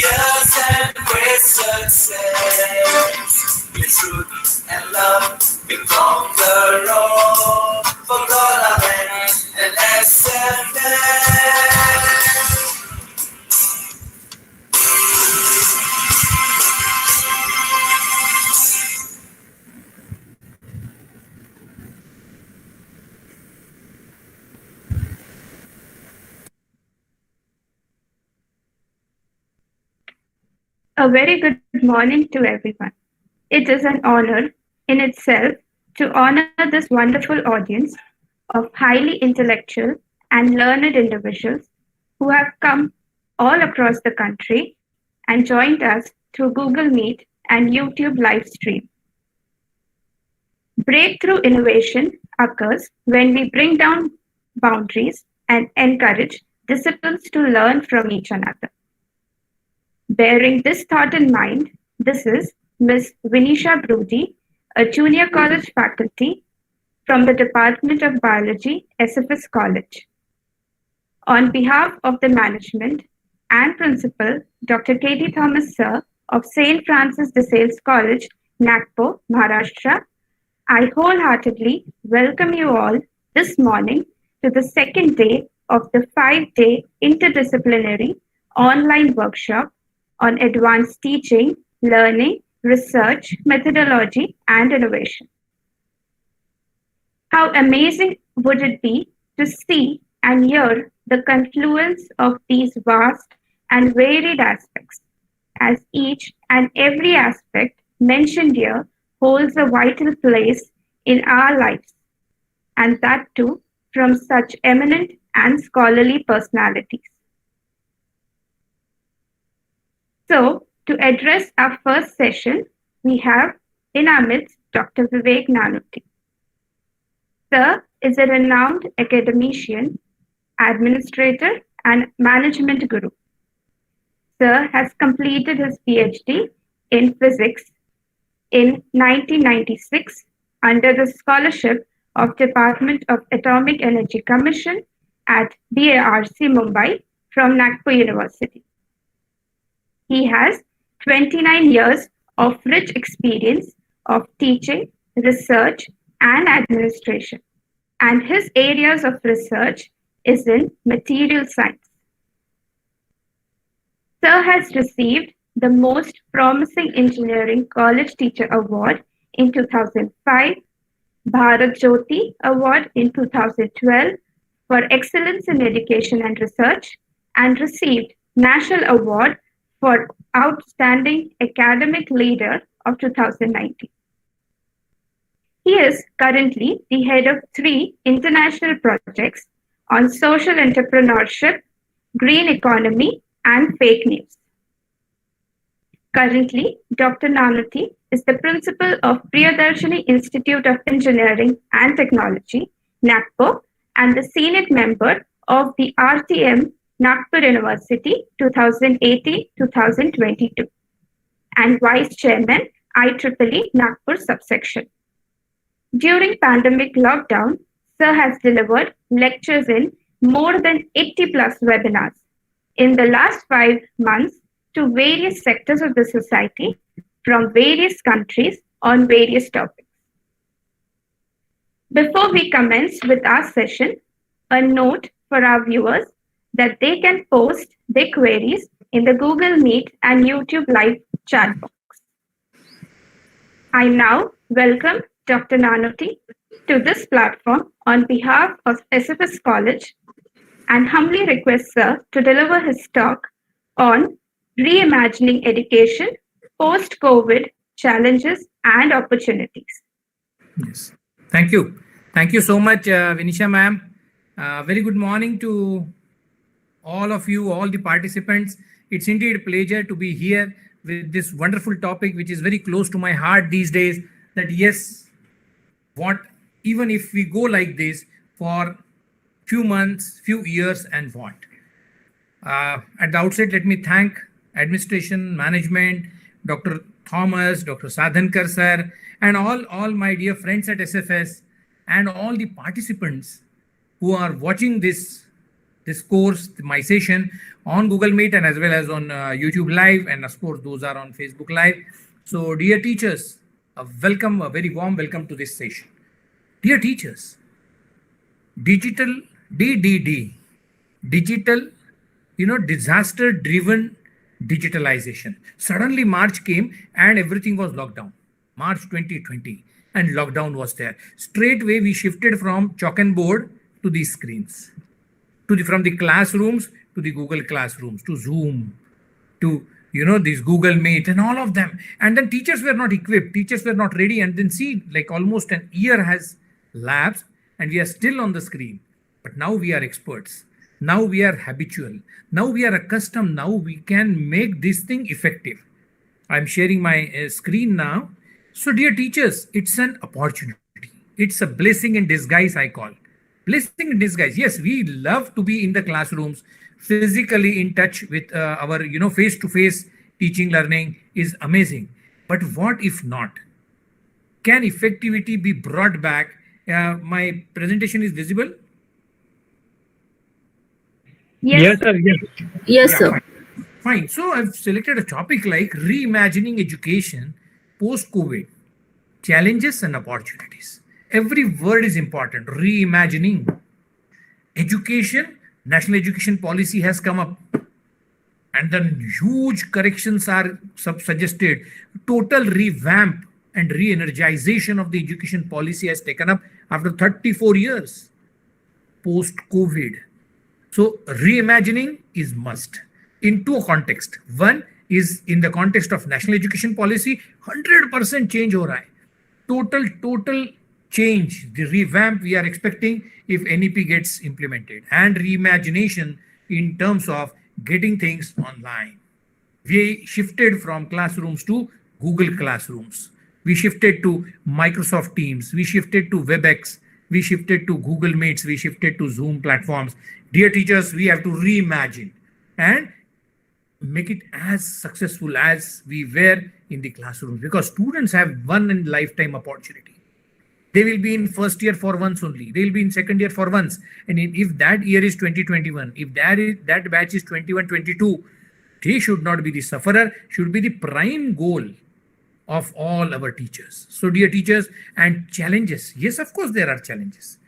years and great success. With truth and love, we conquer all. For God our land and acceptance. A very good morning to everyone. It is an honor in itself to honor this wonderful audience of highly intellectual and learned individuals who have come all across the country and joined us through Google Meet and YouTube live stream. Breakthrough innovation occurs when we bring down boundaries and encourage disciplines to learn from each another. Bearing this thought in mind, this is Ms. Vinisha Brody, a junior college faculty from the Department of Biology, SFS College. On behalf of the management and principal, Dr. K.D. Thomas Sir of St. Francis de Sales College, Nagpur, Maharashtra, I wholeheartedly welcome you all this morning to the second day of the 5-day interdisciplinary online workshop on advanced teaching, learning, research, methodology, and innovation. How amazing would it be to see and hear the confluence of these vast and varied aspects, as each and every aspect mentioned here holds a vital place in our lives, and that too from such eminent and scholarly personalities. So, to address our first session, we have in our midst Dr. Vivek Nanoti. Sir is a renowned academician, administrator, and management guru. Sir has completed his PhD in physics in 1996 under the scholarship of Department of Atomic Energy Commission at BARC Mumbai from Nagpur University. He has 29 years of rich experience of teaching, research, and administration, and his areas of research is in material science. Sir has received the Most Promising Engineering College Teacher Award in 2005, Bharat Jyoti Award in 2012 for Excellence in Education and Research, and received National Award for Outstanding Academic Leader of 2019. He is currently the head of 3 international projects on social entrepreneurship, green economy, and fake news. Currently, Dr. Nanoti is the principal of Priyadarshini Institute of Engineering and Technology, Nagpur, and the Senate member of the RTM Nagpur University 2018-2022, and Vice Chairman IEEE Nagpur subsection. During pandemic lockdown, Sir has delivered lectures in more than 80 plus webinars in the last 5 months to various sectors of the society from various countries on various topics. Before we commence with our session, a note for our viewers that they can post their queries in the Google Meet and YouTube live chat box. I now welcome Dr. Nanoti to this platform on behalf of SFS College and humbly request Sir to deliver his talk on Reimaging Education, Post-COVID Challenges and Opportunities. Yes, thank you. Thank you so much, Vinisha ma'am. Very good morning to all of you, all the participants. It's indeed a pleasure to be here with this wonderful topic, which is very close to my heart these days, that yes, what even if we go like this for few months, few years, and what? At the outset, let me thank administration, management, Dr. Thomas, Dr. Sadhankar sir, and all my dear friends at SFS, and all the participants who are watching this this course, my session on Google Meet and as well as on YouTube Live, and of course those are on Facebook Live. So dear teachers, a very warm welcome to this session. Dear teachers, digital DDD, digital, disaster driven digitalization. Suddenly March came and everything was locked down. March 2020, and lockdown was there. Straightway we shifted from chalk and board to these screens, from the classrooms to the Google Classrooms, to Zoom, to these Google Meet and all of them. And then teachers were not equipped, teachers were not ready. And then see, like almost an year has lapsed and we are still on the screen. But now we are experts. Now we are habitual. Now we are accustomed. Now we can make this thing effective. I'm sharing my screen now. So dear teachers, it's an opportunity. It's a blessing in disguise, I call. Blessing in disguise. Yes, we love to be in the classrooms, physically in touch with our, face-to-face teaching learning is amazing. But what if not? Can effectivity be brought back? My presentation is visible? Yes. Sir. Yes. Yes, Yeah, sir. fine. So I've selected a topic like reimagining education post-COVID, challenges and opportunities. Every word is important. Reimagining education, national education policy has come up, and then huge corrections are suggested. Total revamp and re-energization of the education policy has taken up after 34 years post-COVID. So reimagining is must in two contexts. One is in the context of national education policy, 100% change ho raha hai. Total change, the revamp we are expecting if NEP gets implemented, and reimagination in terms of getting things online. We shifted from classrooms to Google Classrooms. We shifted to Microsoft Teams. We shifted to WebEx. We shifted to Google Meets. We shifted to Zoom platforms. Dear teachers, we have to reimagine and make it as successful as we were in the classrooms, because students have one in lifetime opportunity. They will be in first year for once only. They will be in second year for once. And if that year is 2021, if that batch is 21-22, they should not be the sufferer, should be the prime goal of all our teachers. So dear teachers, and challenges. Yes, of course, there are challenges.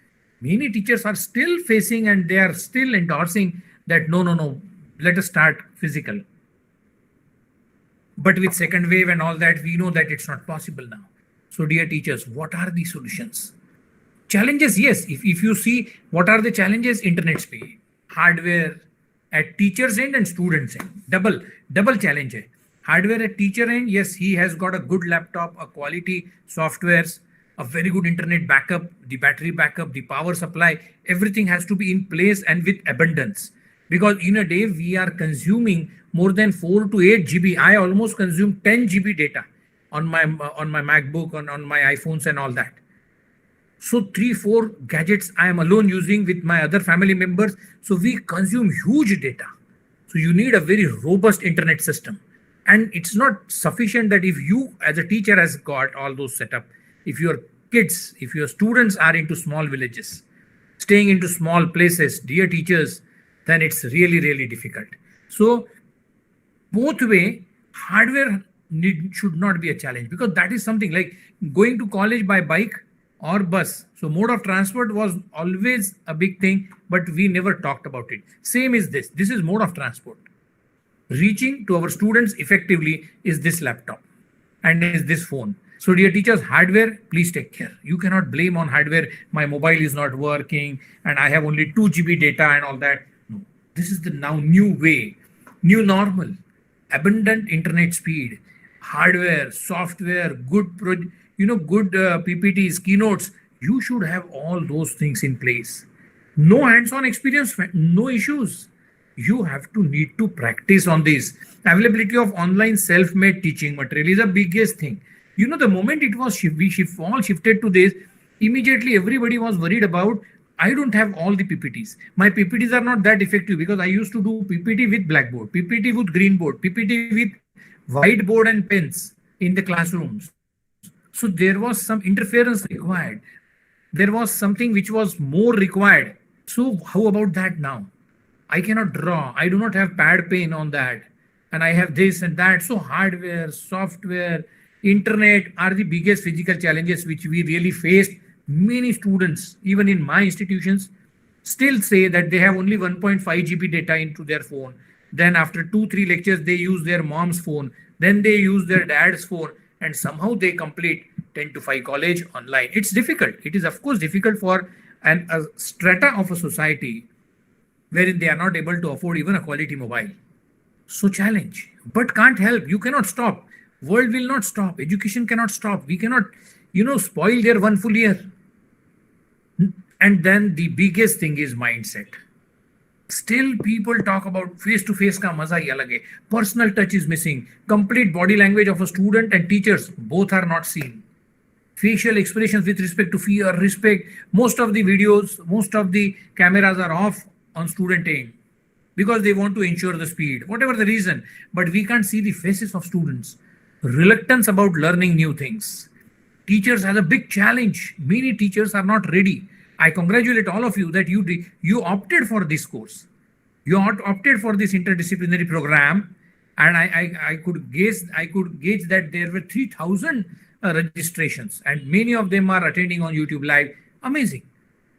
Many teachers are still facing and they are still endorsing that no, let us start physical. But with second wave and all that, we know that it's not possible now. So dear teachers, what are the solutions? Challenges, yes. If you see what are the challenges, internet speed, hardware at teacher's end and student's end, double challenge hai. Hardware at teacher end, yes, he has got a good laptop, a quality softwares, a very good internet backup, the battery backup, the power supply, everything has to be in place and with abundance. Because in a day, we are consuming more than 4 to 8 GB. I almost consume 10 GB data on my MacBook, on my iPhones and all that. So 3-4 gadgets I am alone using with my other family members. So we consume huge data. So you need a very robust internet system. And it's not sufficient that if you as a teacher has got all those set up, if your kids, if your students are into small villages, staying into small places, dear teachers, then it's really, really difficult. So both way, hardware should not be a challenge, because that is something like going to college by bike or bus. So mode of transport was always a big thing, but we never talked about it. Same is this. This is mode of transport. Reaching to our students effectively is this laptop and is this phone. So dear teachers, hardware, please take care. You cannot blame on hardware. My mobile is not working and I have only 2 GB data and all that. No, this is the now new way, new normal, abundant internet speed, hardware, software, good PPTs, keynotes. You should have all those things in place. No hands-on experience, no issues. You have to need to practice on this. Availability of online self-made teaching material is the biggest thing. You know, the moment it was all shifted to this, immediately everybody was worried about, I don't have all the PPTs. My PPTs are not that effective because I used to do PPT with blackboard, PPT with green board, PPT with whiteboard and pens in the classrooms. So there was some interference required. There was something which was more required. So how about that now? I cannot draw. I do not have pad pen on that. And I have this and that. So hardware, software, internet are the biggest physical challenges which we really faced. Many students, even in my institutions, still say that they have only 1.5 GB data into their phone. Then after 2-3 lectures, they use their mom's phone. Then they use their dad's phone. And somehow they complete 10 to 5 college online. It's difficult. It is, of course, difficult for a strata of a society wherein they are not able to afford even a quality mobile. So challenge, but can't help. You cannot stop. World will not stop. Education cannot stop. We cannot, spoil their one full year. And then the biggest thing is mindset. Still, people talk about face-to-face ka maza hi alag hai. Personal touch is missing. Complete body language of a student and teachers, both are not seen. Facial expressions with respect to fear, respect. Most of the videos, most of the cameras are off on student end because they want to ensure the speed, whatever the reason. But we can't see the faces of students. Reluctance about learning new things. Teachers have a big challenge. Many teachers are not ready. I congratulate all of you that you opted for this course. You opted for this interdisciplinary program, and I could gauge that there were 3,000 registrations, and many of them are attending on YouTube Live. Amazing.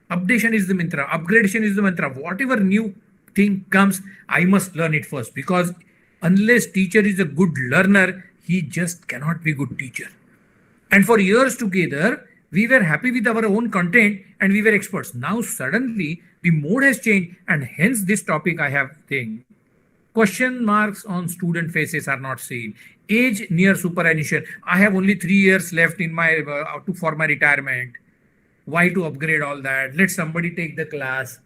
Updation is the mantra. Upgradation is the mantra. Whatever new thing comes, I must learn it first, because unless teacher is a good learner, he just cannot be good teacher. And for years together, we were happy with our own content and we were experts. Now suddenly the mode has changed, and hence this topic I have thing. Question marks on student faces are not seen. Age near superannuation. I have only 3 years left in my for my retirement. Why to upgrade all that? Let somebody take the class.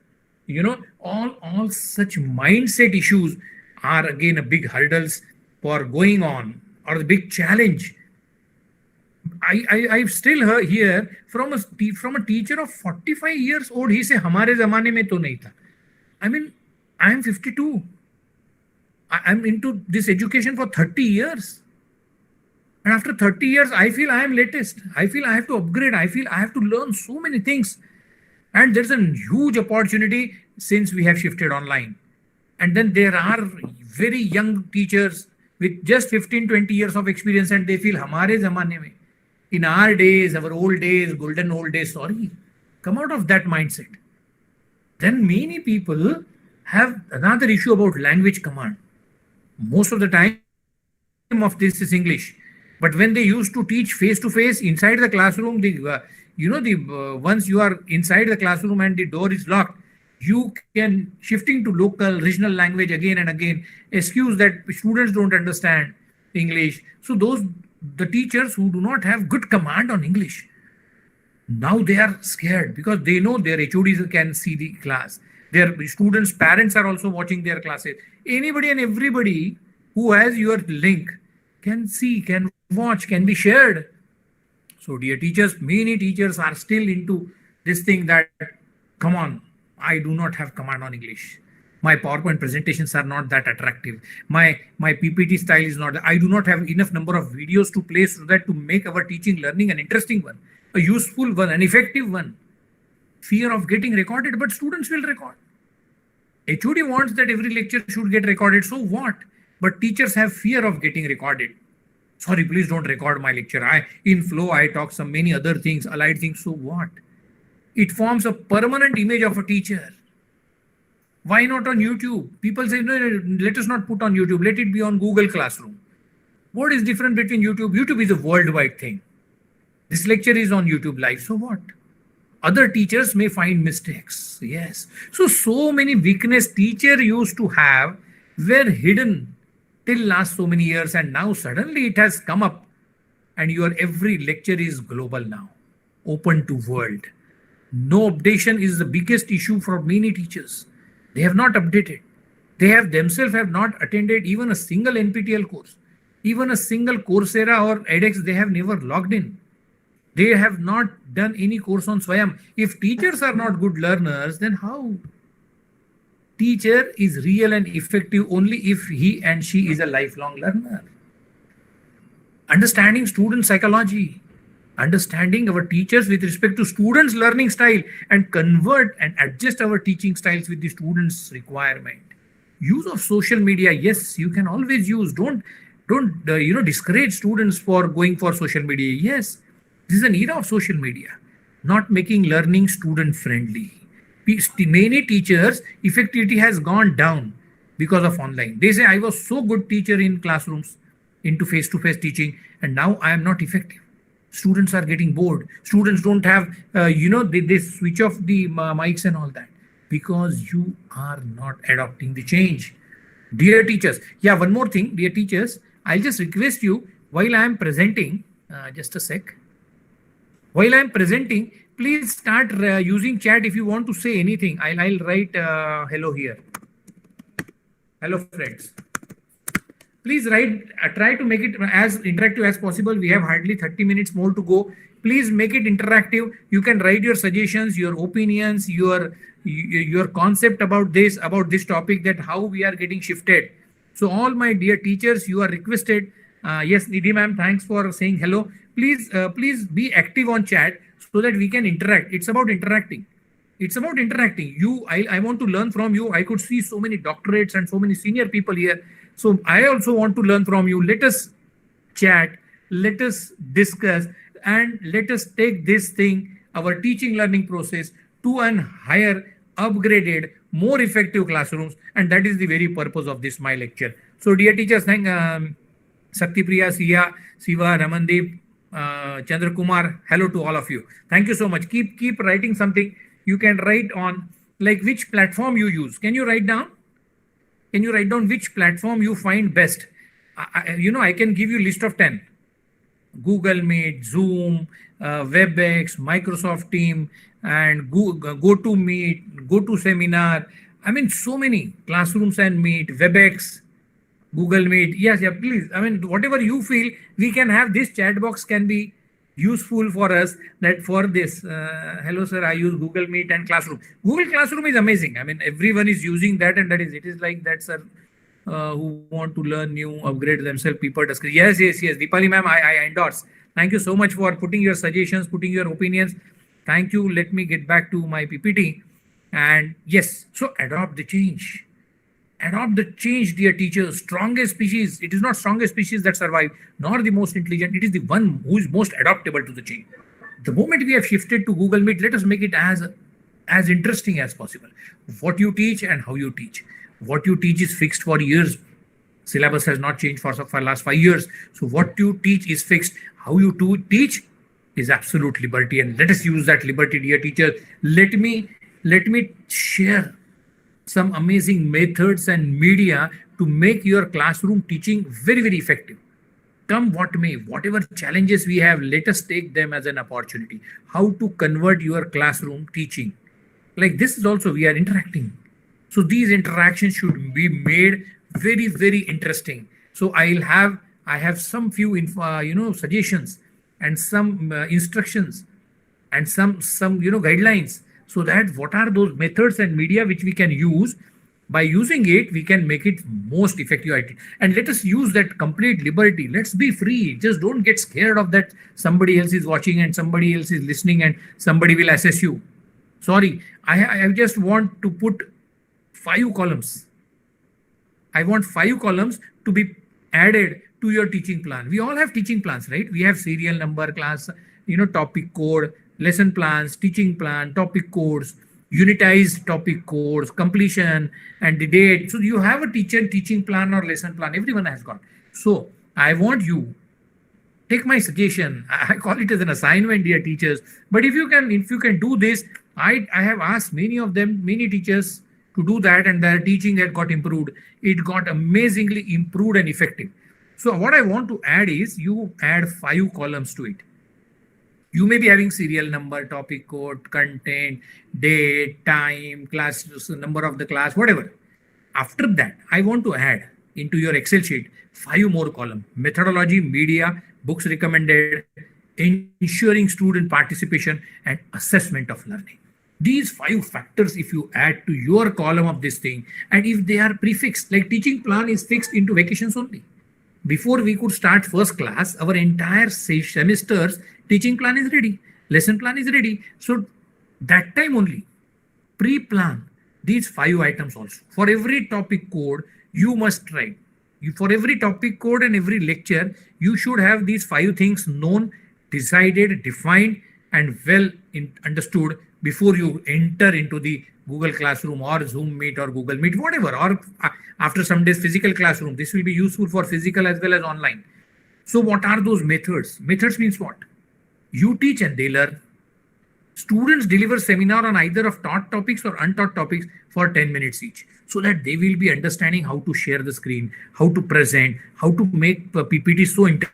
All such mindset issues are again a big hurdles for going on, or the big challenge. I still hear from a teacher of 45 years old. He say, "हमारे ज़माने में तो नहीं था." I mean, I am 52. I'm into this education for 30 years. And after 30 years, I feel I am latest. I feel I have to upgrade. I feel I have to learn so many things. And there's a huge opportunity since we have shifted online. And then there are very young teachers with just 15-20 years of experience, and they feel, "हमारे ज़माने में." In our days, our old days, golden old days, sorry, come out of that mindset. Then many people have another issue about language command. Most of the time of this is English. But when they used to teach face to face inside the classroom, once you are inside the classroom and the door is locked, you can shifting to local regional language again and again. Excuse that students don't understand English. So the teachers who do not have good command on English, now they are scared because they know their HODs can see the class. Their students' parents are also watching their classes. Anybody and everybody who has your link can see, can watch, can be shared. So dear teachers, many teachers are still into this thing that, come on, I do not have command on English. My PowerPoint presentations are not that attractive. My PPT style is not. I do not have enough number of videos to play so that to make our teaching learning an interesting one, a useful one, an effective one. Fear of getting recorded, but students will record. HOD wants that every lecture should get recorded. So what? But teachers have fear of getting recorded. Sorry, please don't record my lecture. In flow, I talk some many other things, allied things. So what? It forms a permanent image of a teacher. Why not on YouTube? People say, no, let us not put on YouTube. Let it be on Google Classroom. What is different between YouTube? YouTube is a worldwide thing. This lecture is on YouTube Live. So what? Other teachers may find mistakes. Yes. So many weakness teacher used to have were hidden till last so many years. And now suddenly it has come up. And your every lecture is global now. Open to world. No updation is the biggest issue for many teachers. They have not updated. They themselves have not attended even a single NPTEL course. Even a single Coursera or edX, they have never logged in. They have not done any course on Swayam. If teachers are not good learners, then how? Teacher is real and effective only if he and she is a lifelong learner. Understanding student psychology. understanding our teachers with respect to students' learning style, and convert and adjust our teaching styles with the students' requirement. Use of social media, yes, you can always use. Don't discourage students for going for social media. Yes, this is an era of social media, not making learning student friendly. Many teachers effectivity has gone down because of online. They say I was so good teacher in classrooms, into face-to-face teaching, and now I am not effective. Students are getting bored. Students don't have they switch off the mics and all that, because you are not adopting the change. Dear teachers, yeah, one more thing, dear teachers, I'll just request you, while I am presenting, just a sec. While I am presenting, please start using chat if you want to say anything. I'll write hello here. Hello, friends. Please write, try to make it as interactive as possible. We have hardly 30 minutes more to go. Please make it interactive. You can write your suggestions, your opinions, your concept about this topic, that how we are getting shifted. So all my dear teachers, you are requested. Yes, Nidhi ma'am, thanks for saying hello. Please be active on chat so that we can interact. It's about interacting. It's about interacting. I want to learn from you. I could see so many doctorates and so many senior people here. So I also want to learn from you. Let us chat, let us discuss, and let us take this thing, our teaching learning process, to an higher, upgraded, more effective classrooms. And that is the very purpose of this my lecture. So dear teachers, thank Saktipriya, Siya, Siva, Ramandeep, Chandra Kumar, hello to all of you. Thank you so much. Keep writing something. You can write on like which platform you use. Can you write down? Can you write down which platform you find best? I can give you list of 10. Google Meet, Zoom, WebEx, Microsoft Team, and GoToMeet, GoToSeminar. I mean, so many Classrooms and Meet, WebEx, Google Meet. Yes, yeah, please. I mean, whatever you feel, we can have this chat box can be useful for us. That for this, hello sir, I use Google Meet and Classroom. Google Classroom is amazing. I mean, everyone is using that, and it is like that, sir. Who want to learn new, upgrade themselves, people discuss. Yes. Deepali ma'am, I endorse. Thank you so much for putting your suggestions, putting your opinions. Thank you. Let me get back to my PPT. And yes, so adopt the change. Adopt the change, dear teachers. Strongest species. It is not strongest species that survive, nor the most intelligent. It is the one who is most adaptable to the change. The moment we have shifted to Google Meet, let us make it as interesting as possible. What you teach and how you teach. What you teach is fixed for years. Syllabus has not changed for last 5 years. So what you teach is fixed. How you teach is absolute liberty. And let us use that liberty, dear teachers. Let me share some amazing methods and media to make your classroom teaching very, very effective. Come what may, whatever challenges we have, let us take them as an opportunity. How to convert your classroom teaching. Like this is also, we are interacting. So these interactions should be made very, very interesting. So I have some few suggestions and some instructions and some guidelines, so that what are those methods and media which we can use. By using it, we can make it most effective. And let us use that complete liberty. Let's be free. Just don't get scared of that somebody else is watching and somebody else is listening and somebody will assess you. Sorry, I just want to put 5 columns. I want 5 columns to be added to your teaching plan. We all have teaching plans, right? We have serial number, class, topic code, lesson plans, teaching plan, topic codes, unitized topic codes, completion, and the date. So you have a teaching plan or lesson plan. Everyone has got. So I want you, take my suggestion. I call it as an assignment, dear teachers. But if you can do this, I have asked many teachers to do that, and their teaching had got improved. It got amazingly improved and effective. So what I want to add is, you add 5 columns to it. You may be having serial number, topic code, content, date, time, class, number of the class, whatever. After that, I want to add into your Excel sheet 5 more columns: methodology, media, books recommended, ensuring student participation, and assessment of learning. These 5 factors, if you add to your column of this thing, and if they are prefixed, like teaching plan is fixed into vacations only. before we could start first class, our entire semester's teaching plan is ready, lesson plan is ready. So that time only, pre-plan these 5 items also. For every topic code, you must try. For every topic code and every lecture, you should have these 5 things known, decided, defined, and well understood before you enter into the Google Classroom or Zoom Meet or Google Meet, whatever, or after some days physical classroom. This will be useful for physical as well as online. So what are those methods? Methods means what? You teach and they learn. Students deliver seminar on either of taught topics or untaught topics for 10 minutes each, so that they will be understanding how to share the screen, how to present, how to make PPT so interesting.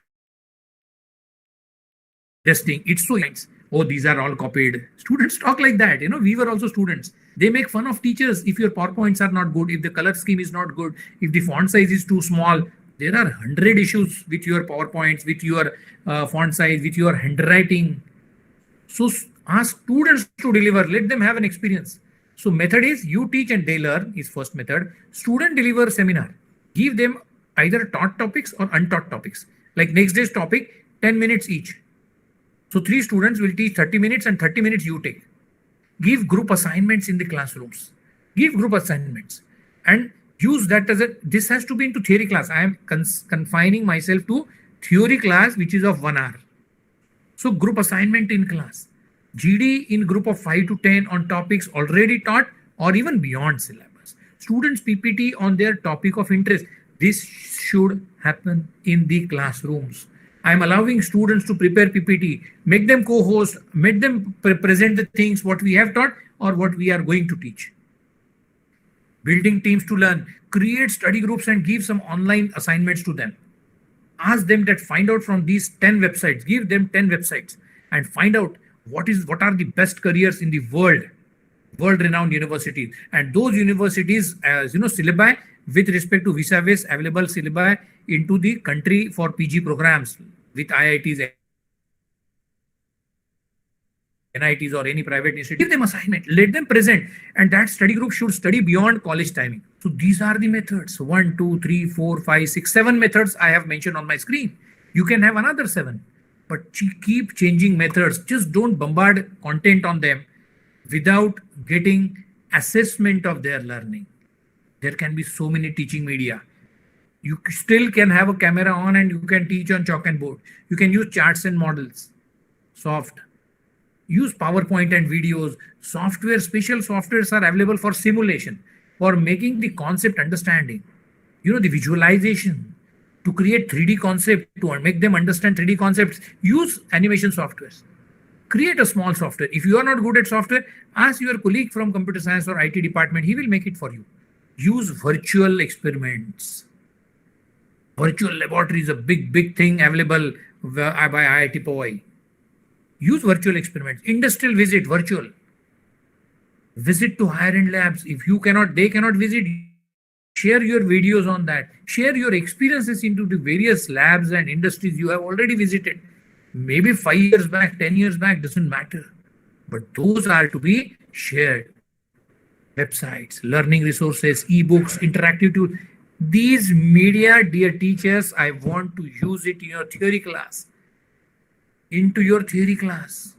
It's so nice. Oh, these are all copied. Students talk like that. We were also students. They make fun of teachers if your PowerPoints are not good, if the color scheme is not good, if the font size is too small. There are 100 issues with your PowerPoints, with your font size, with your handwriting. So ask students to deliver. Let them have an experience. So method is you teach and they learn is first method. Student deliver seminar. Give them either taught topics or untaught topics. Like next day's topic, 10 minutes each. So 3 students will teach 30 minutes and 30 minutes you take. Give group assignments in the classrooms. Give group assignments and use that as this has to be into theory class. I am confining myself to theory class, which is of 1 hour. So group assignment in class. GD in group of 5 to 10 on topics already taught or even beyond syllabus. Students PPT on their topic of interest. This should happen in the classrooms. I am allowing students to prepare PPT, make them co-host, make them present the things what we have taught or what we are going to teach. Building teams to learn, create study groups and give some online assignments to them. Ask them that find out from these 10 websites, give them 10 websites and find out what are the best careers in the world-renowned universities. And those universities, as syllabi with respect to visa-based available syllabi into the country for PG programs with IITs, NITs or any private institute. Give them assignment, let them present, and that study group should study beyond college timing. So these are the methods. 1, 2, 3, 4, 5, 6, 7 methods I have mentioned on my screen. You can have another 7, but keep changing methods. Just don't bombard content on them without getting assessment of their learning. There can be so many teaching media. You still can have a camera on and you can teach on chalk and board. You can use charts and models, soft. Use PowerPoint and videos. Special softwares are available for simulation, for making the concept understanding. The visualization, to create 3D concept, to make them understand 3D concepts. Use animation softwares. Create a small software. If you are not good at software, ask your colleague from computer science or IT department. He will make it for you. Use virtual experiments. Virtual laboratory is a big thing available by IIT Powai. Use virtual experiments. Industrial visit, virtual. Visit to higher end labs. If they cannot visit, share your videos on that. Share your experiences into the various labs and industries you have already visited. Maybe 5 years back, 10 years back, doesn't matter. But those are to be shared. Websites, learning resources, ebooks, interactive tools. These media, dear teachers, I want to use it in your theory class. Into your theory class.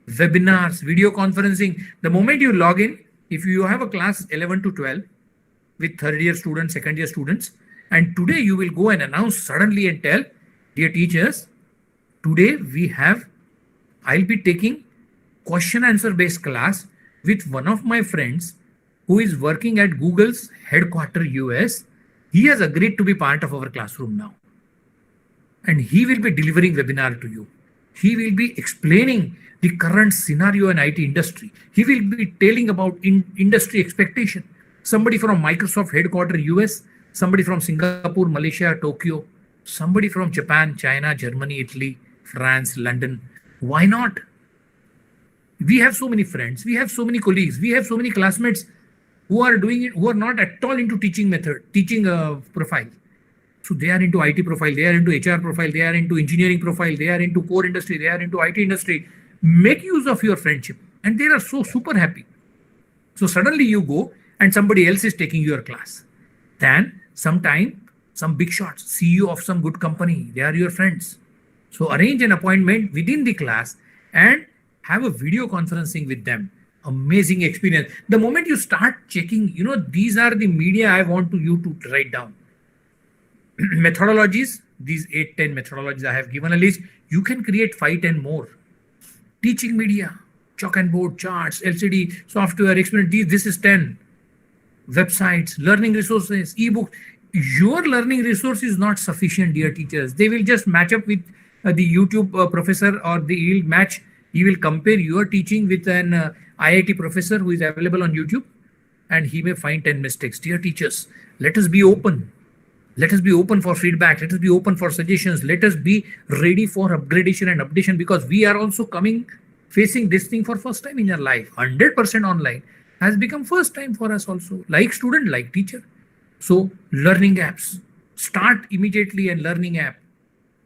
Webinars, video conferencing. The moment you log in, if you have a class 11 to 12 with third year students, second year students, and today you will go and announce suddenly and tell, dear teachers, today I'll be taking question answer based class with one of my friends who is working at Google's headquarters US. He has agreed to be part of our classroom now. And he will be delivering webinar to you. He will be explaining the current scenario in IT industry. He will be telling about industry expectation. Somebody from Microsoft headquarters US, somebody from Singapore, Malaysia, Tokyo, somebody from Japan, China, Germany, Italy, France, London. Why not? We have so many friends, we have so many colleagues, we have so many classmates who are doing it, who are not at all into teaching profile. So they are into IT profile, they are into HR profile, they are into engineering profile, they are into core industry, they are into IT industry. Make use of your friendship and they are so super happy. So suddenly you go and somebody else is taking your class. Then sometime some big shots, CEO of some good company. They are your friends. So arrange an appointment within the class and have a video conferencing with them. Amazing experience. The moment you start checking, these are the media I want you to write down. Methodologies, these 8-10 methodologies I have given a list. You can create 5-10 more. Teaching media, chalk and board, charts, LCD, software, experiment. This is 10. Websites, learning resources, ebooks. Your learning resource is not sufficient, dear teachers. They will just match up with the YouTube professor, or he will compare your teaching with an IIT professor who is available on YouTube, and he may find 10 mistakes. Dear teachers, let us be open. Let us be open for feedback. Let us be open for suggestions. Let us be ready for upgradation and updation, because we are also facing this thing for first time in our life. 100% online has become first time for us also, like student, like teacher. So learning apps, start immediately and learning app.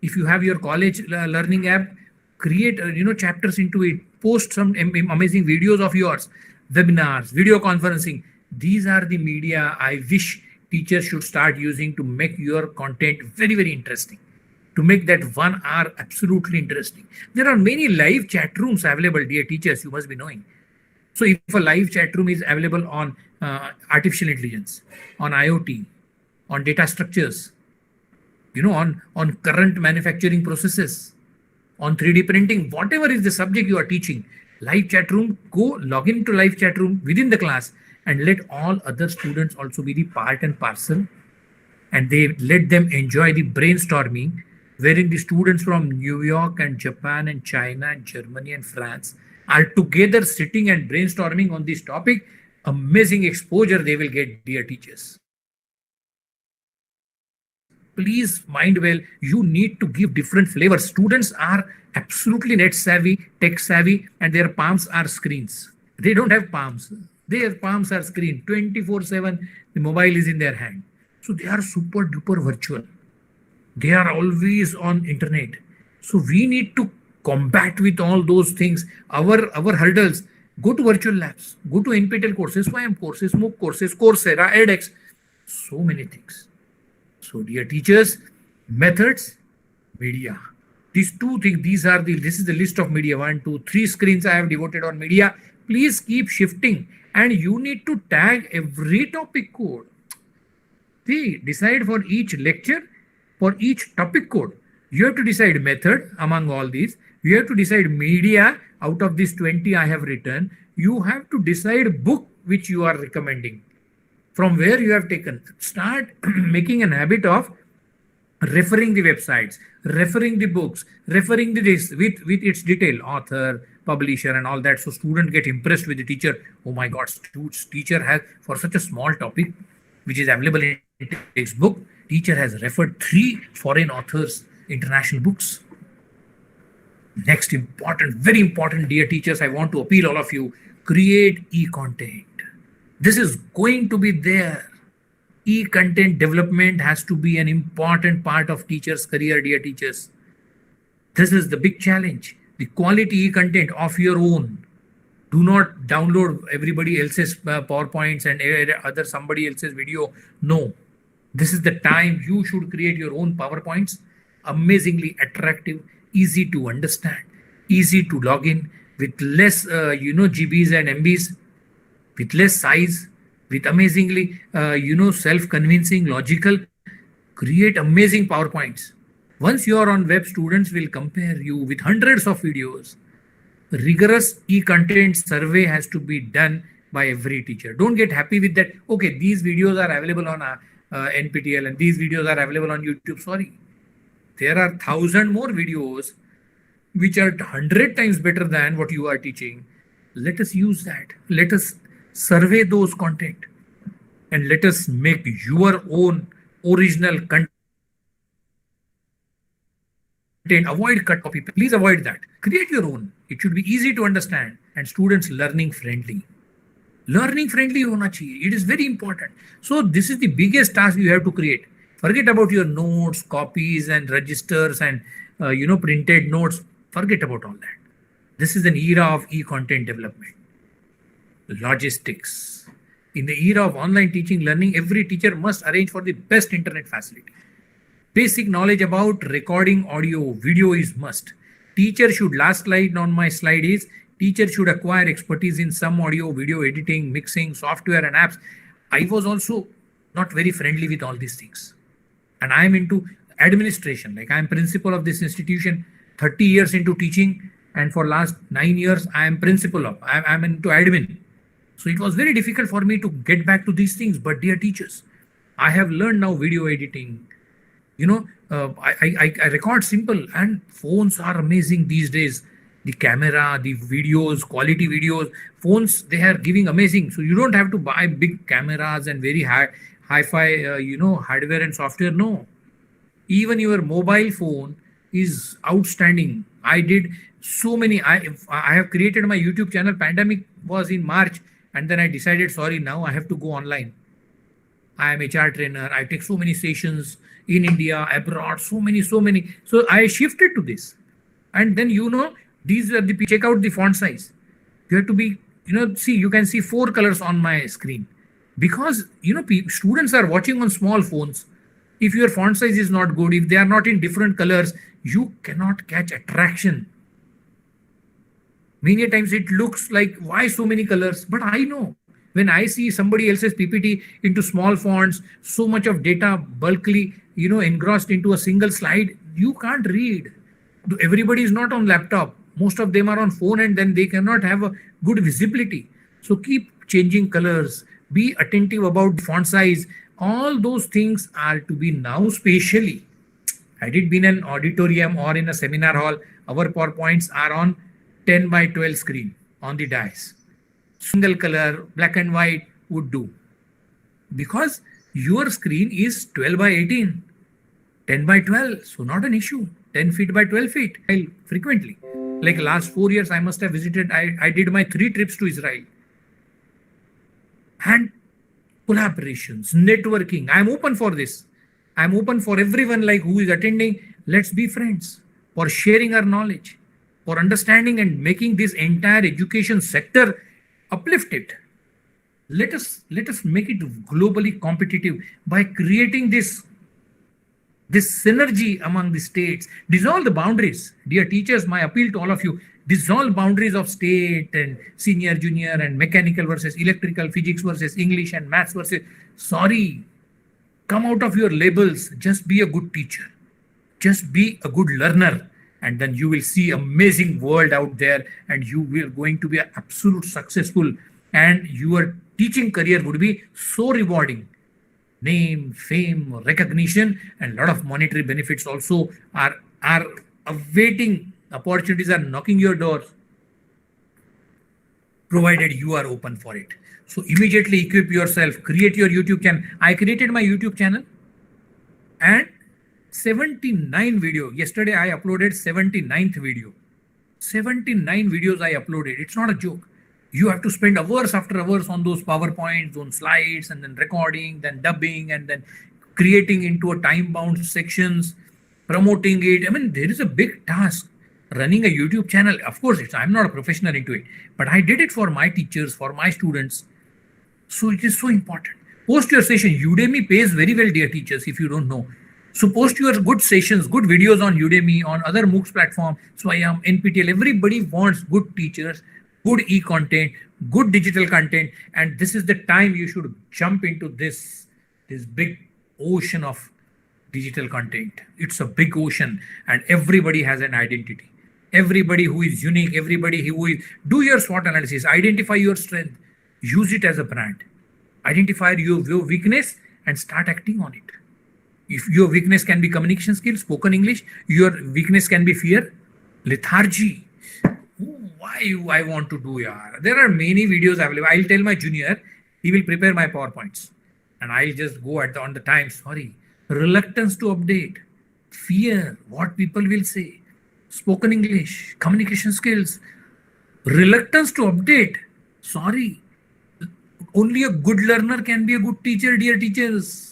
If you have your college learning app, create chapters into it, post some amazing videos of yours, webinars, video conferencing. These are the media I wish teachers should start using to make your content very, very interesting, to make that 1 hour absolutely interesting. There are many live chat rooms available, dear teachers, you must be knowing. So if a live chat room is available on artificial intelligence, on IoT, on data structures, on current manufacturing processes, on 3D printing, whatever is the subject you are teaching, live chat room, go log into live chat room within the class and let all other students also be the part and parcel, and they let them enjoy the brainstorming, wherein the students from New York and Japan and China and Germany and France are together sitting and brainstorming on this topic. Amazing exposure they will get, dear teachers. Please mind well, you need to give different flavors. Students are absolutely net savvy, tech savvy, and their palms are screens. They don't have palms. Their palms are screen. 24/7, the mobile is in their hand. So they are super duper virtual. They are always on internet. So we need to combat with all those things. Our hurdles. Go to virtual labs. Go to NPTEL courses, SWAYAM courses, MOOC courses, Coursera, edX. So many things. So dear teachers, methods, media. These two things, this is the list of media. 1, 2, 3 screens I have devoted on media. Please keep shifting, and you need to tag every topic code. See, decide for each lecture, for each topic code. You have to decide method among all these. You have to decide media out of these 20 I have written. You have to decide book which you are recommending, from where you have taken. Start making an habit of referring the websites, referring the books, referring the this with its detail, author, publisher, and all that. So students get impressed with the teacher. Oh my God, teacher has, for such a small topic, which is available in textbook, teacher has referred 3 foreign authors, international books. Next very important, dear teachers, I want to appeal all of you, create e-content. This is going to be there. E-content development has to be an important part of teachers' career, dear teachers. This is the big challenge. The quality e-content of your own. Do not download everybody else's PowerPoints and somebody else's video. No. This is the time you should create your own PowerPoints. Amazingly attractive, easy to understand, easy to log in, with less GBs and MBs, with less size, with amazingly self-convincing, logical. Create amazing PowerPoints. Once you are on web, students will compare you with hundreds of videos. Rigorous e-content survey has to be done by every teacher. Don't get happy with that. Okay, these videos are available on NPTEL and these videos are available on YouTube. Sorry. There are 1,000 more videos which are 100 times better than what you are teaching. Let us use that. Let us survey those content and let us make your own original content. Avoid cut copy. Please avoid that. Create your own. It should be easy to understand and students learning friendly. Learning friendly hona chahiye. It is very important. So this is the biggest task you have to create. Forget about your notes, copies and registers and printed notes. Forget about all that. This is an era of e-content development. Logistics. In the era of online teaching learning, every teacher must arrange for the best internet facility. Basic knowledge about recording audio, video is must. Teacher should, last slide on my slide is, teacher should acquire expertise in some audio, video editing, mixing, software and apps. I was also not very friendly with all these things. And I am into administration. Like I am principal of this institution, 30 years into teaching. And for last 9 years, I am principal of, I'm into admin. So it was very difficult for me to get back to these things. But dear teachers, I have learned now video editing. I record simple, and phones are amazing these days. The camera, the videos, quality videos, phones, they are giving amazing. So you don't have to buy big cameras and very hi-fi, hardware and software. No, even your mobile phone is outstanding. I did so many. I have created my YouTube channel. Pandemic was in March, and then I decided, sorry, now I have to go online. I am HR trainer. I take so many sessions in India, abroad, so many. So I shifted to this. And then, these are the, check out the font size. You have to be, see, you can see 4 colors on my screen. Because, students are watching on small phones. If your font size is not good, if they are not in different colors, you cannot catch attraction. Many times it looks like, why so many colors? But I know. When I see somebody else's PPT into small fonts, so much of data bulkily, engrossed into a single slide, you can't read. Everybody is not on laptop. Most of them are on phone, and then they cannot have a good visibility. So keep changing colors, be attentive about font size. All those things are to be now spatially. Had it been an auditorium or in a seminar hall, our PowerPoints are on 10 by 12 screen on the dais. Single color, black and white would do. Because your screen is 12 by 18, 10 by 12, so not an issue. 10 feet by 12 feet, frequently. Like last 4 years, I must have visited, I did my 3 trips to Israel. And collaborations, networking, I'm open for this. I'm open for everyone like who is attending. Let's be friends for sharing our knowledge, for understanding and making this entire education sector uplifted. Let us make it globally competitive by creating this synergy among the states. Dissolve the boundaries. Dear teachers, my appeal to all of you, dissolve boundaries of state and senior, junior and mechanical versus electrical, physics versus English and maths versus, sorry, come out of your labels. Just be a good teacher. Just be a good learner. And then you will see amazing world out there, and you will going to be absolute successful, and your teaching career would be so rewarding. Name, fame, recognition, and a lot of monetary benefits also are awaiting. Opportunities are knocking your doors, provided you are open for it. So immediately equip yourself, create your YouTube channel. I created my YouTube channel, and 79 video. Yesterday I uploaded 79th video. 79 videos I uploaded. It's not a joke. You have to spend hours after hours on those PowerPoints, on slides, and then recording, then dubbing, and then creating into a time-bound sections, promoting it. I mean, there is a big task running a YouTube channel. Of course, I'm not a professional into it, but I did it for my teachers, for my students. So it is so important. Post your session. Udemy pays very well, dear teachers, if you don't know. So post your good sessions, good videos on Udemy, on other MOOCs platform, Swayam, NPTEL. Everybody wants good teachers, good e-content, good digital content. And this is the time you should jump into this big ocean of digital content. It's a big ocean, and everybody has an identity. Everybody who is unique, everybody who is, do your SWOT analysis, identify your strength, use it as a brand, identify your weakness and start acting on it. If your weakness can be communication skills, spoken English, your weakness can be fear, lethargy. Why I want to do, yaar? There are many videos available. I'll tell my junior, he will prepare my PowerPoints, and I'll just go on the time. Sorry, reluctance to update, fear, what people will say, spoken English, communication skills, reluctance to update. Sorry, only a good learner can be a good teacher, dear teachers.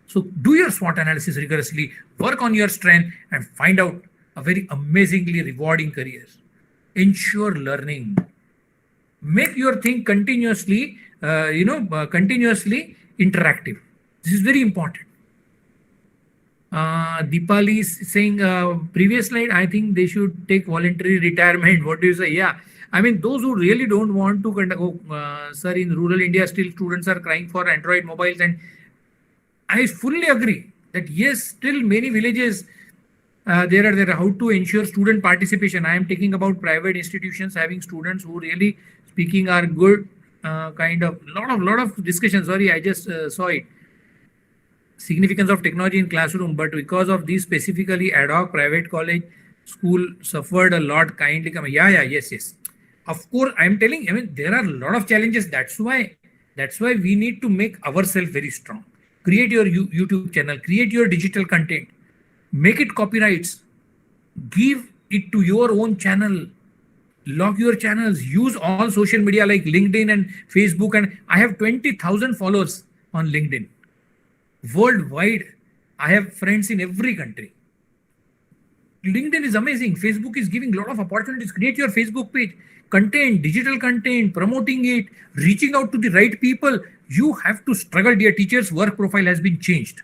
So do your SWOT analysis rigorously, work on your strength, and find out a very amazingly rewarding career. Ensure learning. Make your thing continuously. continuously interactive. This is very important. Deepali is saying, previous slide, I think they should take voluntary retirement. What do you say? Yeah. I mean, those who really don't want to conduct, sir, in rural India, still students are crying for Android mobiles. And I fully agree that yes, still many villages, there are how to ensure student participation. I am taking about private institutions having students who really speaking are good, kind of lot of discussion. Sorry, I just saw it. Significance of technology in classroom, but because of these specifically ad hoc private college school suffered a lot. Kindly come. Yeah, yes. Of course, I'm telling. I mean, there are a lot of challenges. That's why we need to make ourselves very strong. Create your YouTube channel. Create your digital content. Make it copyrights. Give it to your own channel. Log your channels. Use all social media like LinkedIn and Facebook. And I have 20,000 followers on LinkedIn. Worldwide, I have friends in every country. LinkedIn is amazing. Facebook is giving a lot of opportunities. Create your Facebook page, content, digital content, promoting it, reaching out to the right people. You have to struggle. Dear teachers, work profile has been changed.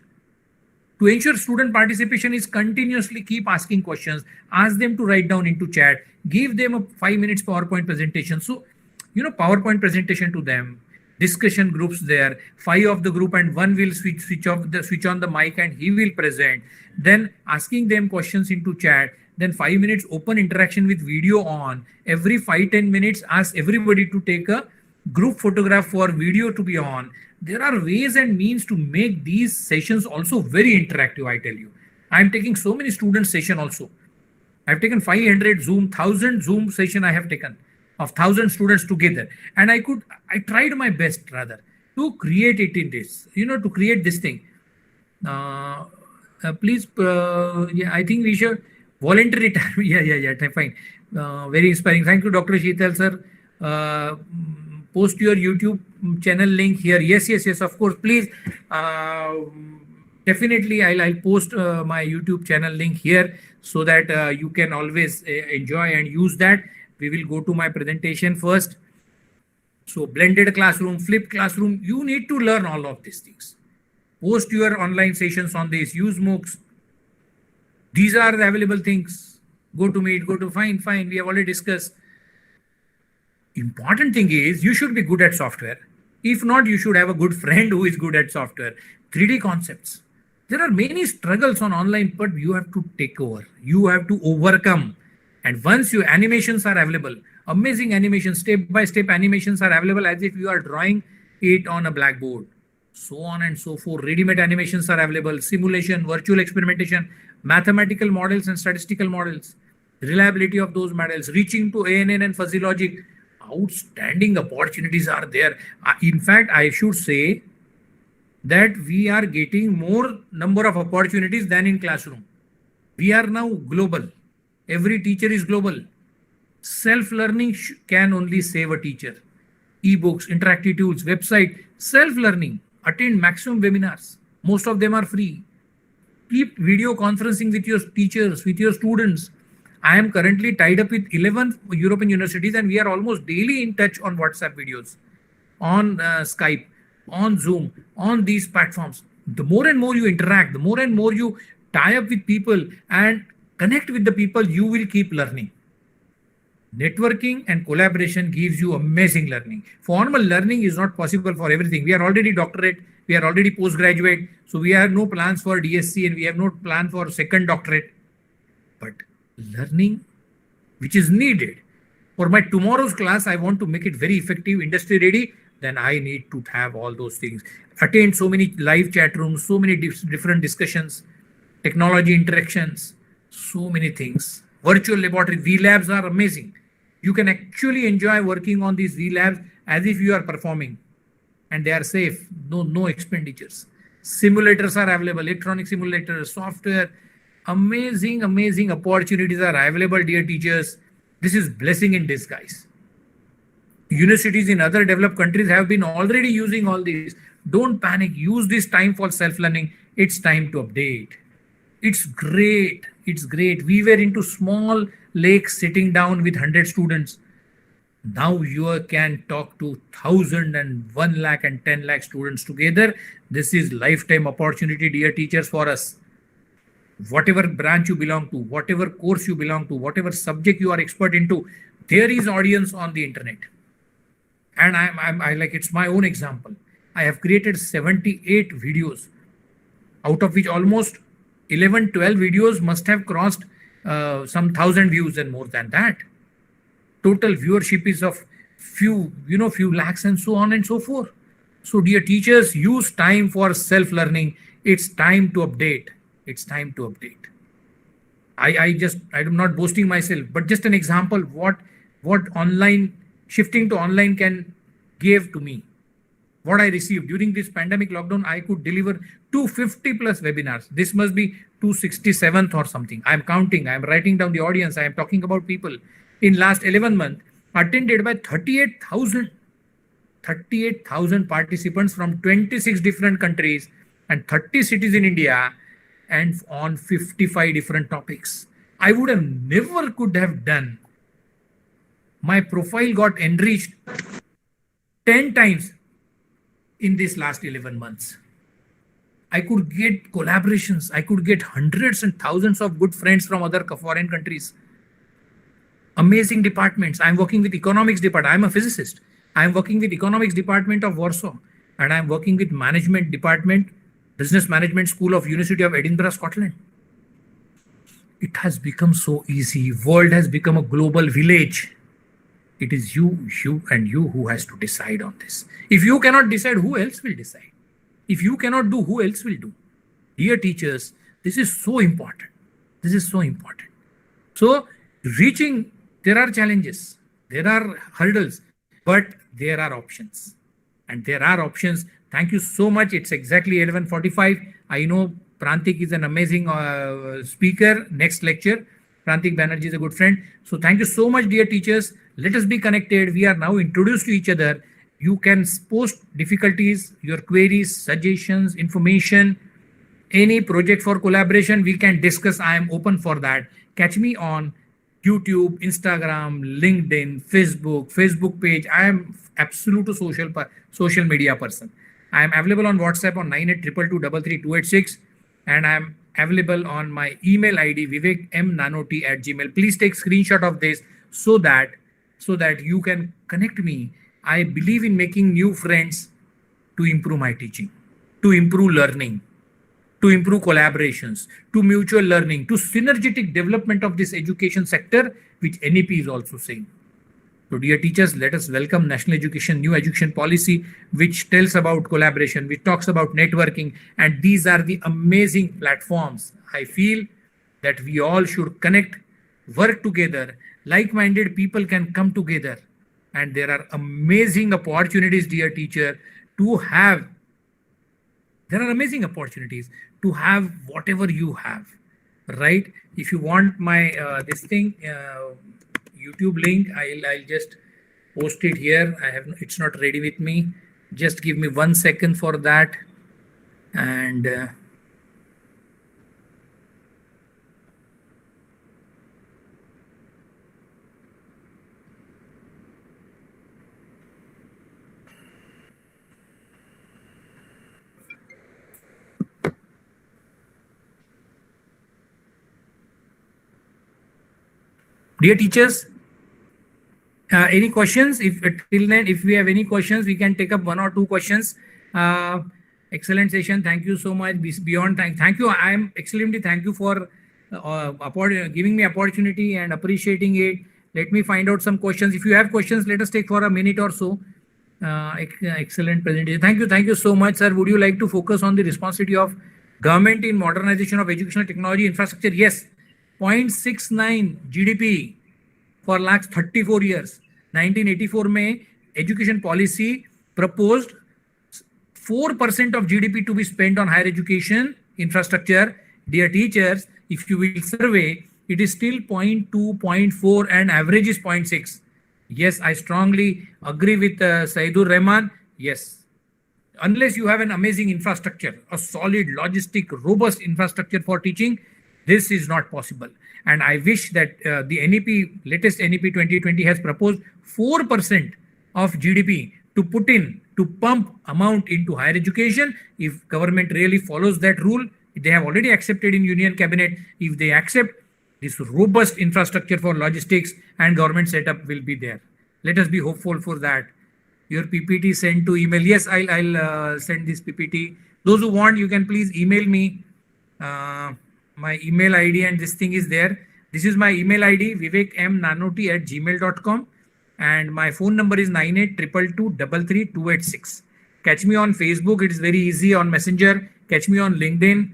To ensure student participation is continuously keep asking questions, ask them to write down into chat, give them a 5 minutes PowerPoint presentation. So, PowerPoint presentation to them. Discussion groups there, 5 of the group and one will switch on the mic and he will present. Then asking them questions into chat. Then 5 minutes open interaction with video on. Every 5-10 minutes, ask everybody to take a group photograph for video to be on. There are ways and means to make these sessions also very interactive. I tell you, I'm taking so many student session also. I've taken 500 Zoom, 1000 Zoom session I have taken of 1000 students together, and I tried my best rather to create it in this, to create this thing. Please, I think we should voluntary retirement. Yeah, fine. Very inspiring. Thank you, Dr. Sheetal sir. Post your YouTube channel link here. Yes, of course. Please, definitely I'll post my YouTube channel link here so that you can always enjoy and use that. We will go to my presentation first. So blended classroom, flipped classroom, you need to learn all of these things. Post your online sessions on this, use MOOCs. These are the available things. Go to Meet, go to fine. We have already discussed. Important thing is you should be good at software. If not, you should have a good friend who is good at software. 3D concepts. There are many struggles on online, but you have to take over. You have to overcome. And once your animations are available, amazing animations, step-by-step animations are available as if you are drawing it on a blackboard. So on and so forth. Ready-made animations are available. Simulation, virtual experimentation, mathematical models and statistical models. Reliability of those models. Reaching to ANN and fuzzy logic. Outstanding opportunities are there. In fact, I should say that we are getting more number of opportunities than in classroom. We are now global. Every teacher is global. Self-learning can only save a teacher. E-books, interactive tools, website, self-learning. Attend maximum webinars. Most of them are free. Keep video conferencing with your teachers, with your students. I am currently tied up with 11 European universities and we are almost daily in touch on WhatsApp videos, on Skype, on Zoom, on these platforms. The more and more you interact, the more and more you tie up with people and connect with the people, you will keep learning. Networking and collaboration gives you amazing learning. Formal learning is not possible for everything. We are already doctorate, we are already postgraduate, so we have no plans for DSc and we have no plan for second doctorate. But learning, which is needed for my tomorrow's class, I want to make it very effective, industry ready, then I need to have all those things. Attend so many live chat rooms, so many different discussions, technology interactions, so many things. Virtual laboratory, V-labs are amazing. You can actually enjoy working on these V-labs as if you are performing and they are safe, no expenditures. Simulators are available, electronic simulators, software, amazing opportunities are available, dear teachers. This is blessing in disguise. Universities in other developed countries have been already using all these. Don't panic, use this time for self-learning. It's time to update. It's great. We were into small lakes sitting down with 100 students. Now you can talk to 1,000 and 1 lakh and 10 lakh students together. This is lifetime opportunity, dear teachers, for us. Whatever branch you belong to, whatever course you belong to, whatever subject you are expert into, there is audience on the internet. And I like, it's my own example. I have created 78 videos, out of which almost 11, 12 videos must have crossed some 1,000 views and more than that. Total viewership is of few lakhs and so on and so forth. So dear teachers, use time for self-learning. It's time to update. It's time to update. I'm not boasting myself, but just an example what online, shifting to online can give to me. What I received during this pandemic lockdown, I could deliver 250 plus webinars. This must be 267th or something. I'm counting, I'm writing down the audience, I am talking about people. In last 11 months, attended by 38,000 participants from 26 different countries and 30 cities in India, and on 55 different topics. I would have never could have done. My profile got enriched 10 times in this last 11 months. I could get collaborations. I could get hundreds and thousands of good friends from other foreign countries. Amazing departments. I'm working with economics department. I'm a physicist. I'm working with economics department of Warsaw, and I'm working with management department, Business Management School of University of Edinburgh, Scotland. It has become so easy. World has become a global village. It is you who has to decide on this. If you cannot decide, who else will decide? If you cannot do, who else will do? Dear teachers, this is so important. This is so important. So there are challenges, there are hurdles, but there are options. And there are options. Thank you so much. It's exactly 11:45. I know Prantik is an amazing speaker. Next lecture, Prantik Banerjee is a good friend. So thank you so much, dear teachers. Let us be connected. We are now introduced to each other. You can post difficulties, your queries, suggestions, information, any project for collaboration, we can discuss. I am open for that. Catch me on YouTube, Instagram, LinkedIn, Facebook page. I am absolute social media person. I am available on WhatsApp on 9822233286, and I am available on my email ID vivekmnanoti@gmail. Please take screenshot of this so that you can connect me. I believe in making new friends to improve my teaching, to improve learning, to improve collaborations, to mutual learning, to synergetic development of this education sector, which NEP is also saying. So dear teachers, let us welcome National Education, new education policy, which tells about collaboration, which talks about networking, and these are the amazing platforms. I feel that we all should connect, work together, like-minded people can come together, and there are amazing opportunities, dear teacher, there are amazing opportunities to have whatever you have, right? If you want my YouTube link, I'll just post it here. It's not ready with me. Just give me 1 second for that. And dear teachers, any questions? If we have any questions, we can take up 1 or 2 questions. Excellent session. Thank you so much. Beyond thank you. I am extremely thank you for giving me opportunity and appreciating it. Let me find out some questions. If you have questions, let us take for a minute or so. Excellent presentation. Thank you so much, sir. Would you like to focus on the responsibility of government in modernization of educational technology infrastructure? Yes. 0.69 GDP for last 34 years. 1984 में education policy proposed 4% of GDP to be spent on higher education infrastructure. Dear teachers, if you will survey, it is still 0.2, 0.4 and average is 0.6. Yes, I strongly agree with Saidur Rahman. Yes. Unless you have an amazing infrastructure, a solid, logistic, robust infrastructure for teaching, this is not possible. And I wish that the NEP, latest NEP 2020 has proposed 4% of GDP to put in, to pump amount into higher education. If government really follows that rule, they have already accepted in Union Cabinet. If they accept, this robust infrastructure for logistics and government setup will be there. Let us be hopeful for that. Your PPT sent to email. Yes, I'll send this PPT. Those who want, you can please email me. My email ID and this thing is there. This is my email ID, vivekmnanoti@gmail.com. And my phone number is 9822233286. Catch me on Facebook. It's very easy on Messenger. Catch me on LinkedIn,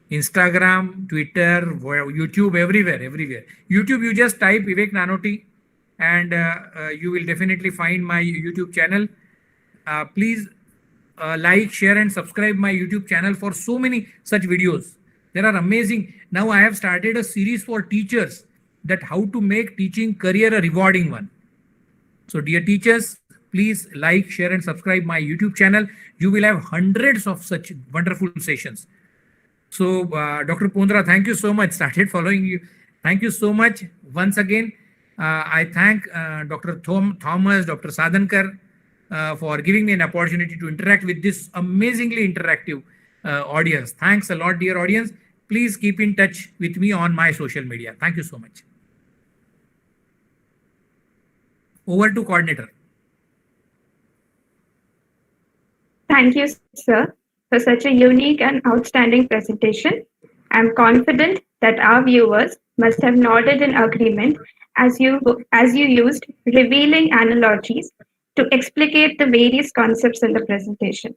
Instagram, Twitter, YouTube, everywhere. YouTube, you just type Vivek Nanoti and you will definitely find my YouTube channel. Please like, share and subscribe my YouTube channel for so many such videos. There are amazing. Now I have started a series for teachers that how to make teaching career a rewarding one. So dear teachers, please like, share and subscribe my YouTube channel. You will have hundreds of such wonderful sessions. So Dr. Pondra, thank you so much. Started following you. Thank you so much. Once again, I thank Dr. Thomas, Dr. Sadhankar for giving me an opportunity to interact with this amazingly interactive audience. Thanks a lot, dear audience. Please keep in touch with me on my social media. Thank you so much. Over to coordinator. Thank you, sir, for such a unique and outstanding presentation. I'm confident that our viewers must have nodded in agreement as you used revealing analogies to explicate the various concepts in the presentation.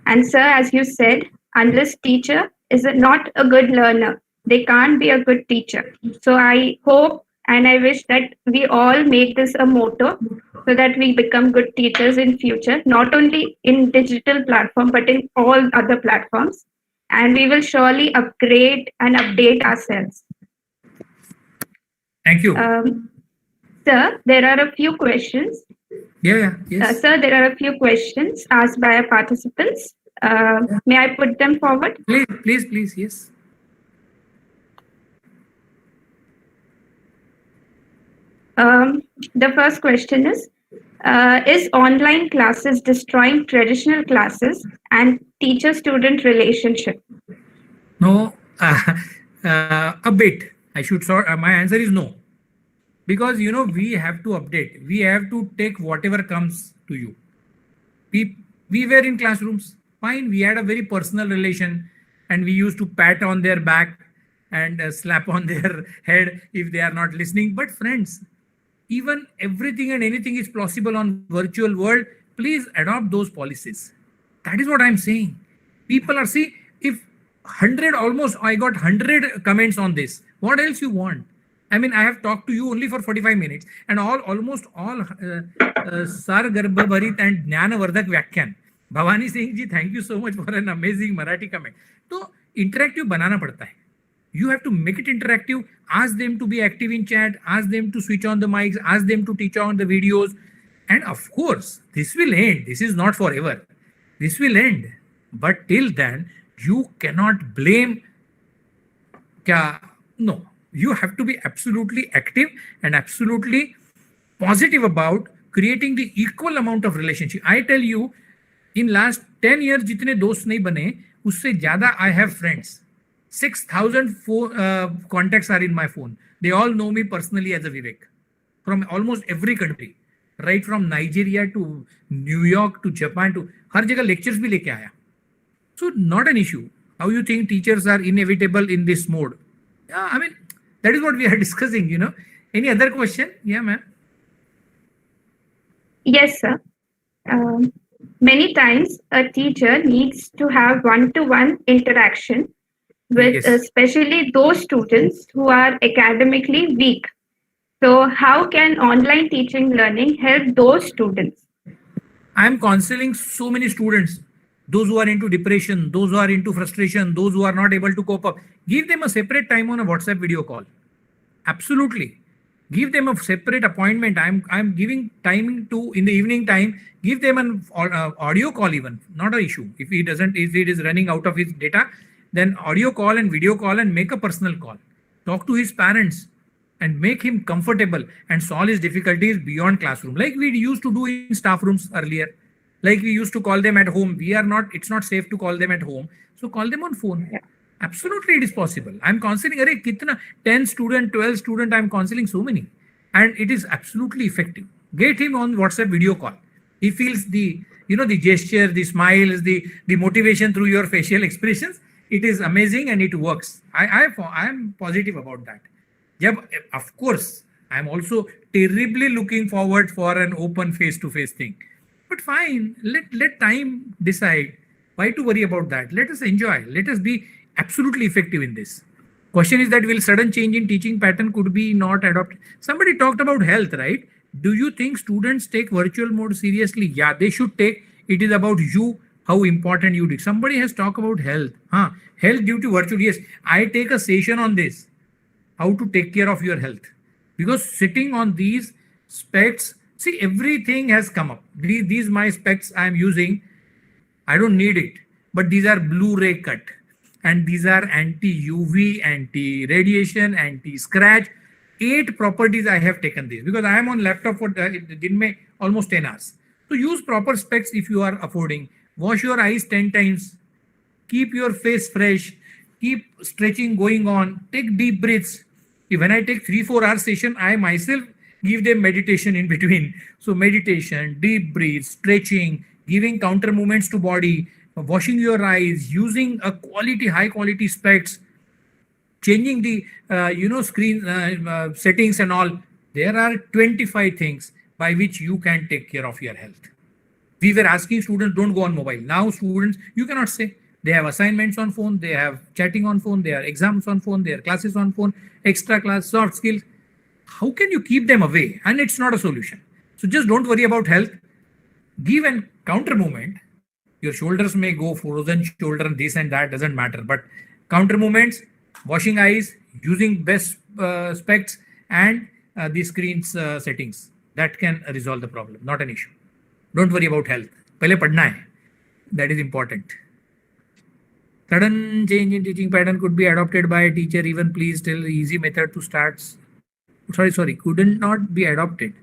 And sir, as you said, unless teacher is not a good learner, they can't be a good teacher. So I hope and I wish that we all make this a motto so that we become good teachers in future, not only in digital platform, but in all other platforms. And we will surely upgrade and update ourselves. Thank you. Sir, there are a few questions. Yes. Sir, there are a few questions asked by our participants. May I put them forward? Please, yes. The first question is online classes destroying traditional classes and teacher-student relationship? No, a bit. I should sort. My answer is no. Because, we have to update. We have to take whatever comes to you. We were in classrooms. Fine, we had a very personal relation and we used to pat on their back and slap on their head if they are not listening. But friends, even everything and anything is possible on virtual world. Please adopt those policies. That is what I'm saying. People are, see, if 100, almost I got 100 comments on this. What else you want? I mean, I have talked to you only for 45 minutes and almost all Sar Garbhabharit and Jnanavardhak Vyakhyan. Bhavani Singh ji, thank you so much for an amazing Marathi comment. So, interactive banana padta hai. You have to make it interactive. Ask them to be active in chat. Ask them to switch on the mics. Ask them to teach on the videos. And of course, this will end. This is not forever. This will end. But till then, you cannot blame. No. You have to be absolutely active and absolutely positive about creating the equal amount of relationship. I tell you, in last 10 years, जितने दोस्त नहीं बने, उससे ज़्यादा I have friends. 6,000 contacts are in my phone. They all know me personally as a Vivek from almost every country, right from Nigeria to New York to Japan to हर जगह lectures भी लेके आया. So not an issue. How you think teachers are inevitable in this mode? I mean, that is what we are discussing, Any other question? Yeah, ma'am. Yes, sir. Many times a teacher needs to have one-to-one interaction with especially those students who are academically weak. So how can online teaching learning help those students? I am counseling so many students, those who are into depression, those who are into frustration, those who are not able to cope up. Give them a separate time on a WhatsApp video call. Absolutely. Give them a separate appointment. I'm giving time to in the evening time. Give them an audio call even. Not an issue. If it is running out of his data, then audio call and video call and make a personal call. talk to his parents, and make him comfortable and solve his difficulties beyond classroom, like we used to do in staff rooms earlier, like we used to call them at home. It's not safe to call them at home, so call them on phone. Yeah. Absolutely, it is possible. I'm counseling, arey, kitna, 10 student, 12 student, I'm counseling so many. And it is absolutely effective. Get him on WhatsApp video call. He feels the, the gesture, the smiles, the motivation through your facial expressions. It is amazing and it works. I am positive about that. Yeah, of course, I'm also terribly looking forward for an open face-to-face thing. But fine, let time decide. Why to worry about that? Let us enjoy. Let us be absolutely effective in this. Question is that will sudden change in teaching pattern could be not adopted? Somebody talked about health, right? Do you think students take virtual mode seriously? Yeah, they should take. It is about you, how important you did. Somebody has talked about health. Health due to virtual. Yes, I take a session on this. How to take care of your health. Because sitting on these specs, see, everything has come up. These my specs I am using. I don't need it. But these are Blu-ray cut. And these are anti-UV, anti-radiation, anti-scratch. 8 properties I have taken this because I am on laptop for almost 10 hours. So use proper specs if you are affording. Wash your eyes 10 times. Keep your face fresh. Keep stretching going on. Take deep breaths. When I take 3-4 hour session, I myself give them meditation in between. So meditation, deep breaths, stretching, giving counter movements to body, washing your eyes, using a high quality specs, changing the screen settings and all. There are 25 things by which you can take care of your health. We were asking students, don't go on mobile. Now students, you cannot say. They have assignments on phone, they have chatting on phone, they have exams on phone, their classes on phone, extra class, soft skills. How can you keep them away? And it's not a solution. So just don't worry about health. Give an counter movement. Your shoulders may go frozen shoulder and this and that, doesn't matter. But counter movements, washing eyes, using best specs and the screen's settings. That can resolve the problem, not an issue. Don't worry about health. Pehle padna hai. That is important. Sudden change in teaching pattern could be adopted by a teacher. Even please tell the easy method to start. Sorry, couldn't not be adopted.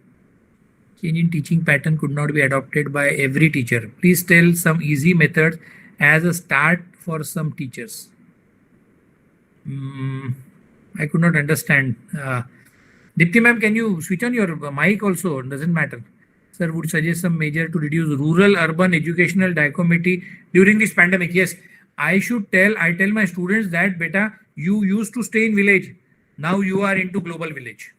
Change in teaching pattern could not be adopted by every teacher. Please tell some easy method as a start for some teachers. I could not understand. Dipti ma'am, can you switch on your mic also? Doesn't matter. Sir, would suggest some measure to reduce rural-urban educational dichotomy during this pandemic. Yes, I tell my students that, beta, you used to stay in village. Now you are into global village.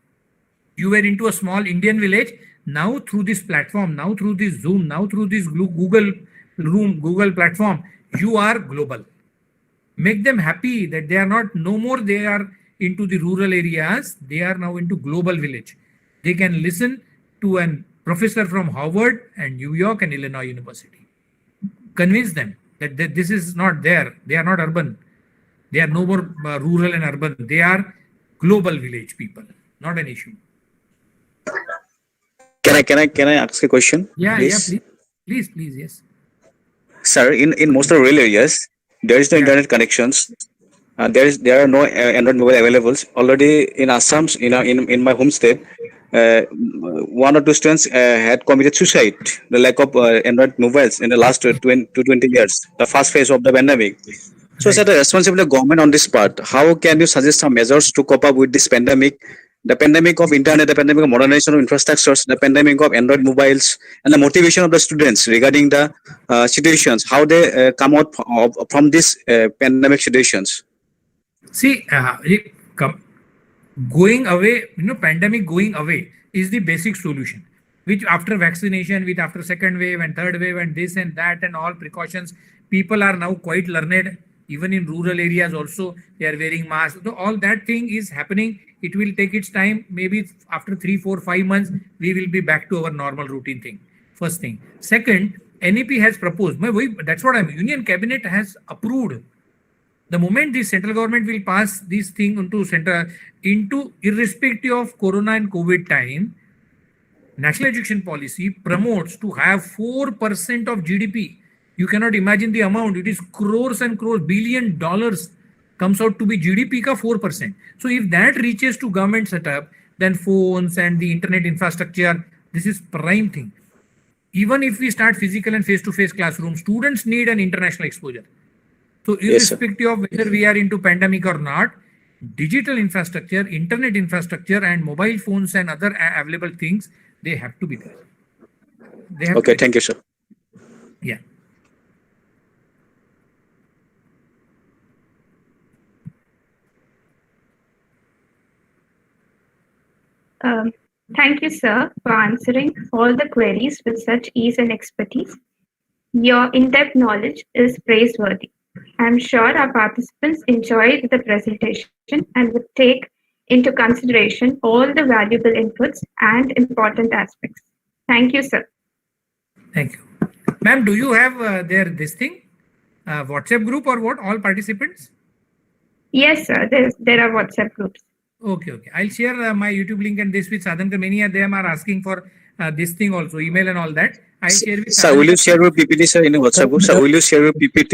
You were into a small Indian village. Now through this platform, now through this Zoom, now through this Google platform, you are global. Make them happy that they are not, no more they are into the rural areas. They are now into global village. They can listen to an professor from Harvard and New York and Illinois University. Convince them that this is not there. They are not urban. They are no more rural and urban. They are global village people. Not an issue. Can I ask a question? Yeah, please? yeah, please, yes. Sir, in most of the rural areas, there is no internet connections. There are no Android mobile available. Already in Assam, in my home state, 1 or 2 students had committed suicide. The lack of Android mobiles in the last 20 years, the first phase of the pandemic. So, is that a responsibility of government on this part? How can you suggest some measures to cope up with this pandemic? The pandemic of internet, the pandemic of modernization of infrastructures, the pandemic of Android mobiles, and the motivation of the students regarding the situations, how they come out from these pandemic situations. See, going away, pandemic going away is the basic solution. Which after vaccination, after second wave and third wave and this and that and all precautions, people are now quite learned. Even in rural areas also, they are wearing masks. So all that thing is happening. It will take its time. Maybe after 3, 4, 5 months, we will be back to our normal routine thing. First thing. Second, NEP has proposed. That's what Union Cabinet has approved. The moment the central government will pass this thing into irrespective of Corona and COVID time, National Education Policy promotes to have 4% of GDP. You cannot imagine the amount. It is crores and crores, $1 billion comes out to be GDP ka 4%. So if that reaches to government setup, then phones and the internet infrastructure, this is prime thing. Even if we start physical and face-to-face classroom, students need an international exposure. So Yes, sir. irrespective of whether we are into pandemic or not, digital infrastructure, internet infrastructure, and mobile phones and other available things, they have to be there. They have Okay, to be thank you, sir. Yeah. Thank you, sir, for answering all the queries with such ease and expertise. Your in-depth knowledge is praiseworthy. I'm sure our participants enjoyed the presentation and would take into consideration all the valuable inputs and important aspects. Thank you, sir. Thank you. Ma'am, do you have this thing? WhatsApp group or what? All participants? Yes, sir. There are WhatsApp groups. Okay. I'll share my YouTube link and this with Sadhankar. Many of them are asking for this thing also, email and all that. I'll share with Sir, will you Sadhankar. share your PPT, sir, in a WhatsApp group? Sir, will you share your PPT?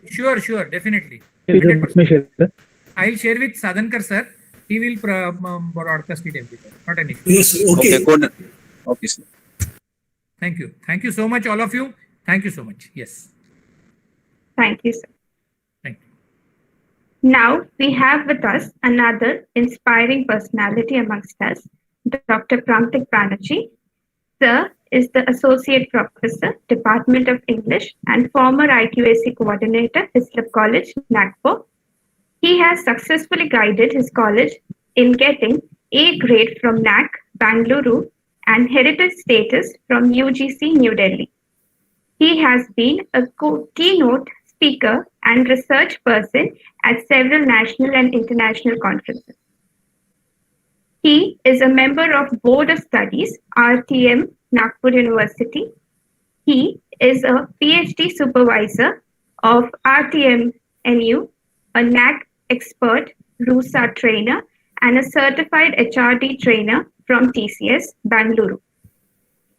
Sure, definitely. 100%. I'll share with Sadhankar, sir. He will broadcast it everywhere. Not an issue. Yes, okay. Okay, good. Okay, sir. Thank you. Thank you so much, all of you. Thank you so much. Yes. Thank you, sir. Thank you. Now we have with us another inspiring personality amongst us, Dr. Prantik Banerjee. Sir is the Associate Professor, Department of English and former IQAC Coordinator, Hislop College, Nagpur. He has successfully guided his college in getting A grade from NAC, Bangalore, and heritage status from UGC, New Delhi. He has been a keynote speaker and research person at several national and international conferences. He is a member of Board of Studies, RTM, Nagpur University. He is a PhD supervisor of RTM NU, a NAC expert, RUSA trainer, and a certified HRD trainer from TCS, Bangalore.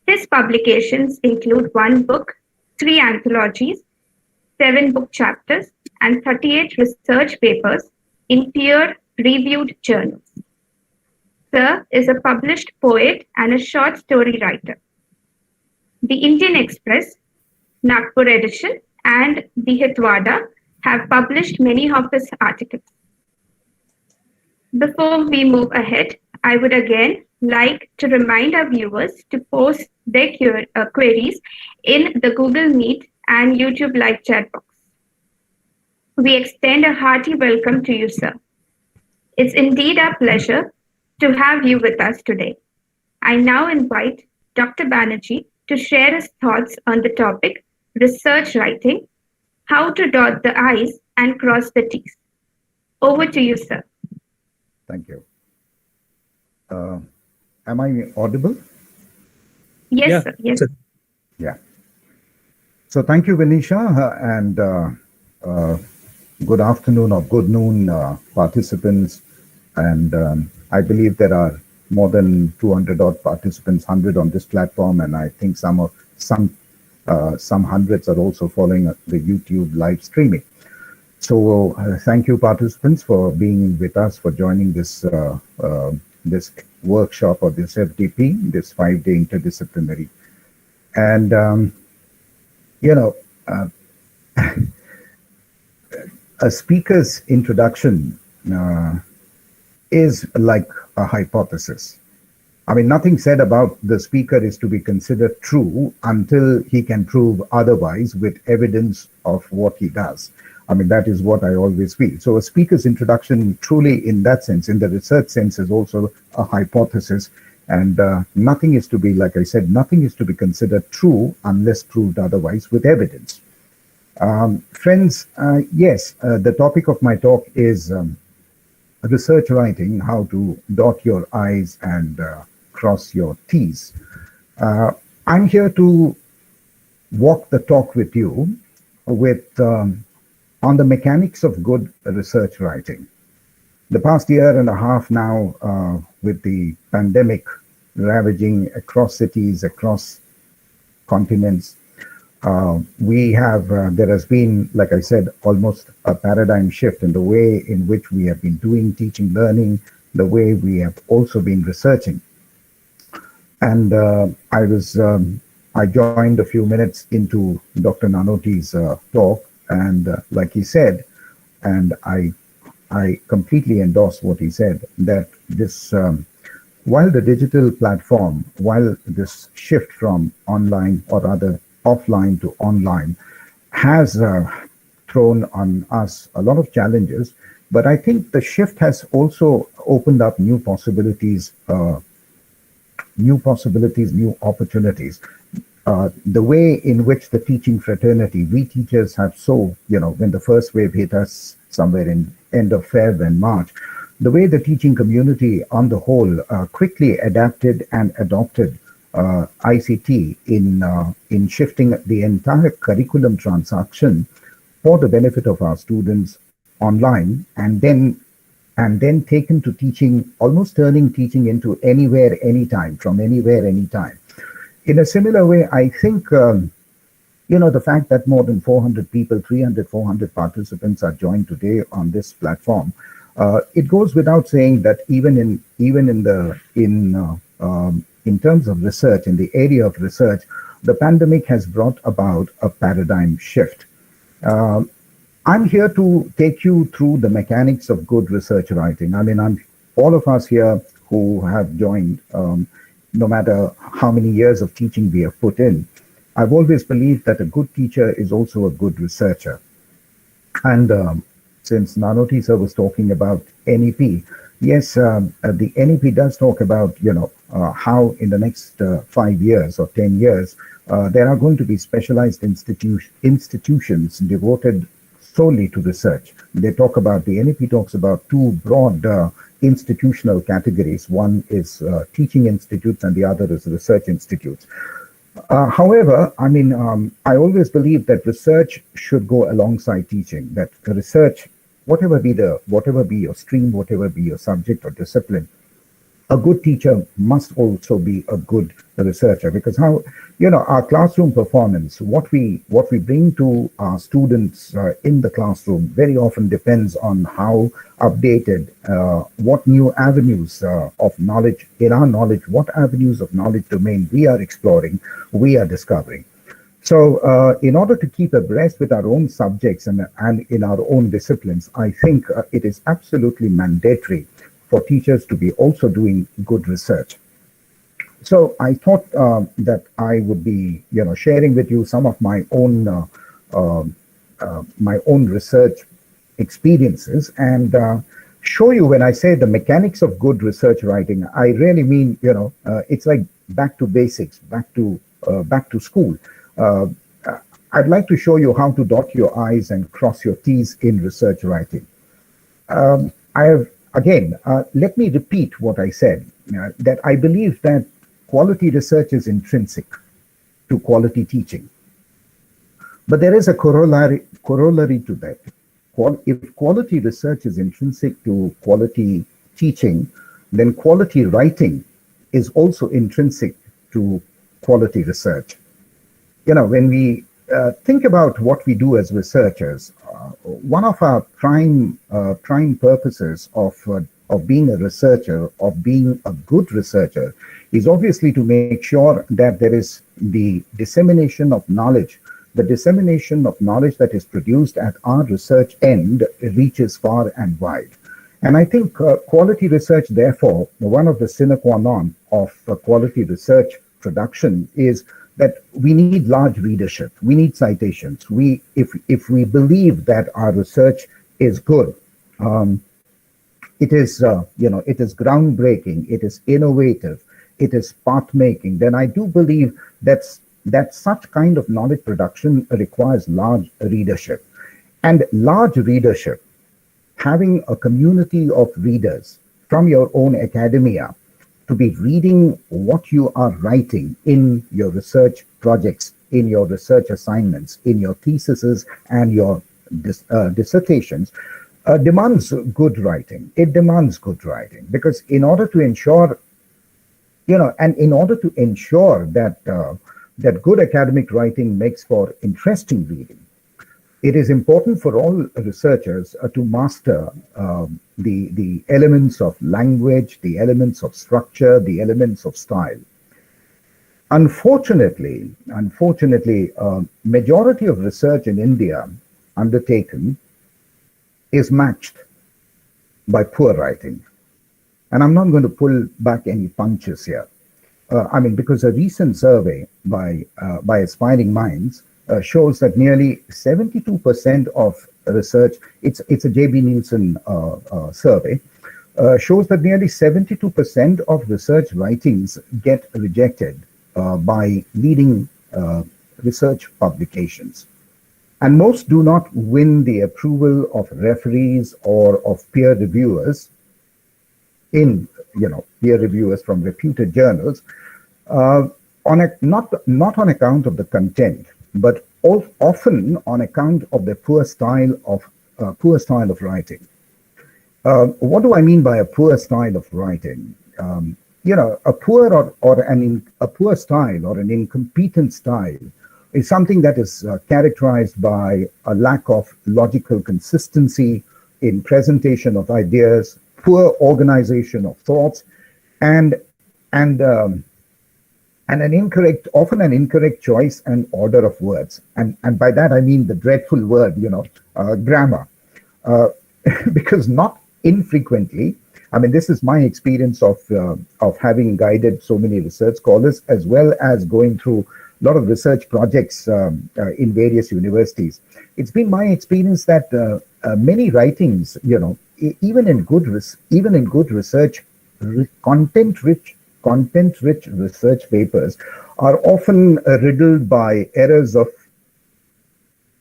His publications include 1 book, 3 anthologies, 7 book chapters, and 38 research papers in peer-reviewed journals. Sir is a published poet and a short story writer. The Indian Express, Nagpur edition, and the Hitwada have published many of his articles. Before we move ahead, I would again like to remind our viewers to post their queries in the Google Meet and YouTube live chat box. We extend a hearty welcome to you, sir. It's indeed our pleasure to have you with us today. I now invite Dr. Banerjee to share his thoughts on the topic, research writing, how to dot the I's and cross the T's. Over to you, sir. Thank you. Am I audible? Yes, Yeah. sir. Yes. Yeah. So thank you, Vinisha, and good afternoon or good noon, participants. And I believe there are more than 200 odd participants, 100 on this platform, and I think some hundreds are also following the YouTube live streaming. So thank you, participants, for being with us, for joining this this workshop or this FDP, this 5-day interdisciplinary. And a speaker's introduction is like a hypothesis. I mean, nothing said about the speaker is to be considered true until he can prove otherwise with evidence of what he does. I mean, that is what I always feel. So a speaker's introduction truly in that sense, in the research sense, is also a hypothesis. And nothing is to be, like I said, nothing is to be considered true unless proved otherwise with evidence. Friends, yes, the topic of my talk is research writing, how to dot your I's and cross your T's. I'm here to walk the talk with you with on the mechanics of good research writing. The past year and a half now, with the pandemic ravaging across cities, across continents, There has been, like I said, almost a paradigm shift in the way in which we have been doing teaching, learning, the way we have also been researching. And I joined a few minutes into Dr. Nanoti's talk, and like he said, and I completely endorse what he said, that this, while the digital platform, while this shift from online or rather offline to online has thrown on us a lot of challenges, but I think the shift has also opened up new possibilities, new opportunities. The way in which the teaching fraternity, we teachers have when the first wave hit us somewhere in end of Feb and March, the way the teaching community on the whole quickly adapted and adopted ICT in shifting the entire curriculum transaction for the benefit of our students online, and then taken to teaching, almost turning teaching into anywhere, anytime, from anywhere, anytime. In a similar way, I think, the fact that more than 400 people, 300, 400 participants are joined today on this platform, it goes without saying that in terms of research, in the area of research, the pandemic has brought about a paradigm shift. I'm here to take you through the mechanics of good research writing. I mean, all of us here who have joined, no matter how many years of teaching we have put in, I've always believed that a good teacher is also a good researcher. And since Nanoti sir was talking about NEP, yes, the NEP does talk about, how in the next 5 years or 10 years, there are going to be specialized institutions devoted solely to research. They talk about, the NEP talks about two broad institutional categories. One is teaching institutes and the other is research institutes. However, I mean, I always believe that research should go alongside teaching, that research, whatever be your stream, whatever be your subject or discipline, a good teacher must also be a good researcher, because our classroom performance, what we bring to our students in the classroom very often depends on how updated, what new avenues of knowledge, what avenues of knowledge domain we are exploring, we are discovering. So in order to keep abreast with our own subjects and in our own disciplines, I think it is absolutely mandatory for teachers to be also doing good research. So I thought that I would be, sharing with you some of my own research experiences, and show you, when I say the mechanics of good research writing, I really mean, it's like back to basics, back to school. I'd like to show you how to dot your I's and cross your T's in research writing. Let me repeat what I said, that I believe that quality research is intrinsic to quality teaching. But there is a corollary to that. If quality research is intrinsic to quality teaching, then quality writing is also intrinsic to quality research. When we think about what we do as researchers, one of our prime purposes of being a researcher, of being a good researcher, is obviously to make sure that there is the dissemination of knowledge. The dissemination of knowledge that is produced at our research end reaches far and wide. And I think quality research, therefore, one of the sine qua non of quality research production is that we need large readership. We need citations. If we believe that our research is good, it is groundbreaking, it is innovative, it is path-making, then I do believe that such kind of knowledge production requires large readership. And large readership, having a community of readers from your own academia to be reading what you are writing in your research projects, in your research assignments, in your theses and your dissertations, demands good writing. It demands good writing, because in order to ensure, that that good academic writing makes for interesting reading. It is important for all researchers to master the elements of language, the elements of structure, the elements of style. Unfortunately, majority of research in India undertaken is matched by poor writing. And I'm not going to pull back any punches here. Because a recent survey by Aspiring Minds shows that nearly 72% of research, it's a JB Nielsen survey, shows that nearly 72% of research writings get rejected by leading research publications. And most do not win the approval of referees or of peer reviewers peer reviewers from reputed journals, not on account of the content, but often on account of the poor style of writing. What do I mean by a poor style of writing? A poor style or an incompetent style is something that is characterized by a lack of logical consistency in presentation of ideas, poor organization of thoughts, and an incorrect choice and order of words. And by that I mean the dreadful word, grammar. Because not infrequently, this is my experience of having guided so many research scholars, as well as going through a lot of research projects in various universities. It's been my experience that many writings, even in good research, content-rich research papers are often riddled by errors of,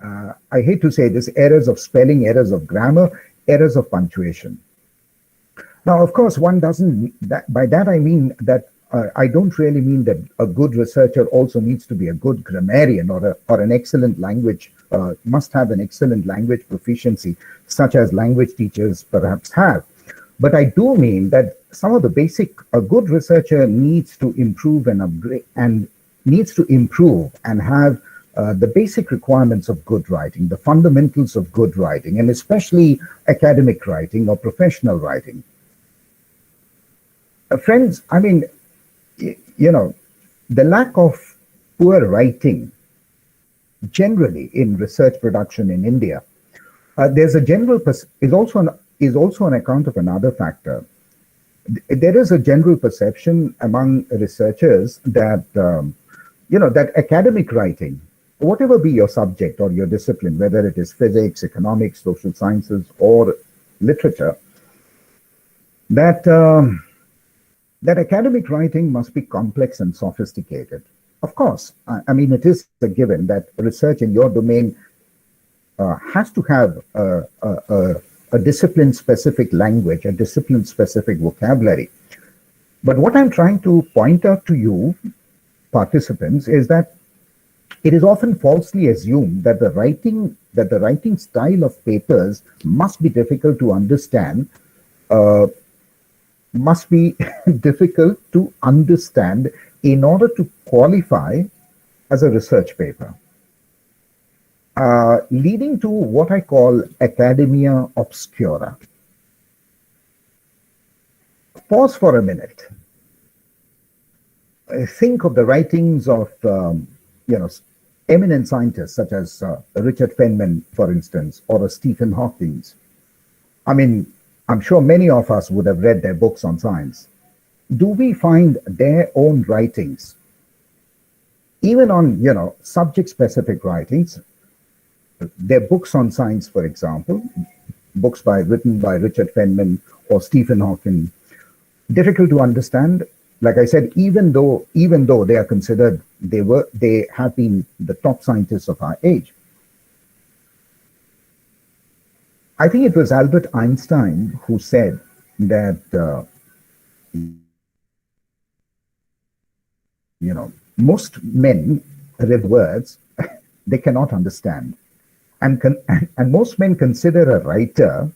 I hate to say this, errors of spelling, errors of grammar, errors of punctuation. Now, of course, one doesn't, by that I mean that I don't really mean that a good researcher also needs to be a good grammarian or an excellent language, must have an excellent language proficiency, such as language teachers perhaps have. But I do mean that some of the basic, a good researcher needs to improve and upgrade and needs to improve and have the basic requirements of good writing, the fundamentals of good writing, and especially academic writing or professional writing. Friends, the lack of poor writing generally in research production in India, there's a general is also on account of another factor. There is a general perception among researchers that that academic writing, whatever be your subject or your discipline, whether it is physics, economics, social sciences, or literature, that academic writing must be complex and sophisticated. Of course, it is a given that research in your domain has to have a discipline-specific language, a discipline-specific vocabulary. But what I'm trying to point out to you, participants, is that it is often falsely assumed that the writing style of papers must be difficult to understand, in order to qualify as a research paper, leading to what I call academia obscura. Pause for a minute. Think of the writings of eminent scientists such as Richard Feynman, for instance, or Stephen Hawking. I'm sure many of us would have read their books on science. Do we find their own writings, even on subject-specific writings, their books on science, for example, books written by Richard Feynman or Stephen Hawking, difficult to understand? Like I said, even though they are considered, they have been the top scientists of our age. I think it was Albert Einstein who said that most men read words they cannot understand, and most men consider a writer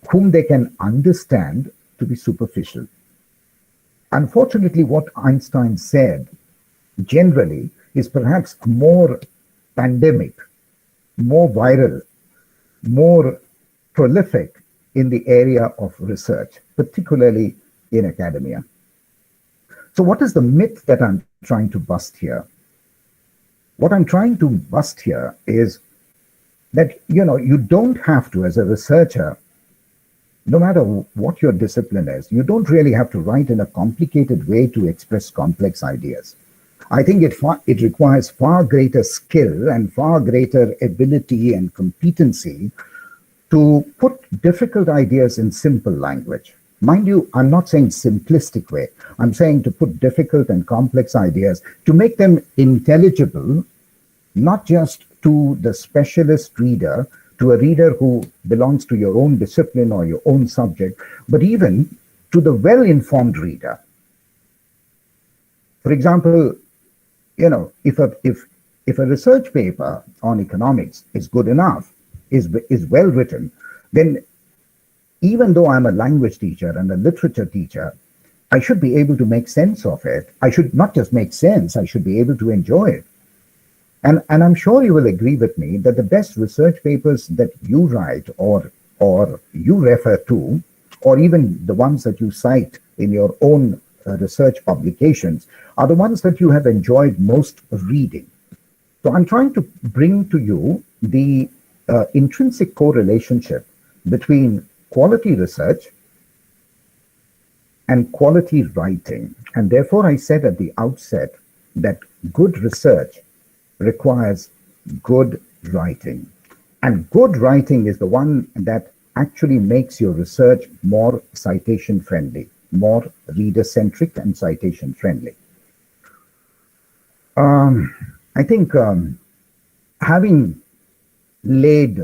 whom they can understand to be superficial. Unfortunately, what Einstein said generally is perhaps more pandemic, more viral, more prolific in the area of research, particularly in academia. So, what is the myth that I'm trying to bust here? What I'm trying to bust here is that you don't have to, as a researcher, no matter what your discipline is, you don't really have to write in a complicated way to express complex ideas. I think it requires far greater skill and far greater ability and competency to put difficult ideas in simple language. Mind you, I'm not saying simplistic way. I'm saying to put difficult and complex ideas, to make them intelligible, not just to the specialist reader, to a reader who belongs to your own discipline or your own subject, but even to the well-informed reader. For example, if a research paper on economics is good enough, is well written, then even though I'm a language teacher and a literature teacher, I should be able to make sense of it. I should not just make sense, I should be able to enjoy it. And I'm sure you will agree with me that the best research papers that you write or you refer to, or even the ones that you cite in your own research publications, are the ones that you have enjoyed most reading. So I'm trying to bring to you the intrinsic correlationship between quality research and quality writing. And therefore, I said at the outset that good research requires good writing. And good writing is the one that actually makes your research more citation friendly, more reader-centric and citation friendly. I think having laid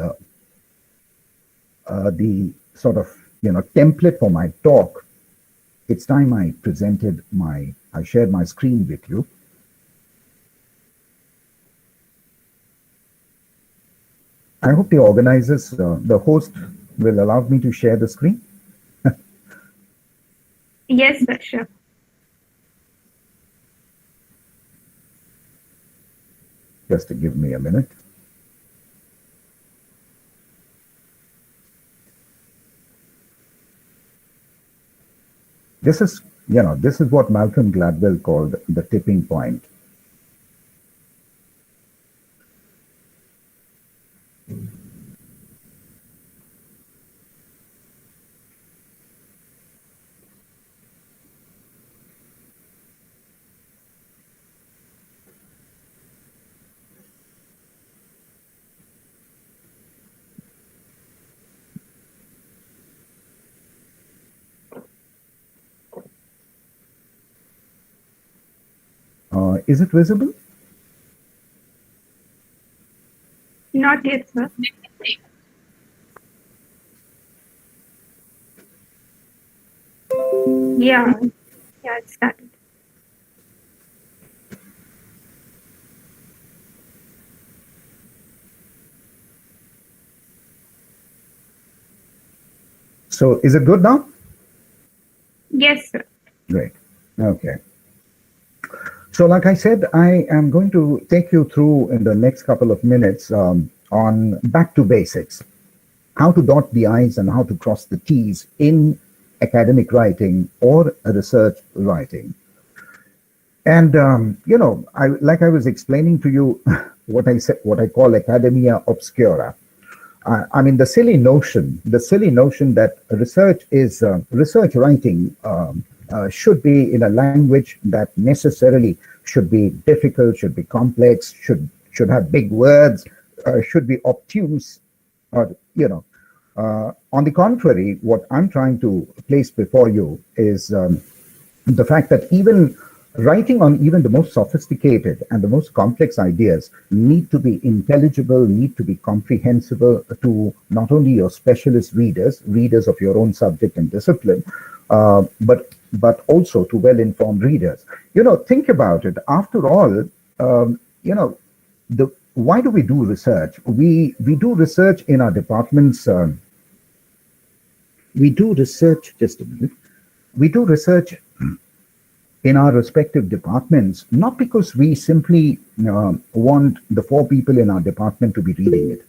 the sort of template for my talk, it's time I shared my screen with you. I hope the organizers, the host, will allow me to share the screen. Yes, sir, sure. Just to give me a minute. This is what Malcolm Gladwell called the tipping point. Is it visible? Not yet, sir. Yeah, it started. So is it good now? Yes, sir. Great. Okay. So like I said, I am going to take you through in the next couple of minutes on back to basics, how to dot the I's and how to cross the T's in academic writing or research writing. And, like I was explaining to you, what I call academia obscura. I mean, the silly notion that research writing should be in a language that necessarily should be difficult, should be complex, should have big words, should be obtuse, or on the contrary, what I'm trying to place before you is the fact that even writing on even the most sophisticated and the most complex ideas need to be intelligible, need to be comprehensible to not only your specialist readers of your own subject and discipline, but also to well-informed readers. Think about it. After all, why do we do research? We do research in our departments. We do research. Just a minute. We do research in our respective departments, not because we simply want the 4 people in our department to be reading it,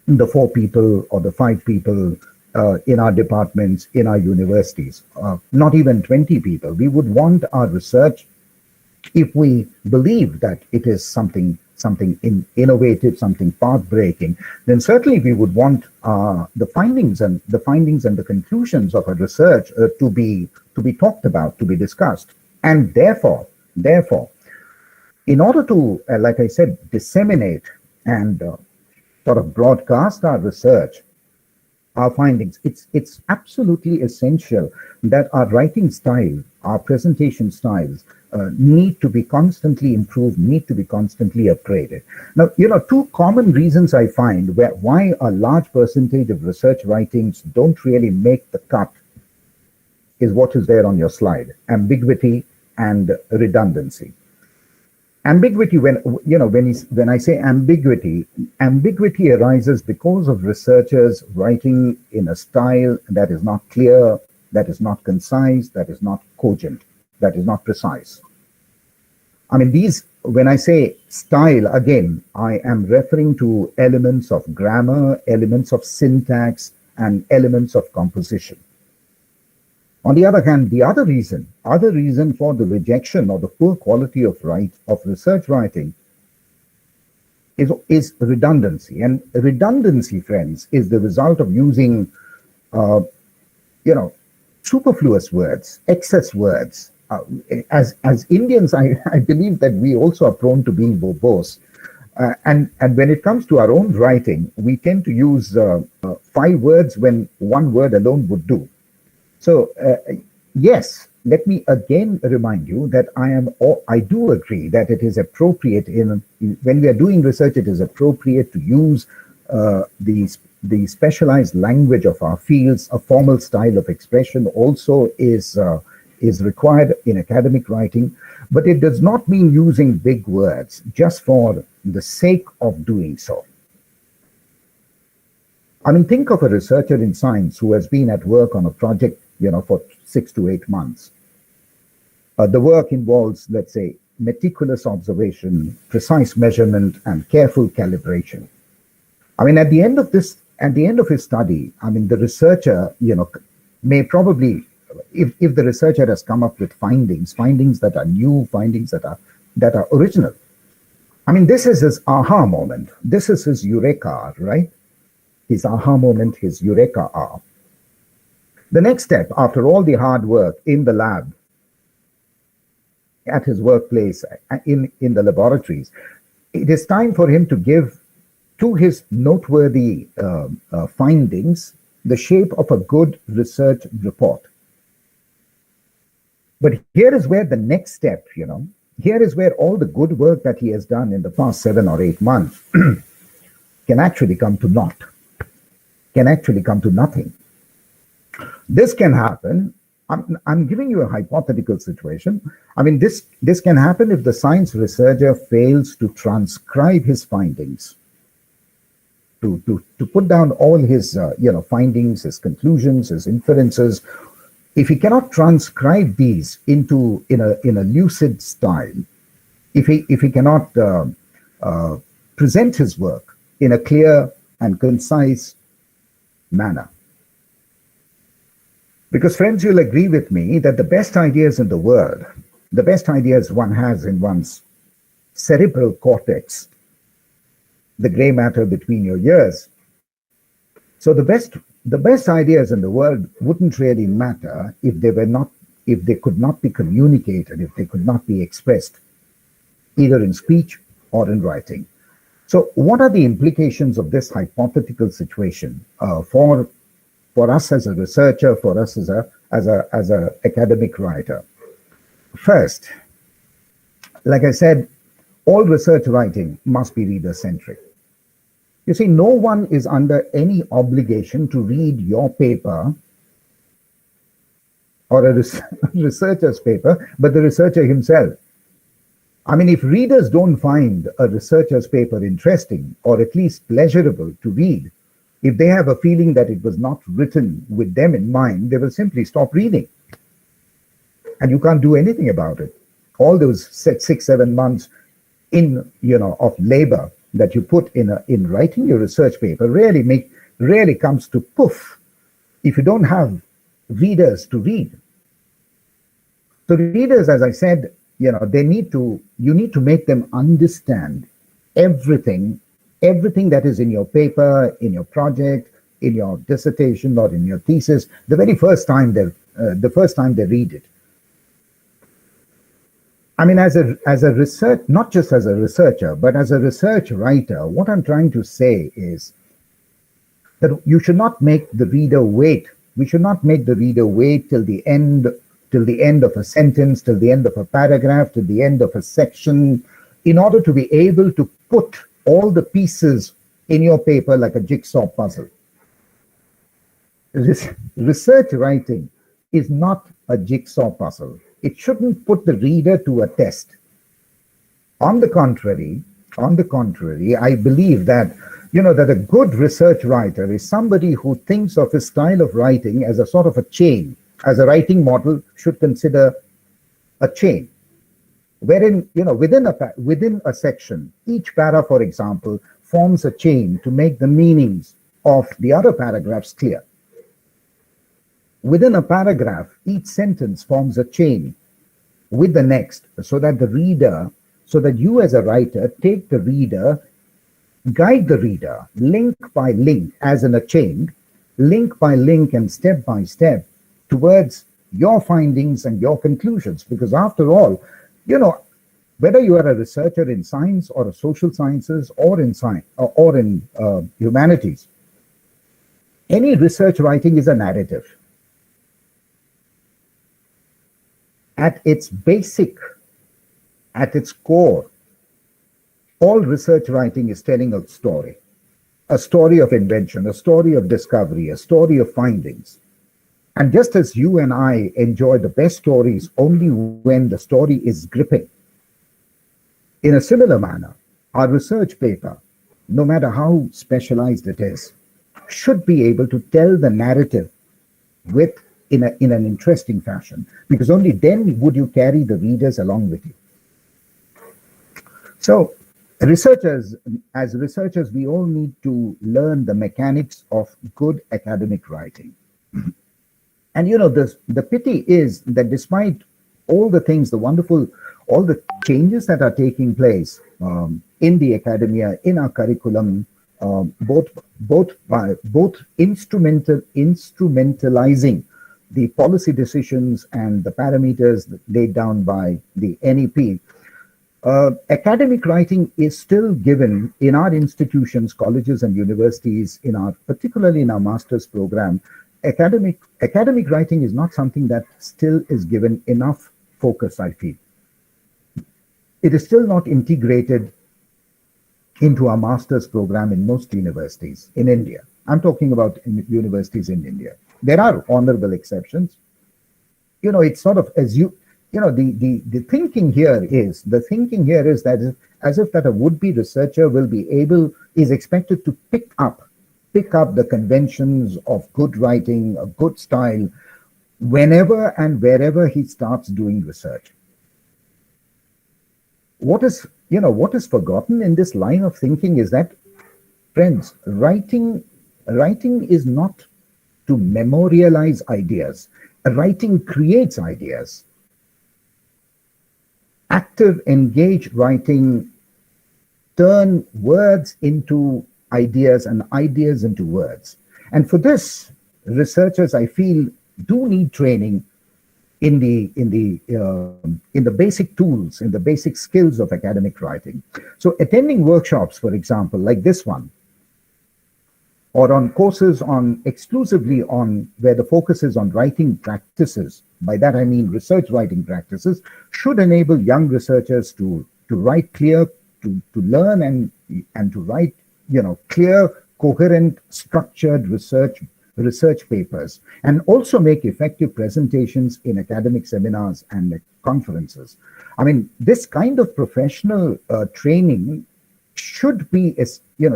the 4 people or the 5 people in our departments, in our universities, not even 20 people. We would want our research, if we believe that it is something innovative, something path-breaking, then certainly we would want the findings and the conclusions of our research to be talked about, to be discussed. And therefore, in order to, like I said, disseminate and sort of broadcast our research, our findings, it's absolutely essential that our writing style, our presentation styles need to be constantly improved, need to be constantly upgraded. Now, 2 common reasons I find why a large percentage of research writings don't really make the cut is what is there on your slide: ambiguity and redundancy. Ambiguity, when I say ambiguity arises because of researchers writing in a style that is not clear, that is not concise, that is not cogent, that is not precise. I mean, when I say style, again, I am referring to elements of grammar, elements of syntax, and elements of composition. On the other hand, the other reason for the rejection or the poor quality of research writing is redundancy. And redundancy, friends, is the result of using, superfluous words, excess words. As Indians, I believe that we also are prone to being verbose. And when it comes to our own writing, we tend to use 5 words when 1 word alone would do. So, yes, let me again remind you that I do agree that it is appropriate when we are doing research, it is appropriate to use the specialized language of our fields. A formal style of expression also is required in academic writing, but it does not mean using big words just for the sake of doing so. I mean, think of a researcher in science who has been at work on a project, for 6 to 8 months. The work involves, let's say, meticulous observation, precise measurement, and careful calibration. I mean, at the end of his study, I mean, the researcher, may probably, if the researcher has come up with findings that are new, findings that are original. I mean, this is his aha moment. This is his eureka, right? His aha moment, his eureka hour. The next step, after all the hard work in the lab, at his workplace, in the laboratories, it is time for him to give to his noteworthy findings the shape of a good research report. But here is where the next step, here is where all the good work that he has done in the past 7 or 8 months can actually come to naught, can actually come to nothing. This can happen. I'm giving you a hypothetical situation. I mean, this can happen if the science researcher fails to transcribe his findings, to put down all his findings, his conclusions, his inferences. If he cannot transcribe these in a lucid style, if he cannot present his work in a clear and concise manner. Because, friends, you'll agree with me that the best ideas in the world, the best ideas one has in one's cerebral cortex, the gray matter between your ears. So the best ideas in the world wouldn't really matter if they could not be communicated, if they could not be expressed, either in speech or in writing. So what are the implications of this hypothetical situation for us as a researcher, for us as a academic writer? First, like I said, all research writing must be reader-centric. You see, no one is under any obligation to read your paper or a researcher's paper, but the researcher himself. I mean, if readers don't find a researcher's paper interesting or at least pleasurable to read, if they have a feeling that it was not written with them in mind, they will simply stop reading. and you can't do anything about it. All those 6, 7 months of labor that you put in writing your research paper really comes to poof if you don't have readers to read. So readers, as I said, you need to make them understand everything that is in your paper, in your project, in your dissertation, or in your thesis, the very first time they read it. I mean, as a research, not just as a researcher, but as a research writer, what I'm trying to say is that you should not make the reader wait. We should not make the reader wait till the end of a sentence, till the end of a paragraph, till the end of a section, in order to be able to put all the pieces in your paper like a jigsaw puzzle. Research writing is not a jigsaw puzzle. It shouldn't put the reader to a test. On the contrary, I believe that that a good research writer is somebody who thinks of his style of writing as a sort of a chain, as a writing model should consider a chain, wherein within a section, each para, for example, forms a chain to make the meanings of the other paragraphs clear. Within a paragraph, each sentence forms a chain with the next, so that you as a writer take the reader, guide the reader link by link, as in a chain, link by link and step by step towards your findings and your conclusions. Because after all, whether you are a researcher in science or a social sciences or in science or in humanities, any research writing is a narrative. At its core, all research writing is telling a story of invention, a story of discovery, a story of findings. And just as you and I enjoy the best stories only when the story is gripping, in a similar manner, our research paper, no matter how specialized it is, should be able to tell the narrative in an interesting fashion, because only then would you carry the readers along with you. So as researchers, we all need to learn the mechanics of good academic writing. And the pity is that despite all the things, all the changes that are taking place in the academia, in our curriculum, both instrumentalizing the policy decisions and the parameters laid down by the NEP, academic writing is still given in our institutions, colleges and universities, particularly in our master's program. Academic writing is not something that still is given enough focus, I feel. It is still not integrated into our master's program in most universities in India. I'm talking about universities in India. There are honorable exceptions. It's sort of the thinking here is that as if that a would-be researcher is expected to pick up the conventions of good writing, a good style, whenever and wherever he starts doing research. What is forgotten in this line of thinking is that, friends, writing is not to memorialize ideas. Writing creates ideas. Active, engaged writing turn words into ideas and ideas into words. And for this, researchers, I feel, do need training in the basic tools, in the basic skills of academic writing. So attending workshops, for example, like this one, or on courses exclusively on where the focus is on writing practices, by that I mean research writing practices, should enable young researchers to write clear, to learn and to write clear, coherent, structured research papers, and also make effective presentations in academic seminars and conferences. I mean, this kind of professional training should be,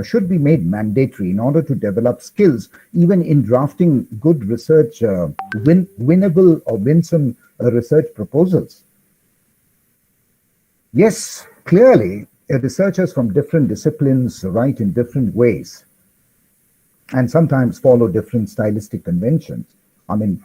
should be made mandatory in order to develop skills, even in drafting good research, winnable or winsome research proposals. Yes, clearly, researchers from different disciplines write in different ways and sometimes follow different stylistic conventions. I mean,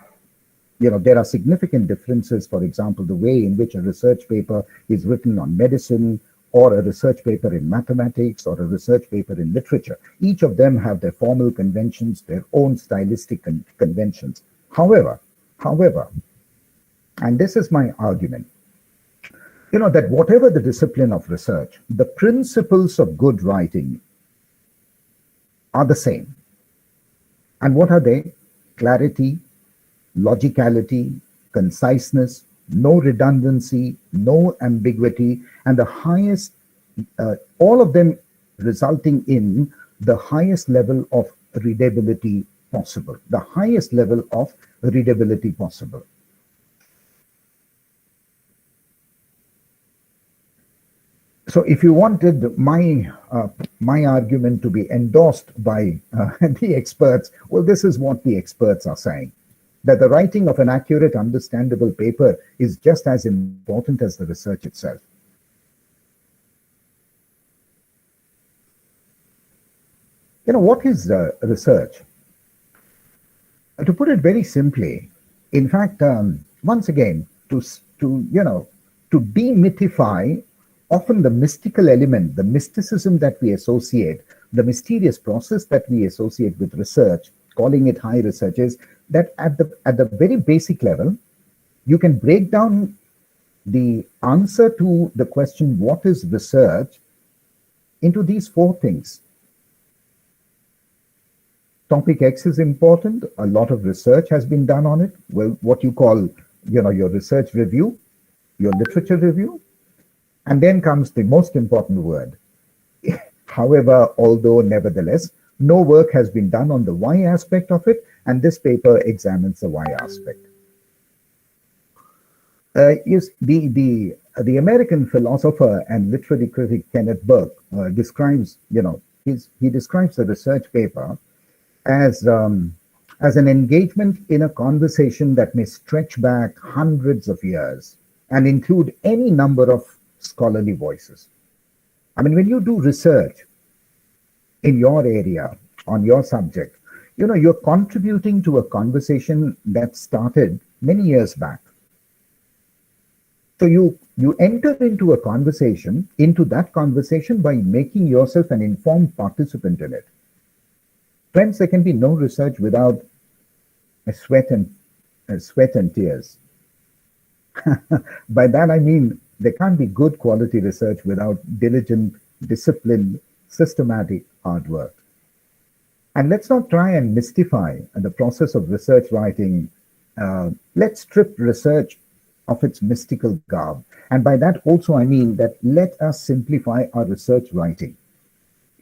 there are significant differences, for example, the way in which a research paper is written on medicine, or a research paper in mathematics, or a research paper in literature. Each of them have their formal conventions, their own stylistic conventions. However, and this is my argument, that whatever the discipline of research, the principles of good writing are the same. And what are they? Clarity, logicality, conciseness, no redundancy, no ambiguity, and the highest, all of them resulting in the highest level of readability possible, the highest level of readability possible. So if you wanted my argument to be endorsed by the experts, well, this is what the experts are saying, that the writing of an accurate, understandable paper is just as important as the research itself. What is research? To put it very simply, in fact, once again, to demythify often the mystical element, the mysticism that we associate, the mysterious process that we associate with research, calling it high research, is that at the very basic level, you can break down the answer to the question, what is research, into these four things. Topic X is important. A lot of research has been done on it. Well, what you call, your research review, your literature review. And then comes the most important word. However, although, nevertheless, no work has been done on the Y aspect of it, and this paper examines the Y aspect. The American philosopher and literary critic Kenneth Burke describes, he describes the research paper as an engagement in a conversation that may stretch back hundreds of years and include any number of scholarly voices. I mean, when you do research in your area, on your subject, you're contributing to a conversation that started many years back. So you enter into that conversation by making yourself an informed participant in it. Friends, there can be no research without sweat and tears. By that I mean, there can't be good quality research without diligent, disciplined, systematic hard work. And let's not try and mystify the process of research writing. Let's strip research of its mystical garb. And by that also I mean that let us simplify our research writing.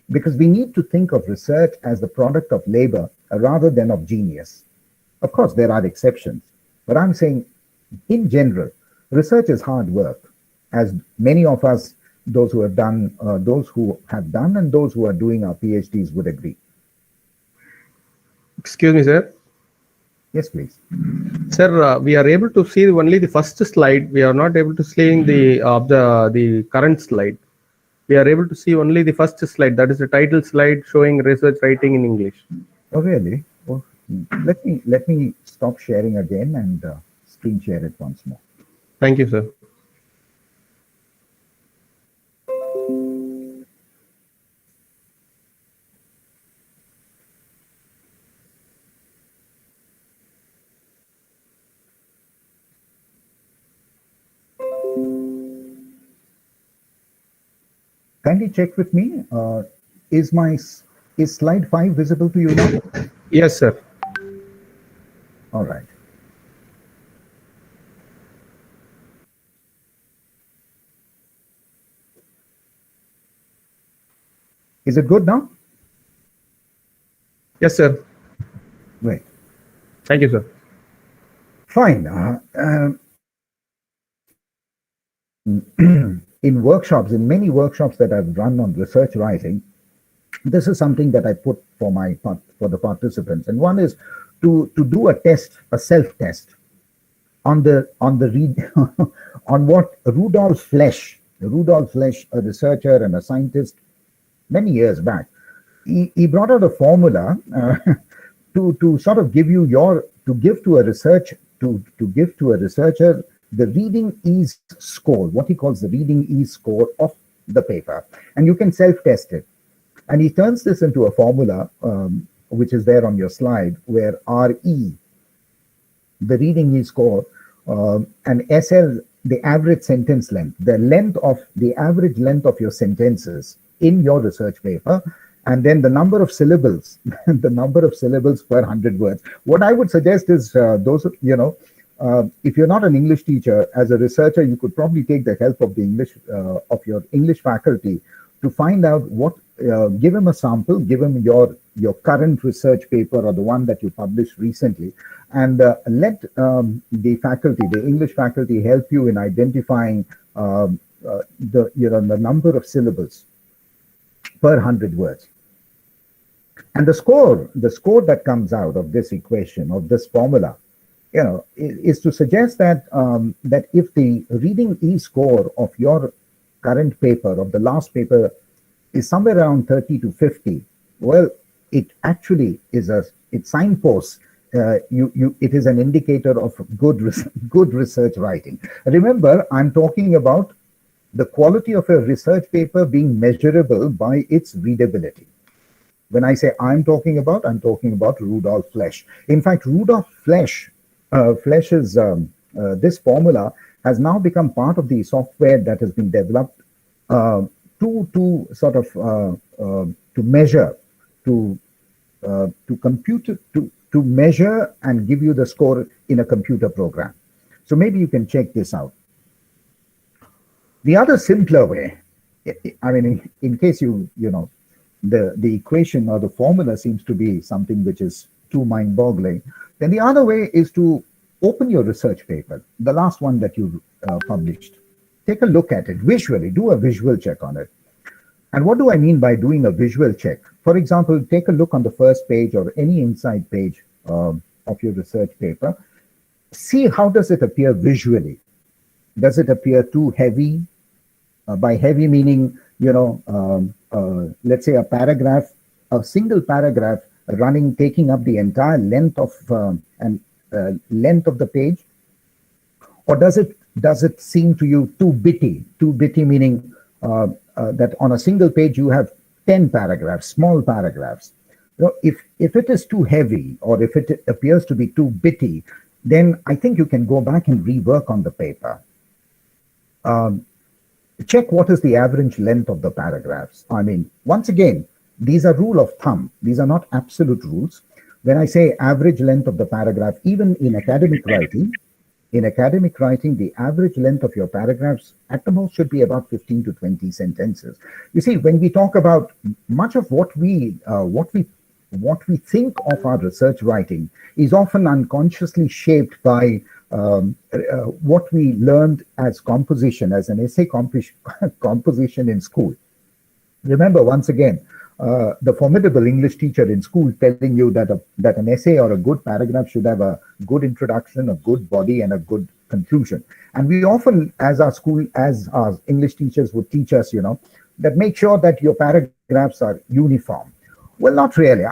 Because we need to think of research as the product of labor rather than of genius. Of course, there are exceptions, but I'm saying in general, research is hard work, as many of us, those who have done and those who are doing our PhDs would agree. Excuse me, sir. Yes, please. Sir, we are able to see only the first slide. We are not able to see the current slide. We are able to see only the first slide. That is the title slide showing research writing in English. Oh, really? Oh, let me stop sharing again and screen share it once more. Thank you, sir. Kindly check with me. Is slide 5 visible to you now? Yes, sir. All right. Is it good now? Yes, sir. Great. Thank you, sir. Fine. in workshops, in many workshops that I've run on research writing, this is something that I put for the participants. And one is to do a test, a self-test on the read on what Rudolf Flesch, a researcher and a scientist many years back, he brought out a formula to sort of give to a researcher the reading ease score, what he calls the reading ease score of the paper, and you can self-test it. And he turns this into a formula, which is there on your slide, where RE, the reading ease score, and SL, the average sentence length, the average length of your sentences in your research paper, and then the number of syllables, the number of syllables per 100 words. What I would suggest is if you're not an English teacher, as a researcher, you could probably take the help of your English faculty to find out give him a sample, give him your current research paper or the one that you published recently, and let the English faculty help you in identifying the number of syllables per 100 words. And the score that comes out of this equation, of this formula, is to suggest that if the reading E score of your current paper, of the last paper, is somewhere around 30 to 50, well, it actually is it signposts. It is an indicator of good research writing. Remember, I'm talking about the quality of a research paper being measurable by its readability. When I say I'm talking about Rudolf Flesch. In fact, Rudolf Flesch's this formula has now become part of the software that has been developed to sort of to measure, to compute, to measure and give you the score in a computer program. So maybe you can check this out. The other simpler way, I mean, in case the equation or the formula seems to be something which is too mind-boggling, then the other way is to open your research paper, the last one that you published. Take a look at it visually, do a visual check on it. And what do I mean by doing a visual check? For example, take a look on the first page or any inside page of your research paper. See how does it appear visually. Does it appear too heavy? By heavy meaning, let's say a single paragraph taking up the entire length of length of the page, or does it seem to you too bitty? Too bitty meaning that on a single page you have 10 paragraphs, small paragraphs. If it is too heavy or if it appears to be too bitty, then I think you can go back and rework on the paper. Check what is the average length of the paragraphs. I mean, once again, these are rule of thumb. These are not absolute rules. When I say average length of the paragraph, even in academic writing, the average length of your paragraphs at the most should be about 15 to 20 sentences. You see, when we talk about much of what we think of our research writing is often unconsciously shaped by what we learned as composition, as an essay composition in school. Remember, once again, the formidable English teacher in school telling you that an essay or a good paragraph should have a good introduction, a good body, and a good conclusion. And we often, as our English teachers would teach us, that make sure that your paragraphs are uniform. Well, not really.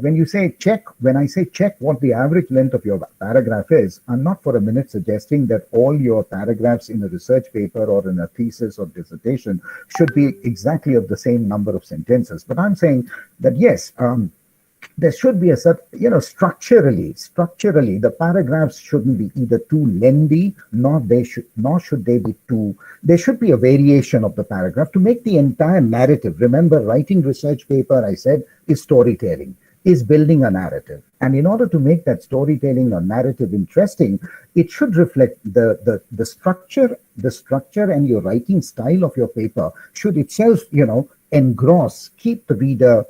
When I say check what the average length of your paragraph is, I'm not for a minute suggesting that all your paragraphs in a research paper or in a thesis or dissertation should be exactly of the same number of sentences. But I'm saying that yes, there should be a certain, structurally, the paragraphs shouldn't be either too lengthy, nor should they be too. There should be a variation of the paragraph to make the entire narrative. Remember, writing research paper, I said, is storytelling, is building a narrative. And in order to make that storytelling or narrative interesting, it should reflect the structure and your writing style of your paper should itself, engross, keep the reader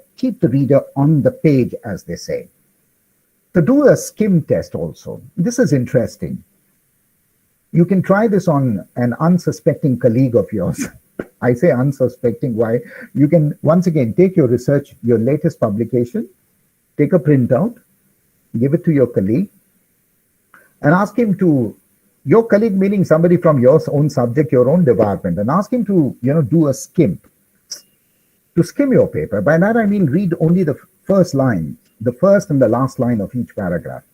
on the page, as they say. To do a skim test also, this is interesting. You can try this on an unsuspecting colleague of yours. I say unsuspecting. Why? You can once again take your research, your latest publication, take a printout, give it to your colleague, and ask him to, your colleague meaning somebody from your own subject, your own department, and ask him to, do a skim, to skim your paper. By that I mean read only the first line, the first and the last line of each paragraph,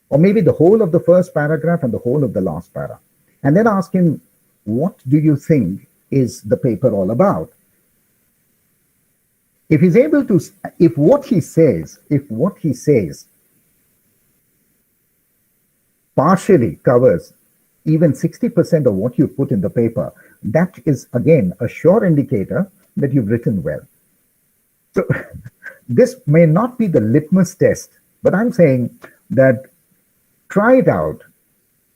or maybe the whole of the first paragraph and the whole of the last paragraph, and then ask him, what do you think is the paper all about? If he's able to, if what he says partially covers even 60% of what you put in the paper, that is again a sure indicator that you've written well. So this may not be the litmus test, but I'm saying that try it out.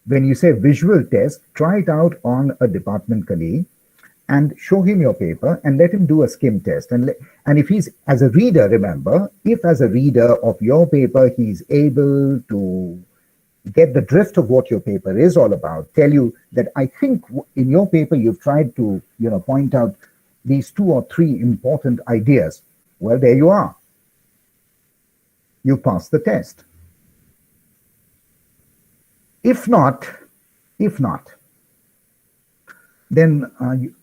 When you say visual test, try it out on a department colleague and show him your paper and let him do a skim test. And if he's, as a reader, remember, if as a reader of your paper, he's able to get the drift of what your paper is all about, tell you that I think in your paper you've tried to, point out these 2 or 3 important ideas. Well, there you are. You passed the test. If not, then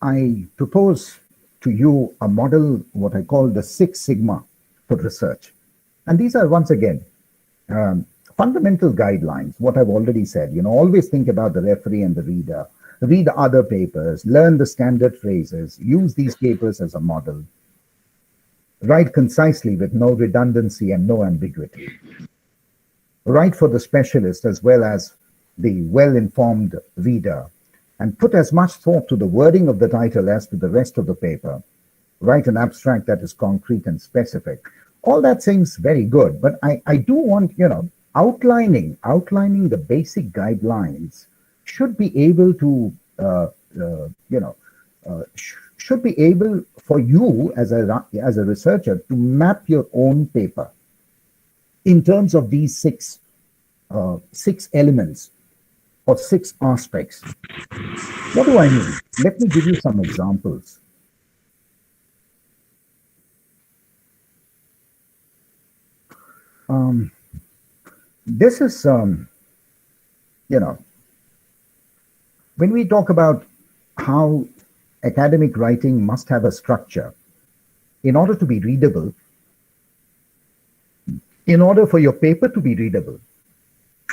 I propose to you a model, what I call the 6 Sigma for research. And these are, once again, fundamental guidelines, what I've already said. Always think about the referee and the reader. Read other papers, learn the standard phrases, use these papers as a model. Write concisely with no redundancy and no ambiguity. Write for the specialist as well as the well-informed reader, and put as much thought to the wording of the title as to the rest of the paper. Write an abstract that is concrete and specific. All that seems very good, but I do want, outlining the basic guidelines should be able to, should be able for you as a researcher to map your own paper in terms of these 6 elements or 6 aspects. What do I mean? Let me give you some examples. This is, when we talk about how academic writing must have a structure, in order to be readable, in order for your paper to be readable,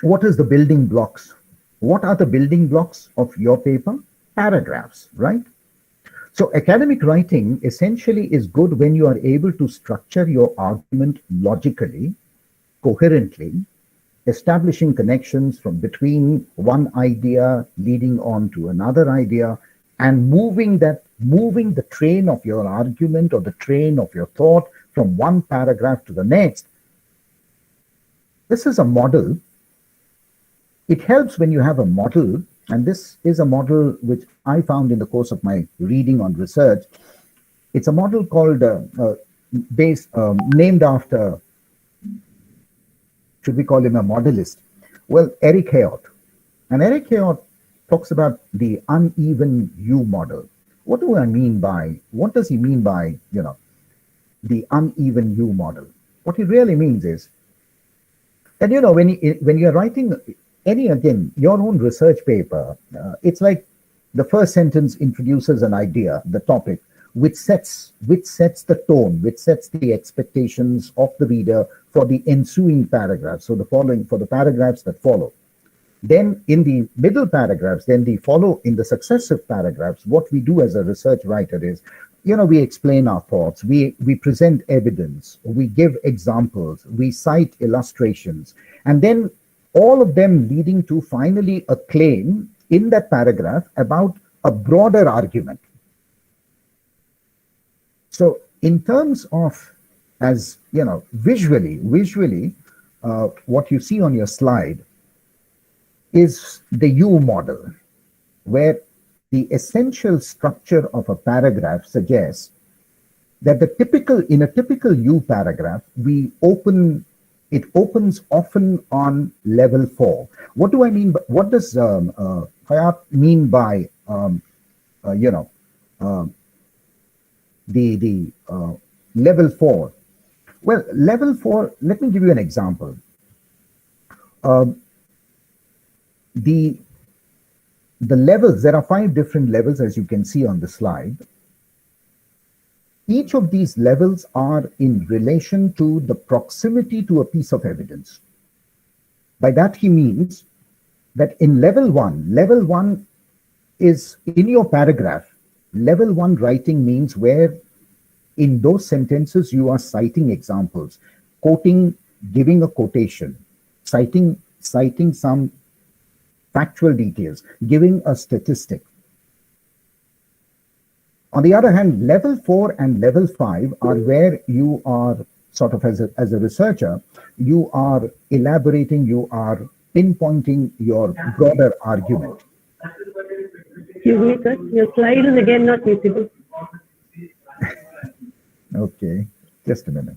what is the building blocks? What are the building blocks of your paper? Paragraphs, right? So academic writing essentially is good when you are able to structure your argument logically, coherently, establishing connections from between one idea leading on to another idea, and moving the train of your argument or the train of your thought from one paragraph to the next. This is a model. It helps when you have a model, and this is a model which I found in the course of my reading on research. It's a model called, named after, should we call him a modelist? Well, Eric Hayot. And Eric Hayot talks about the uneven U model. What do I mean by, what does he mean by, the uneven U model? What he really means is that, when you're writing your own research paper, it's like the first sentence introduces an idea, the topic, which sets the tone, which sets the expectations of the reader for the ensuing paragraphs, for the paragraphs that follow. Then in the middle paragraphs, in the successive paragraphs, what we do as a research writer is, we explain our thoughts, we present evidence, we give examples, we cite illustrations, and then all of them leading to finally a claim in that paragraph about a broader argument. So in terms of, as visually, what you see on your slide is the U model, where the essential structure of a paragraph suggests that in a typical U paragraph, it opens often on level 4. What do I mean? What does Hayat mean by, the level 4. Well, level 4, let me give you an example. The levels, there are 5 different levels, as you can see on the slide. Each of these levels are in relation to the proximity to a piece of evidence. By that he means that in level 1 is in your paragraph. Level 1 writing means where in those sentences you are citing examples, quoting, giving a quotation, citing some factual details, giving a statistic. On the other hand, level 4 and level 5 are where you are sort of, as a researcher, you are elaborating, you are pinpointing your broader argument. Excuse me, sir. Your slide is again not visible. Okay, just a minute.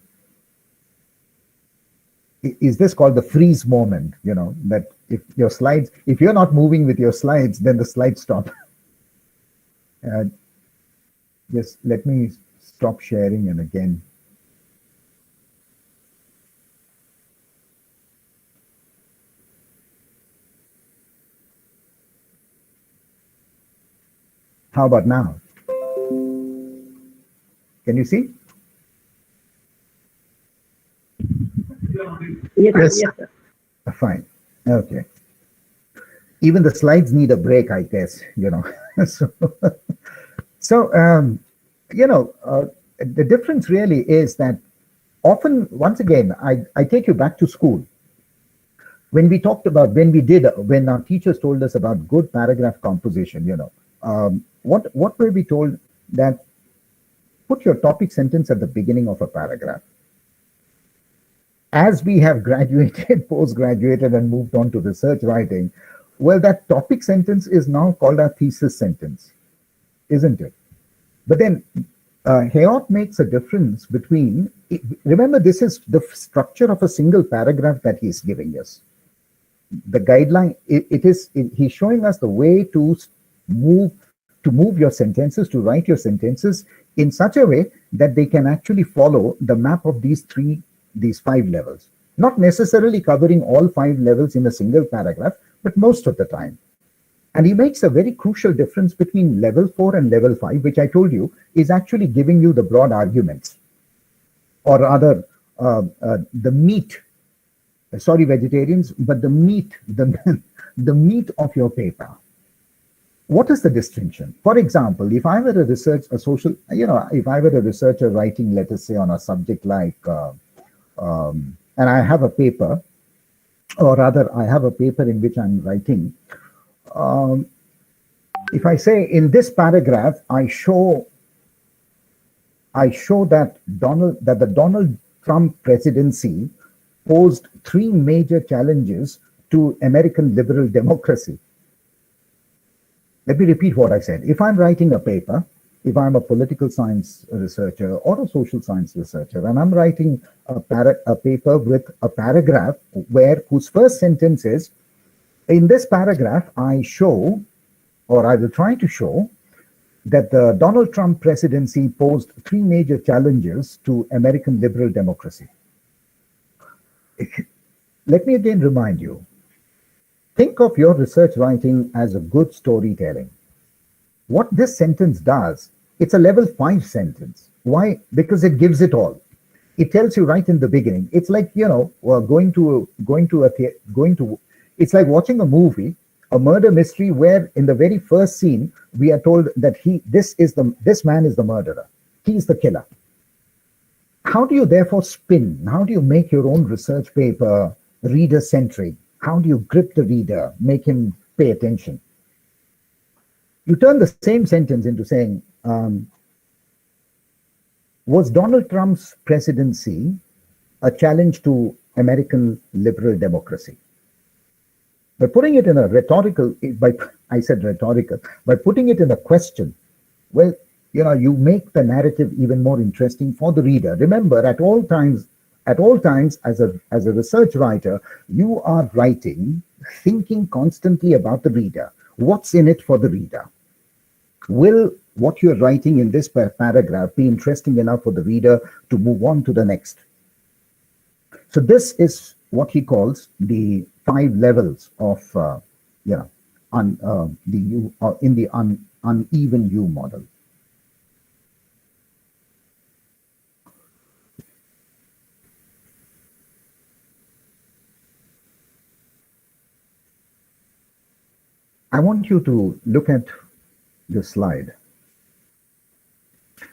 Is this called the freeze moment? You know, that if you're not moving with your slides, then the slides stop. Just let me stop sharing and again. How about now? Can you see? Yes, yes, sir. Fine. Okay. Even the slides need a break, I guess, you know. So, the difference really is that often, once again, I take you back to school. When our teachers told us about good paragraph composition, you know, what were we told? That put your topic sentence at the beginning of a paragraph. As we have graduated, post-graduated, and moved on to research writing, well, that topic sentence is now called a thesis sentence, isn't it? But then Hayot makes a difference between, remember, this is the structure of a single paragraph that he's giving us. The guideline, he's showing us the way to move your sentences, to write your sentences in such a way that they can actually follow the map of these 5 levels. Not necessarily covering all 5 levels in a single paragraph, but most of the time. And he makes a very crucial difference between level 4 and level 5, which I told you is actually giving you the broad arguments, or rather the meat. Sorry, vegetarians, but the meat, the meat of your paper. What is the distinction? For example, if I were if I were a researcher writing, let us say, on a subject like, and I have a paper, or rather, I have a paper in which I'm writing. If I say in this paragraph, I show that the Donald Trump presidency posed 3 major challenges to American liberal democracy. Let me repeat what I said. If I'm writing a paper, if I'm a political science researcher or a social science researcher, and I'm writing a paper with a paragraph whose first sentence is, in this paragraph, I show, or I will try to show, that the Donald Trump presidency posed 3 major challenges to American liberal democracy. Let me again remind you, think of your research writing as a good storytelling. What this sentence does, it's a level 5 sentence. Why? Because it gives it all. It tells you right in the beginning. It's like, you know, it's like watching a movie, a murder mystery, where in the very first scene we are told that this man is the murderer. He's the killer. How do you therefore spin? How do you make your own research paper reader-centric? How do you grip the reader, make him pay attention? You turn the same sentence into saying, was Donald Trump's presidency a challenge to American liberal democracy? By putting it in a rhetorical, by putting it in a question, well, you know, you make the narrative even more interesting for the reader. Remember, at all times, as a research writer, you are writing, thinking constantly about the reader. What's in it for the reader? Will what you're writing in this paragraph be interesting enough for the reader to move on to the next. So this is what he calls the 5 levels of, the U in the uneven U model. I want you to look at this slide.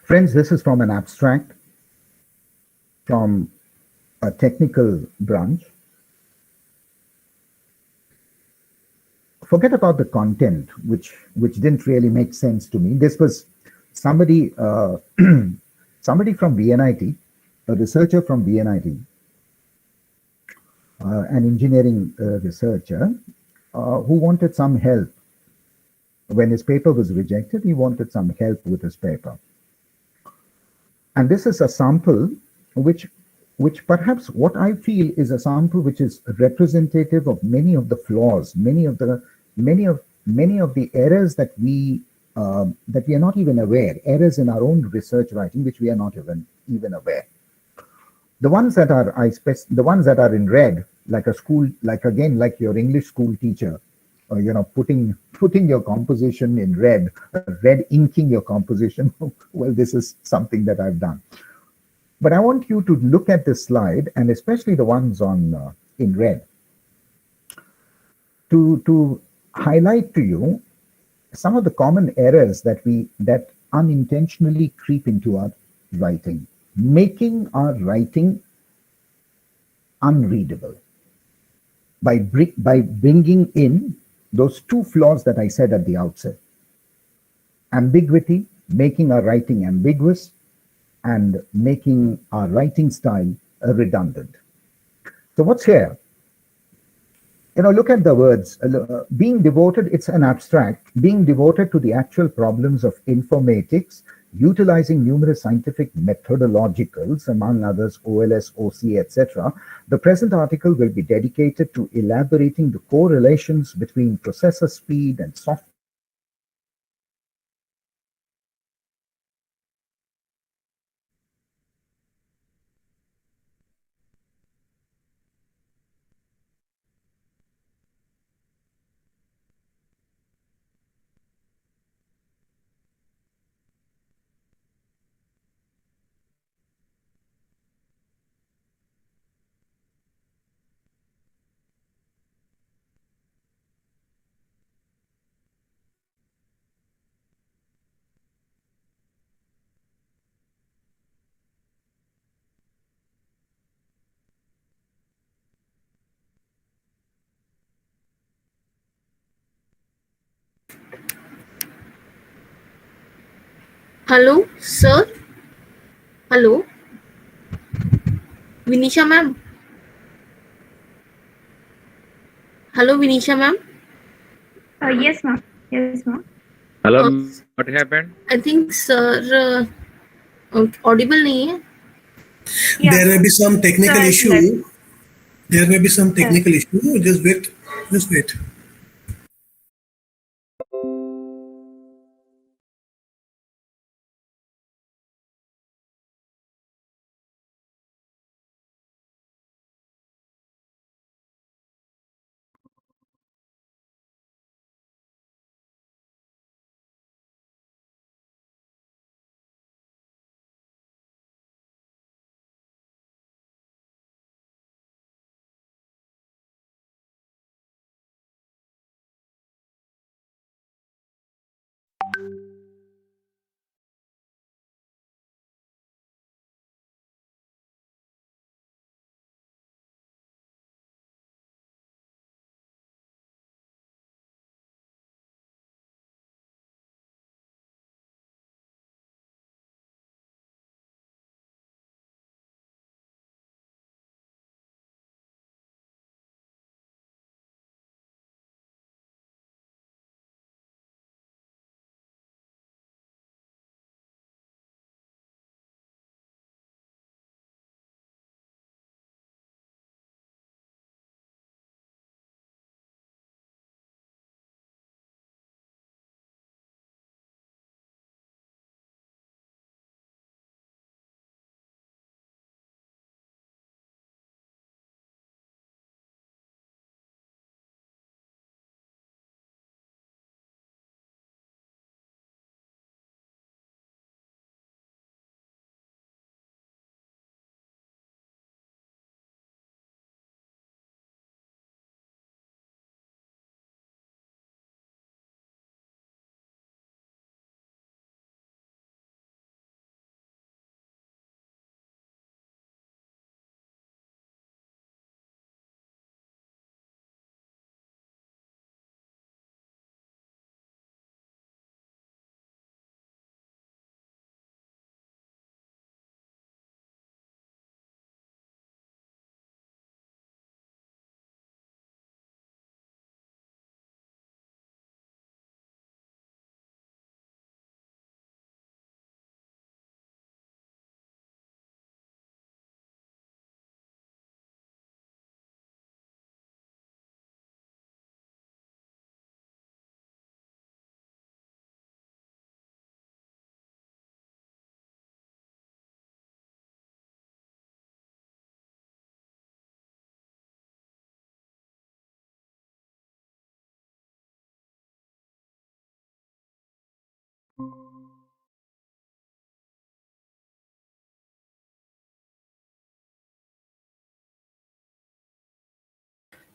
Friends, this is from an abstract from a technical branch. Forget about the content, which didn't really make sense to me. This was somebody somebody from VNIT, a researcher from VNIT, an engineering researcher who wanted some help. When his paper was rejected, he wanted some help with his paper. And this is a sample which perhaps what I feel is a sample which is representative of many of the flaws, many of the errors that we are not even aware, errors in our own research writing which we are not even aware. The ones that are the ones that are in red, like like your English school teacher, putting your composition in red, red inking your composition. Well, this is something that I've done. But I want you to look at this slide, and especially the ones on in red, to highlight to you some of the common errors that unintentionally creep into our writing, making our writing unreadable by bringing in those 2 flaws that I said at the outset: ambiguity, making our writing ambiguous, and making our writing style redundant. So what's here? Look at the words. Being devoted, it's an abstract, being devoted to the actual problems of informatics, utilizing numerous scientific methodologicals, among others OLS, OC, etc. The present article will be dedicated to elaborating the correlations between processor speed and software Hello, sir. Hello, Vinisha ma'am. Hello, Vinisha ma'am. Yes, ma'am. Yes, ma'am. Hello, Uh, what happened? I think sir audible नहीं है. Yeah, There may be some technical sir has left. issue. There may be some Yes. technical issue. Just wait. Just wait.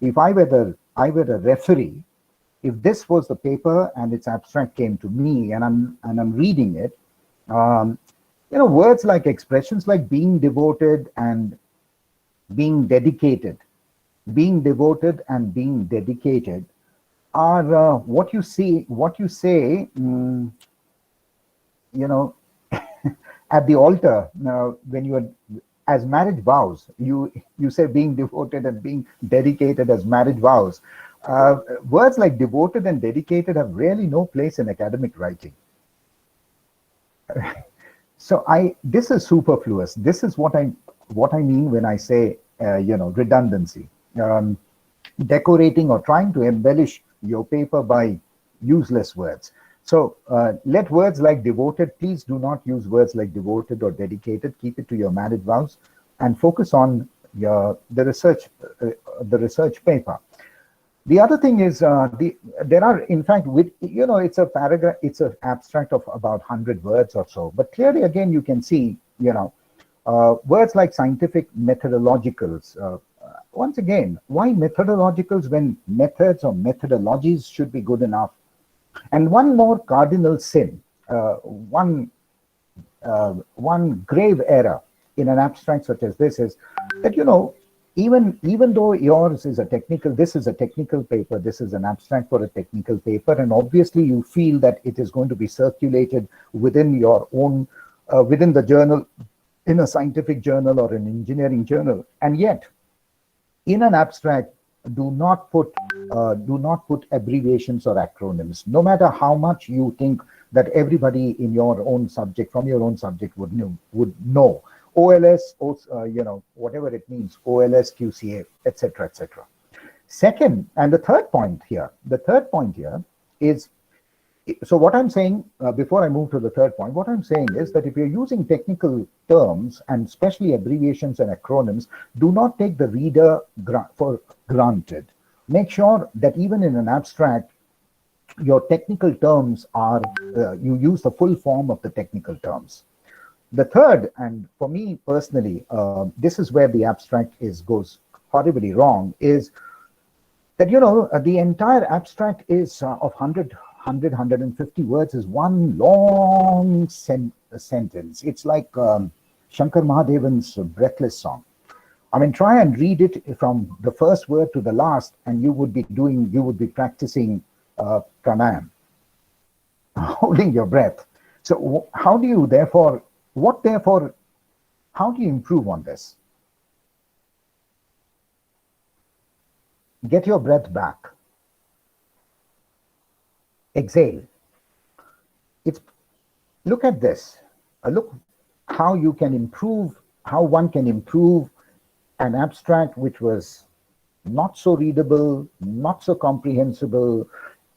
if I were the referee, if this was the paper and its abstract came to me and I'm reading it, words like expressions like being devoted and being dedicated, are what you say, at the altar, when you are, as marriage vows, you say being devoted and being dedicated as marriage vows. Words like devoted and dedicated have really no place in academic writing. So this is superfluous. This is what I mean when I say redundancy. Decorating or trying to embellish your paper by useless words. So let words like devoted, please do not use words like devoted or dedicated. Keep it to your marriage vows and focus on the research paper. The other thing is there are, in fact, it's a paragraph, it's an abstract of about 100 words or so. But clearly, again, you can see, words like scientific methodologicals. Once again, why methodologicals when methods or methodologies should be good enough? And one more cardinal sin, one grave error in an abstract such as this is that, even though yours is this is a technical paper, this is an abstract for a technical paper, and obviously you feel that it is going to be circulated within your own, within the journal, in a scientific journal or an engineering journal, and yet in an abstract, do not put abbreviations or acronyms, no matter how much you think that everybody in your own subject, from your own subject, would know. OLS, whatever it means, OLS, QCA, etc., etc. Second, and the third point here is, so what I'm saying, before I move to the third point, what I'm saying is that if you're using technical terms, and especially abbreviations and acronyms, do not take the reader for granted. Make sure that even in an abstract, your technical terms are, you use the full form of the technical terms. The third, and for me personally, this is where the abstract goes horribly wrong, is that, the entire abstract is of 150 words is one long sentence. It's like Shankar Mahadevan's Breathless Song. I mean, try and read it from the first word to the last, and you would be practicing pranayam, holding your breath. So how do you improve on this? Get your breath back. Exhale. Look at this. Look how one can improve an abstract which was not so readable, not so comprehensible,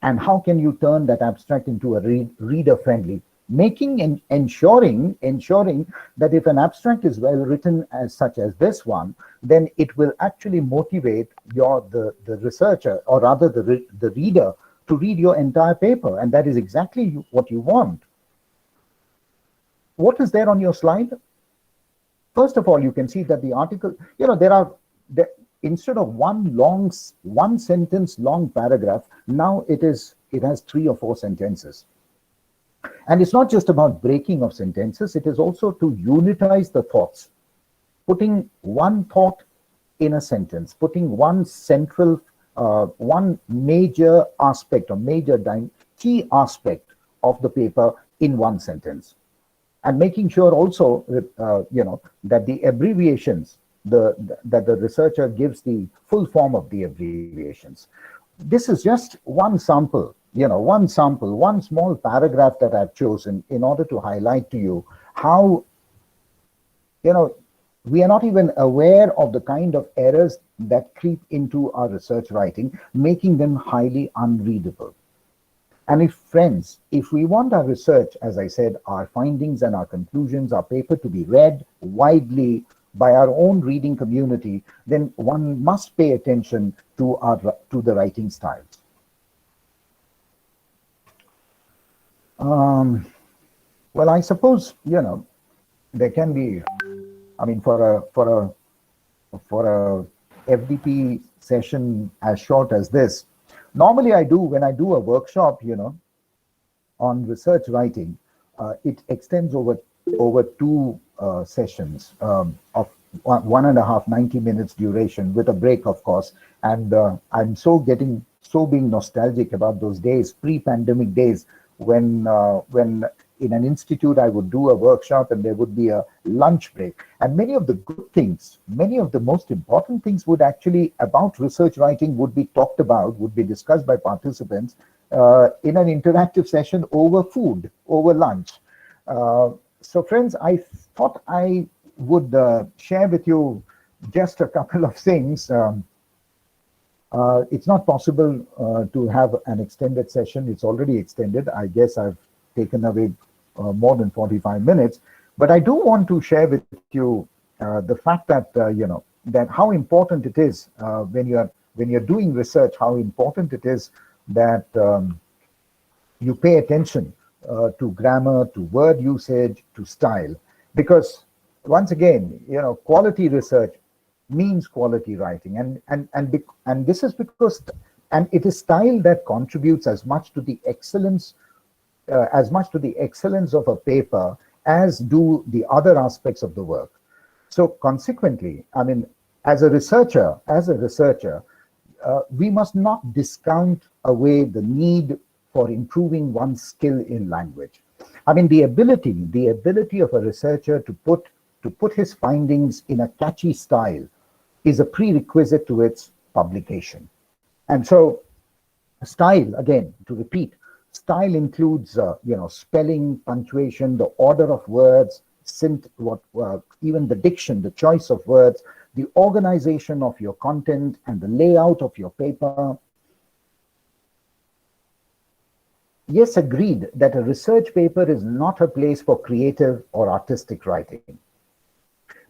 and how can you turn that abstract into a reader-friendly, making and ensuring that if an abstract is well written such as this one, then it will actually motivate the researcher, or rather the reader, to read your entire paper, and that is exactly what you want. What is there on your slide? First of all, you can see that the article, instead of one sentence long paragraph, now it has 3 or 4 sentences. And it's not just about breaking of sentences, it is also to unitize the thoughts, putting one thought in a sentence, putting one central, one major aspect or key aspect of the paper in one sentence. And making sure also that the abbreviations, that the researcher gives the full form of the abbreviations. This is just one sample, one small paragraph that I've chosen in order to highlight to you how, we are not even aware of the kind of errors that creep into our research writing, making them highly unreadable. And friends, if we want our research, as I said, our findings and our conclusions, our paper to be read widely by our own reading community, then one must pay attention to the writing styles. Well, I suppose, there can be, I mean, for a FDP session as short as this. Normally I do, when I do a workshop, on research writing, it extends over two sessions of 1.5, 90 minutes duration with a break, of course. And I'm being nostalgic about those days, pre-pandemic days, when in an institute I would do a workshop and there would be a lunch break. And many of the good things, many of the most important things would actually about research writing would be talked about, would be discussed by participants in an interactive session over food, over lunch. So friends, I thought I would share with you just a couple of things. It's not possible to have an extended session. It's already extended. I guess I've taken away more than 45 minutes. But I do want to share with you the fact that, that how important it is when you're doing research, how important it is that you pay attention to grammar, to word usage, to style. Because once again, quality research means quality writing, and this is because, and it is style that contributes as much to the excellence of a paper as do the other aspects of the work. So consequently, I mean, as a researcher, we must not discount away the need for improving one's skill in language. I mean, the ability of a researcher to put his findings in a catchy style is a prerequisite to its publication. And so style, again, to repeat, style includes, spelling, punctuation, the order of words, even the diction, the choice of words, the organization of your content, and the layout of your paper. Yes, agreed that a research paper is not a place for creative or artistic writing.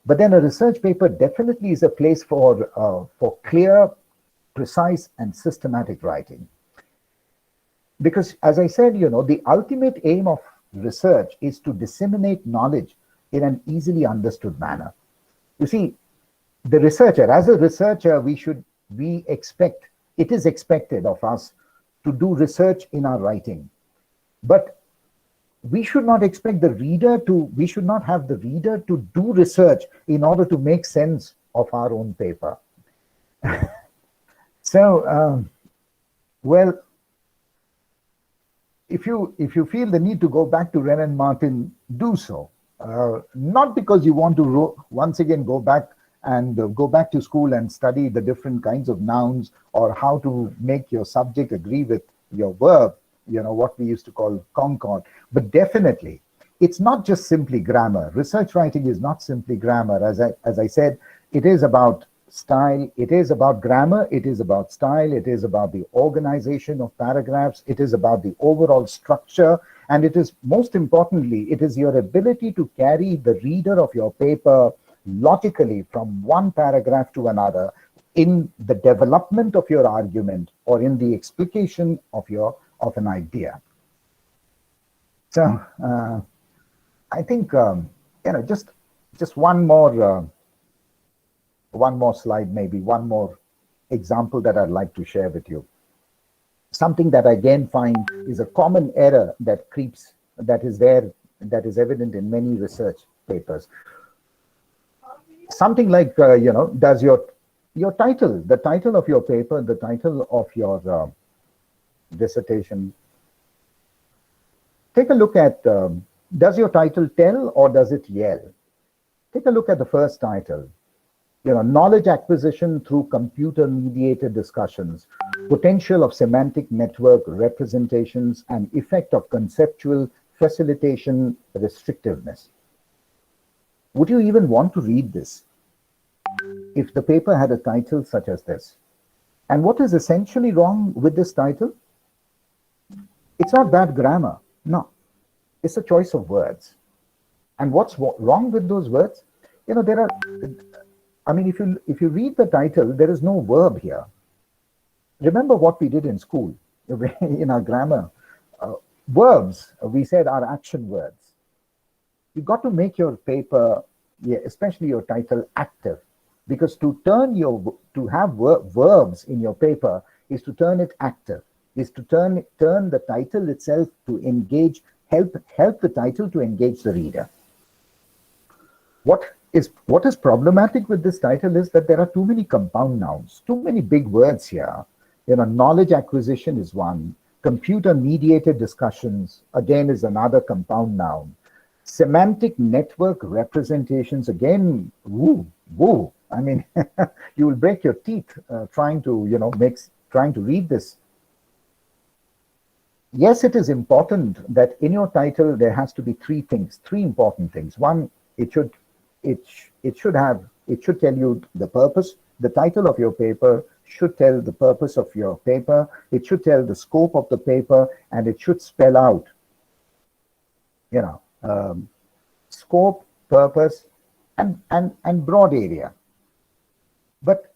But then a research paper definitely is a place for clear, precise, and systematic writing. Because as I said, the ultimate aim of research is to disseminate knowledge in an easily understood manner. You see, as a researcher, it is expected of us to do research in our writing. But we should not have the reader to do research in order to make sense of our own paper. So, well, if you feel the need to go back to Wren and Martin, do so. Not because you want to once again go back to school and study the different kinds of nouns or how to make your subject agree with your verb, what we used to call concord. But definitely, it's not just simply grammar. Research writing is not simply grammar. As I said, it is about style, it is about grammar, it is about style, it is about the organization of paragraphs, it is about the overall structure, and it is, most importantly, it is your ability to carry the reader of your paper logically from one paragraph to another in the development of your argument or in the explication of an idea. So I think just one more slide, maybe one more example that I'd like to share with you. Something that I again find is a common error that is evident in many research papers. Something like, does your title, the title of your paper, the title of your dissertation, take a look at, does your title tell or does it yell? Take a look at the first title. Knowledge acquisition through computer-mediated discussions, potential of semantic network representations, and effect of conceptual facilitation restrictiveness. Would you even want to read this if the paper had a title such as this? And what is essentially wrong with this title? It's not bad grammar. No, it's a choice of words. And what's wrong with those words? There are, I mean, if you read the title, there is no verb here. Remember what we did in school, in our grammar. Verbs, we said, are action words. You've got to make your paper, especially your title, active. because to have verbs in your paper is to turn it active, is to turn the title itself to engage, help the title to engage the reader. What is problematic with this title is that there are too many compound nouns, too many big words here. Knowledge acquisition is one. Computer mediated discussions, again, is another compound noun. Semantic network representations, again, woo. I mean, you will break your teeth trying to read this. Yes, it is important that in your title there has to be three important things. One, it should tell you the purpose. The title of your paper should tell the purpose of your paper. It should tell the scope of the paper, and it should spell out, scope, purpose, and broad area. But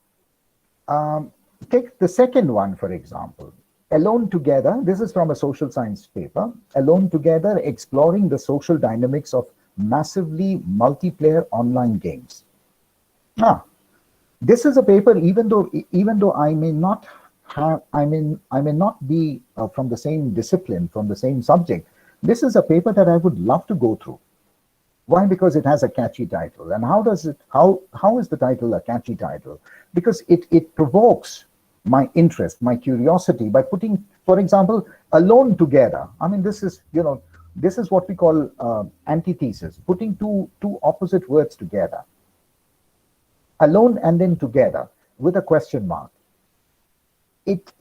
take the second one, for example. Alone Together, this is from a social science paper. Alone Together, exploring the social dynamics of massively multiplayer online games. This is a paper, even though I may not be from the same discipline, from the same subject. This is a paper that I would love to go through. Why? Because it has a catchy title. And how is the title a catchy title? Because it provokes my interest, my curiosity by putting, for example, alone together. I mean, this is what we call antithesis, putting two opposite words together. Alone and then together with a question mark. It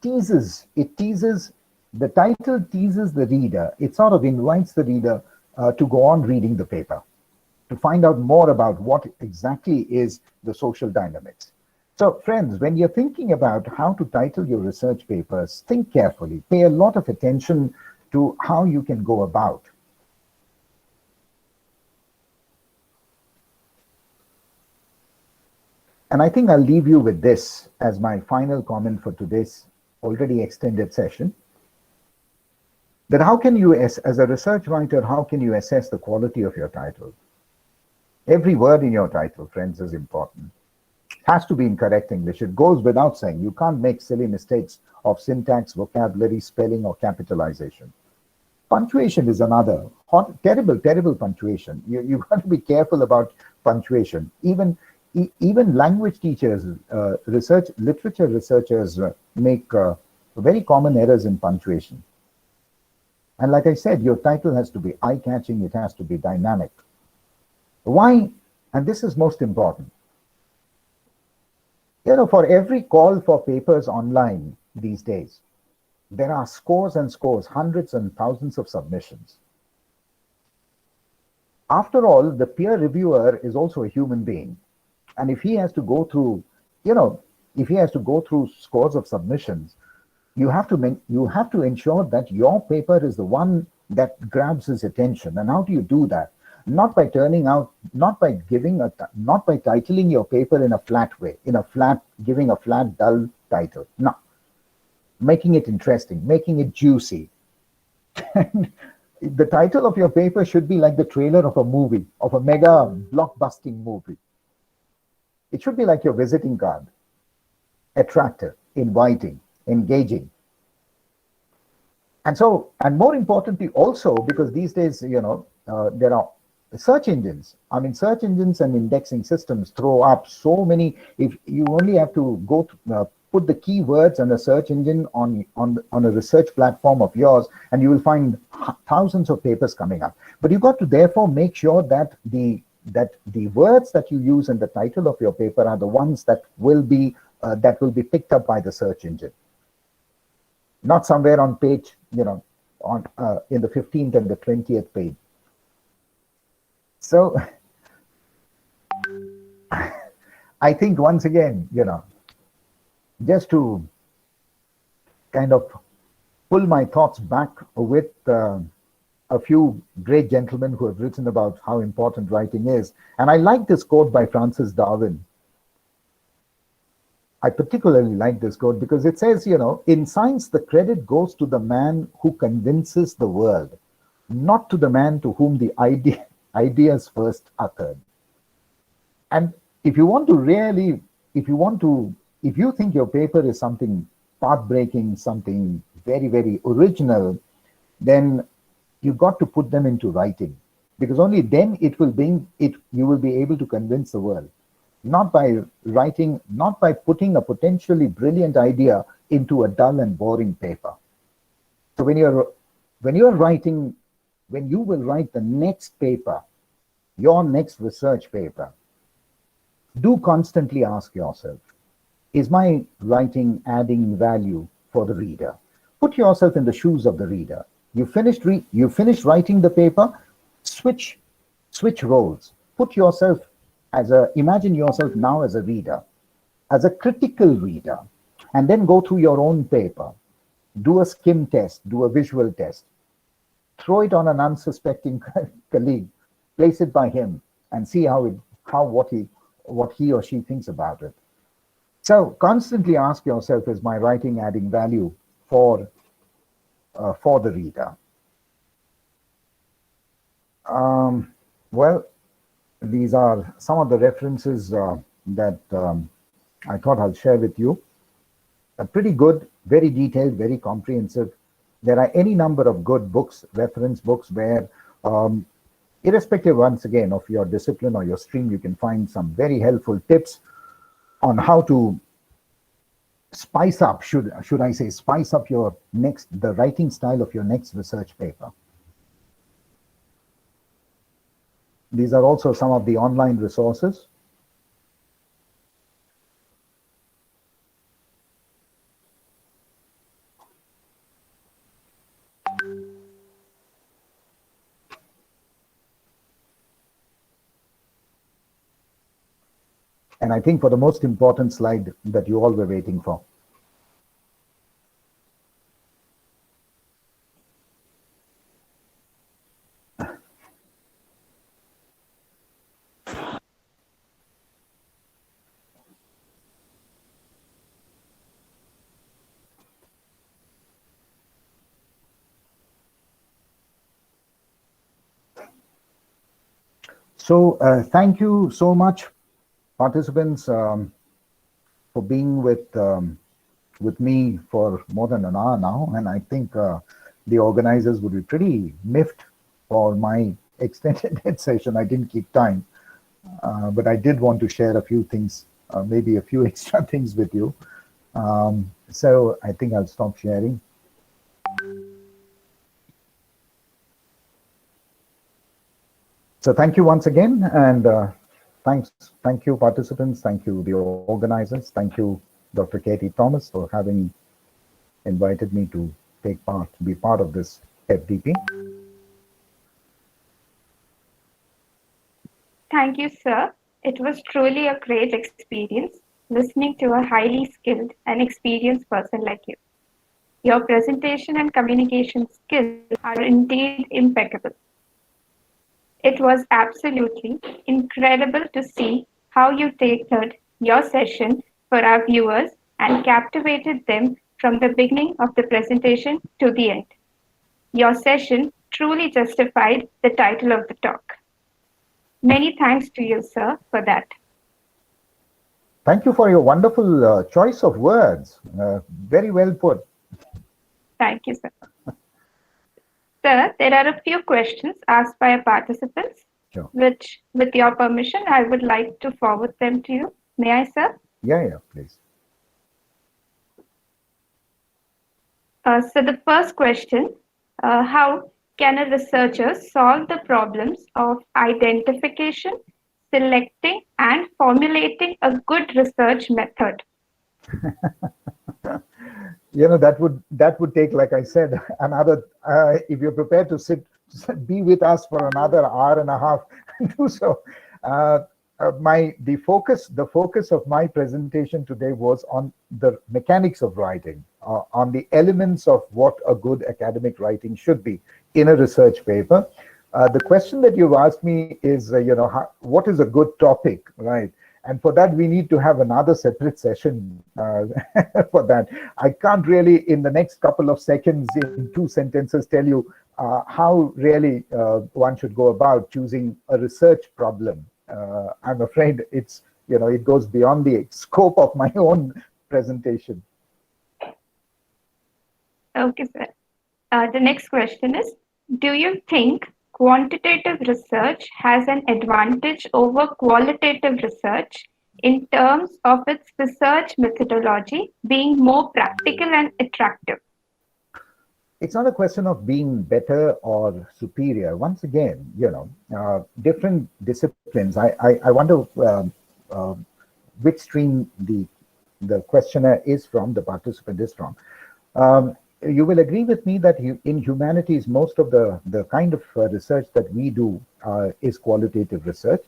teases, the title teases the reader. It sort of invites the reader to go on reading the paper, to find out more about what exactly is the social dynamics. So friends, when you're thinking about how to title your research papers, think carefully, pay a lot of attention to how you can go about. And I think I'll leave you with this as my final comment for today's already extended session. That how can you, as a research writer, how can you assess the quality of your title? Every word in your title, friends, is important. It has to be in correct English. It goes without saying. You can't make silly mistakes of syntax, vocabulary, spelling, or capitalization. Punctuation is another terrible punctuation. You've got to be careful about punctuation. Even language teachers, literature researchers make very common errors in punctuation. And like I said, your title has to be eye-catching. It has to be dynamic. Why? And this is most important. For every call for papers online these days, there are scores and scores, hundreds and thousands of submissions. After all, the peer reviewer is also a human being. And if he has to go through, scores of submissions, you have to ensure that your paper is the one that grabs his attention. And how do you do that? Not by titling your paper in a flat way, giving a flat, dull title. No. Making it interesting, making it juicy. The title of your paper should be like the trailer of a movie, of a mega blockbusting movie. It should be like your visiting card. Attractive, inviting, engaging. And more importantly also, because these days, there are search engines. I mean, search engines and indexing systems throw up so many. If you only have to go to, put the keywords on a search engine on a research platform of yours, and you will find thousands of papers coming up. But you've got to therefore make sure that the words that you use in the title of your paper are the ones that will be picked up by the search engine. Not somewhere on page, in the 15th and the 20th page. So I think once again, just to kind of pull my thoughts back with a few great gentlemen who have written about how important writing is. And I like this quote by Francis Darwin. I particularly like this quote because it says, in science, the credit goes to the man who convinces the world, not to the man to whom the ideas first occurred. And if you want to really, if you think your paper is something path-breaking, something very, very original, then you got to put them into writing, because only then it will bring it, you will be able to convince the world. Not by writing, not by putting a potentially brilliant idea into a dull and boring paper. So when you're writing, when you will write the next paper, your next research paper, do constantly ask yourself, is my writing adding value for the reader? Put yourself in the shoes of the reader. You finished writing the paper, switch roles. Put yourself imagine yourself now as a reader, as a critical reader, and then go through your own paper. Do a skim test, do a visual test. Throw it on an unsuspecting colleague, place it by him, and see what he or she thinks about it. So constantly ask yourself, is my writing adding value for the reader? Well, these are some of the references that I thought I'll share with you. Pretty good, very detailed, very comprehensive. There are any number of good books, reference books, where irrespective, once again, of your discipline or your stream, you can find some very helpful tips on how to spice up, should I say, spice up the writing style of your next research paper. These are also some of the online resources. And I think for the most important slide that you all were waiting for. So thank you so much, participants, for being with me for more than an hour now. And I think the organizers would be pretty miffed for my extended session. I didn't keep time, but I did want to share a few things, maybe a few extra things with you. So I think I'll stop sharing. So thank you once again, and thank you participants, thank you the organizers, thank you Dr. Katie Thomas for having invited me to be part of this FDP. Thank you, sir. It was truly a great experience listening to a highly skilled and experienced person like you. Your presentation and communication skills are indeed impeccable. It was absolutely incredible to see how you tailored your session for our viewers and captivated them from the beginning of the presentation to the end. Your session truly justified the title of the talk. Many thanks to you, sir, for that. Thank you for your wonderful choice of words. Very well put. Thank you, sir. Sir, there are a few questions asked by our participants, Sure. which, with your permission, I would like to forward them to you. May I, sir? Yeah, please. So the first question, how can a researcher solve the problems of identification, selecting, and formulating a good research method? That would take, like I said, another. If you're prepared to be with us for another hour and a half, do so. The focus of my presentation today was on the mechanics of writing, on the elements of what a good academic writing should be in a research paper. The question that you've asked me is, what is a good topic, right? And for that, we need to have another separate session for that. I can't really, in the next couple of seconds, in 2 sentences, tell you how really one should go about choosing a research problem. I'm afraid it's it goes beyond the scope of my own presentation. Okay, sir. The next question is, do you think quantitative research has an advantage over qualitative research in terms of its research methodology being more practical and attractive? It's not a question of being better or superior. Once again, different disciplines. I wonder which stream the questioner is from, the participant is from. You will agree with me that in humanities, most of the kind of research that we do is qualitative research.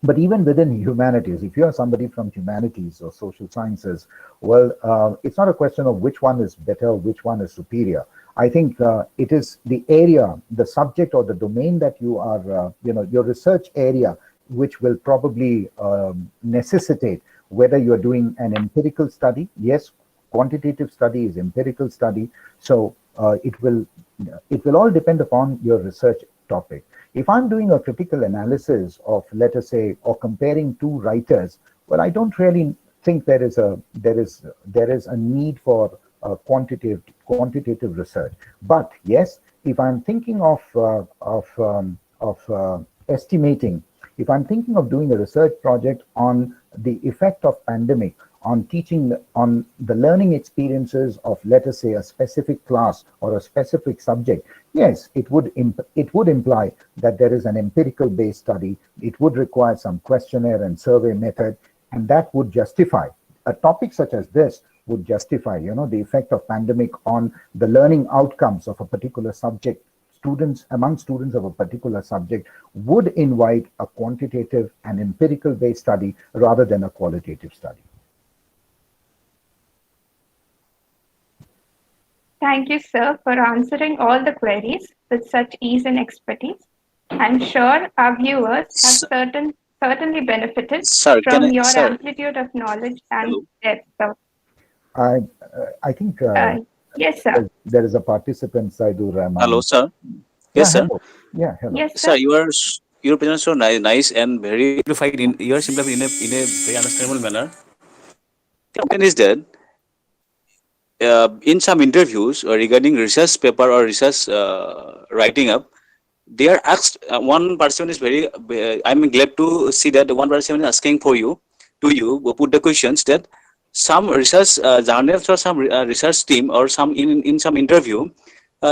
But even within humanities, if you are somebody from humanities or social sciences, well, it's not a question of which one is better, which one is superior. I think it is the area, the subject or the domain that you are, your research area, which will probably necessitate whether you're doing an empirical study. Yes, quantitative study is empirical study. So it will all depend upon your research topic. If I'm doing a critical analysis of, let us say, or comparing two writers, well, I don't really think there is a need for quantitative research. But yes, if I'm thinking of estimating, if I'm thinking of doing a research project on the effect of pandemic on teaching, on the learning experiences of, let us say, a specific class or a specific subject, yes, it would imply that there is an empirical based study. It would require some questionnaire and survey method, and that would justify a topic such as this would justify, the effect of pandemic on the learning outcomes of a particular subject. Among students of a particular subject would invite a quantitative and empirical based study rather than a qualitative study. Thank you, sir, for answering all the queries with such ease and expertise. I'm sure our viewers have certainly benefited from your amplitude of knowledge and depth. So, I think yes, sir. There is a participant, Saidur Rahman. Hello, sir. Yes, sir. Hello. Yeah, hello. Yes, Sir, your presentation so nice and very simplified. You are simplified in a very understandable manner. The question is that in some interviews regarding research paper or research writing up, they are asked. One person is very. I'm glad to see that one person is asking to you, put the questions that some research journals or some research team or some in some interview,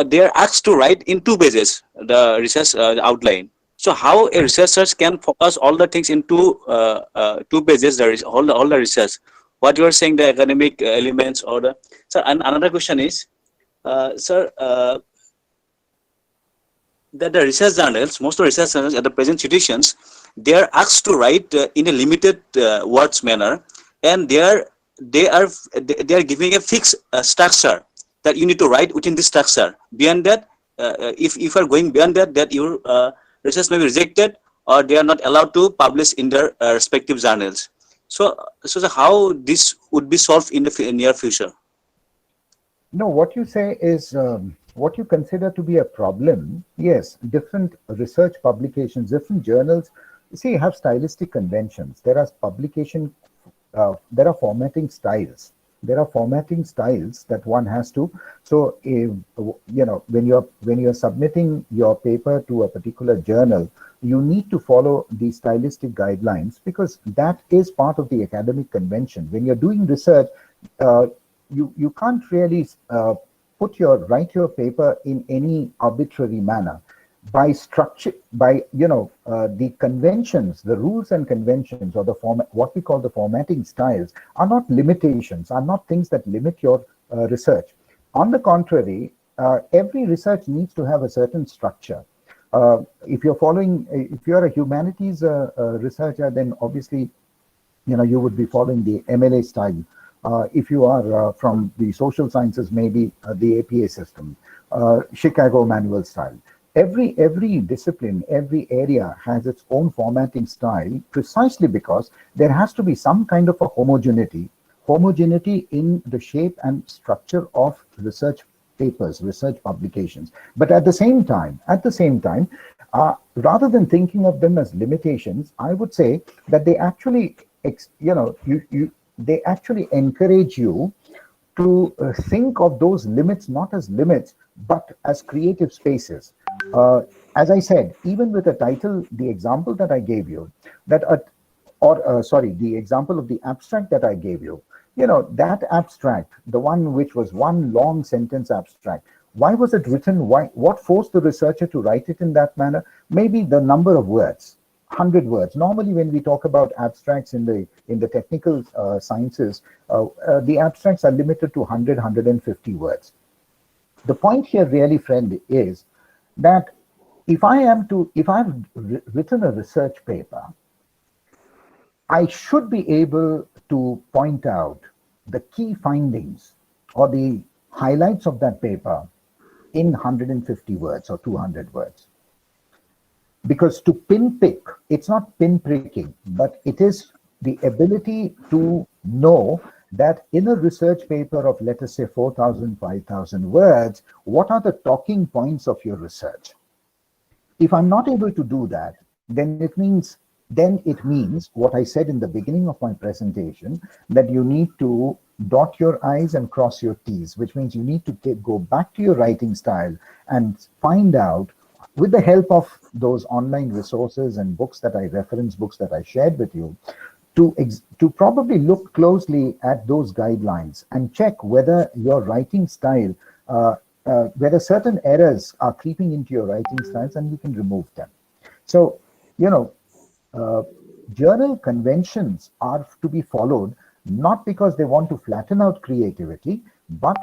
they are asked to write in 2 pages the research outline. So how a researcher can focus all the things into 2 pages, all the research? What you are saying, the academic elements or the. Sir, and another question is, sir, that the research journals, most of the research journals at the present situations, they are asked to write in a limited words manner, and they are giving a fixed structure that you need to write within this structure. Beyond that, if you are going beyond that your research may be rejected or they are not allowed to publish in their respective journals. So how this would be solved in the near future? No, what you say is what you consider to be a problem. Yes, different research publications, different journals, have stylistic conventions. There are publication, there are formatting styles. There are formatting styles that one has to. So, when you're submitting your paper to a particular journal, you need to follow the stylistic guidelines because that is part of the academic convention. When you're doing research, you can't really write your paper in any arbitrary manner. By structure, by the conventions, the rules and conventions, or the format, what we call the formatting styles, are not limitations, are not things that limit your research. On the contrary, every research needs to have a certain structure. If you're a humanities researcher, then obviously, you would be following the MLA style. If you are from the social sciences, maybe the APA system, Chicago manual style. Every discipline, every area has its own formatting style, precisely because there has to be some kind of a homogeneity in the shape and structure of research papers, research publications. But at the same time, rather than thinking of them as limitations, I would say that they actually they actually encourage you to think of those limits not as limits but as creative spaces. As I said, even with a title, the example that I gave you, that sorry, the example of the abstract that I gave you, that abstract, the one which was one long sentence abstract, why was it written? What forced the researcher to write it in that manner? Maybe the number of words, 100 words. Normally, when we talk about abstracts in the technical sciences, the abstracts are limited to 150 words. The point here, really, friend, is that if I've written a research paper, I should be able to point out the key findings or the highlights of that paper in 150 words or 200 words. Because to pinprick, it's not pinpricking, but it is the ability to know that in a research paper of, let us say, 4,000, 5,000 words, what are the talking points of your research? If I'm not able to do that, then it means what I said in the beginning of my presentation, that you need to dot your I's and cross your T's, which means you need to go back to your writing style and find out, with the help of those online resources and books that I reference, books that I shared with you, to probably look closely at those guidelines and check whether your writing style, whether certain errors are creeping into your writing styles, and you can remove them. So, journal conventions are to be followed, not because they want to flatten out creativity, but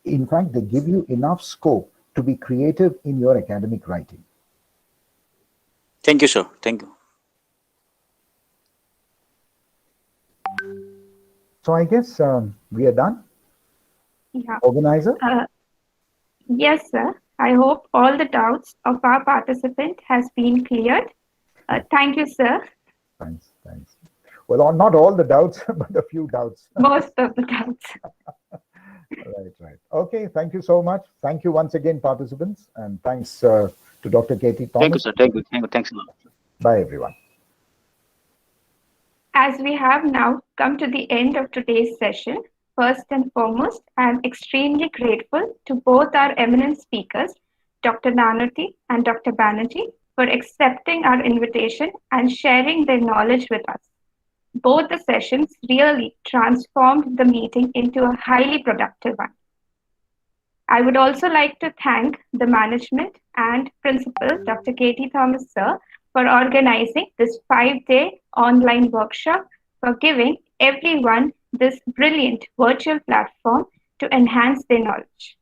in fact, they give you enough scope to be creative in your academic writing. Thank you, sir. Thank you. So I guess we are done. Yeah. Organizer? Yes, sir. I hope all the doubts of our participant has been cleared. Thank you, sir. Thanks. Well, not all the doubts, but a few doubts. Most of the doubts. Right. Okay, thank you so much. Thank you once again, participants, and thanks to Dr. Katie Thomas. Thank you, sir. Thank you. Thanks a lot. Bye, everyone. As we have now come to the end of today's session, first and foremost, I am extremely grateful to both our eminent speakers, Dr. Nanoti and Dr. Banerjee, for accepting our invitation and sharing their knowledge with us. Both the sessions really transformed the meeting into a highly productive one. I would also like to thank the management and principal, Dr. Katie Thomas, sir, for organizing this 5-day online workshop, for giving everyone this brilliant virtual platform to enhance their knowledge.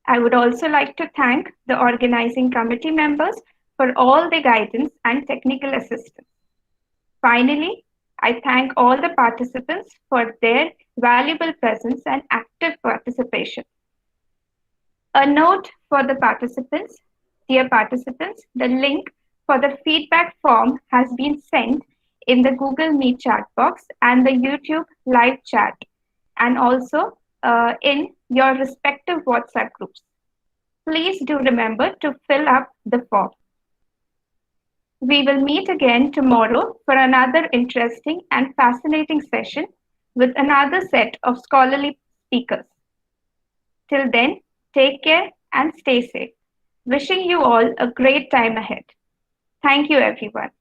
I would also like to thank the organizing committee members for all the guidance and technical assistance. Finally, I thank all the participants for their valuable presence and active participation. A note for the participants. Dear participants, the link for the feedback form has been sent in the Google Meet chat box and the YouTube live chat, and also in your respective WhatsApp groups. Please do remember to fill up the form. We will meet again tomorrow for another interesting and fascinating session with another set of scholarly speakers. Till then, take care and stay safe. Wishing you all a great time ahead. Thank you, everyone.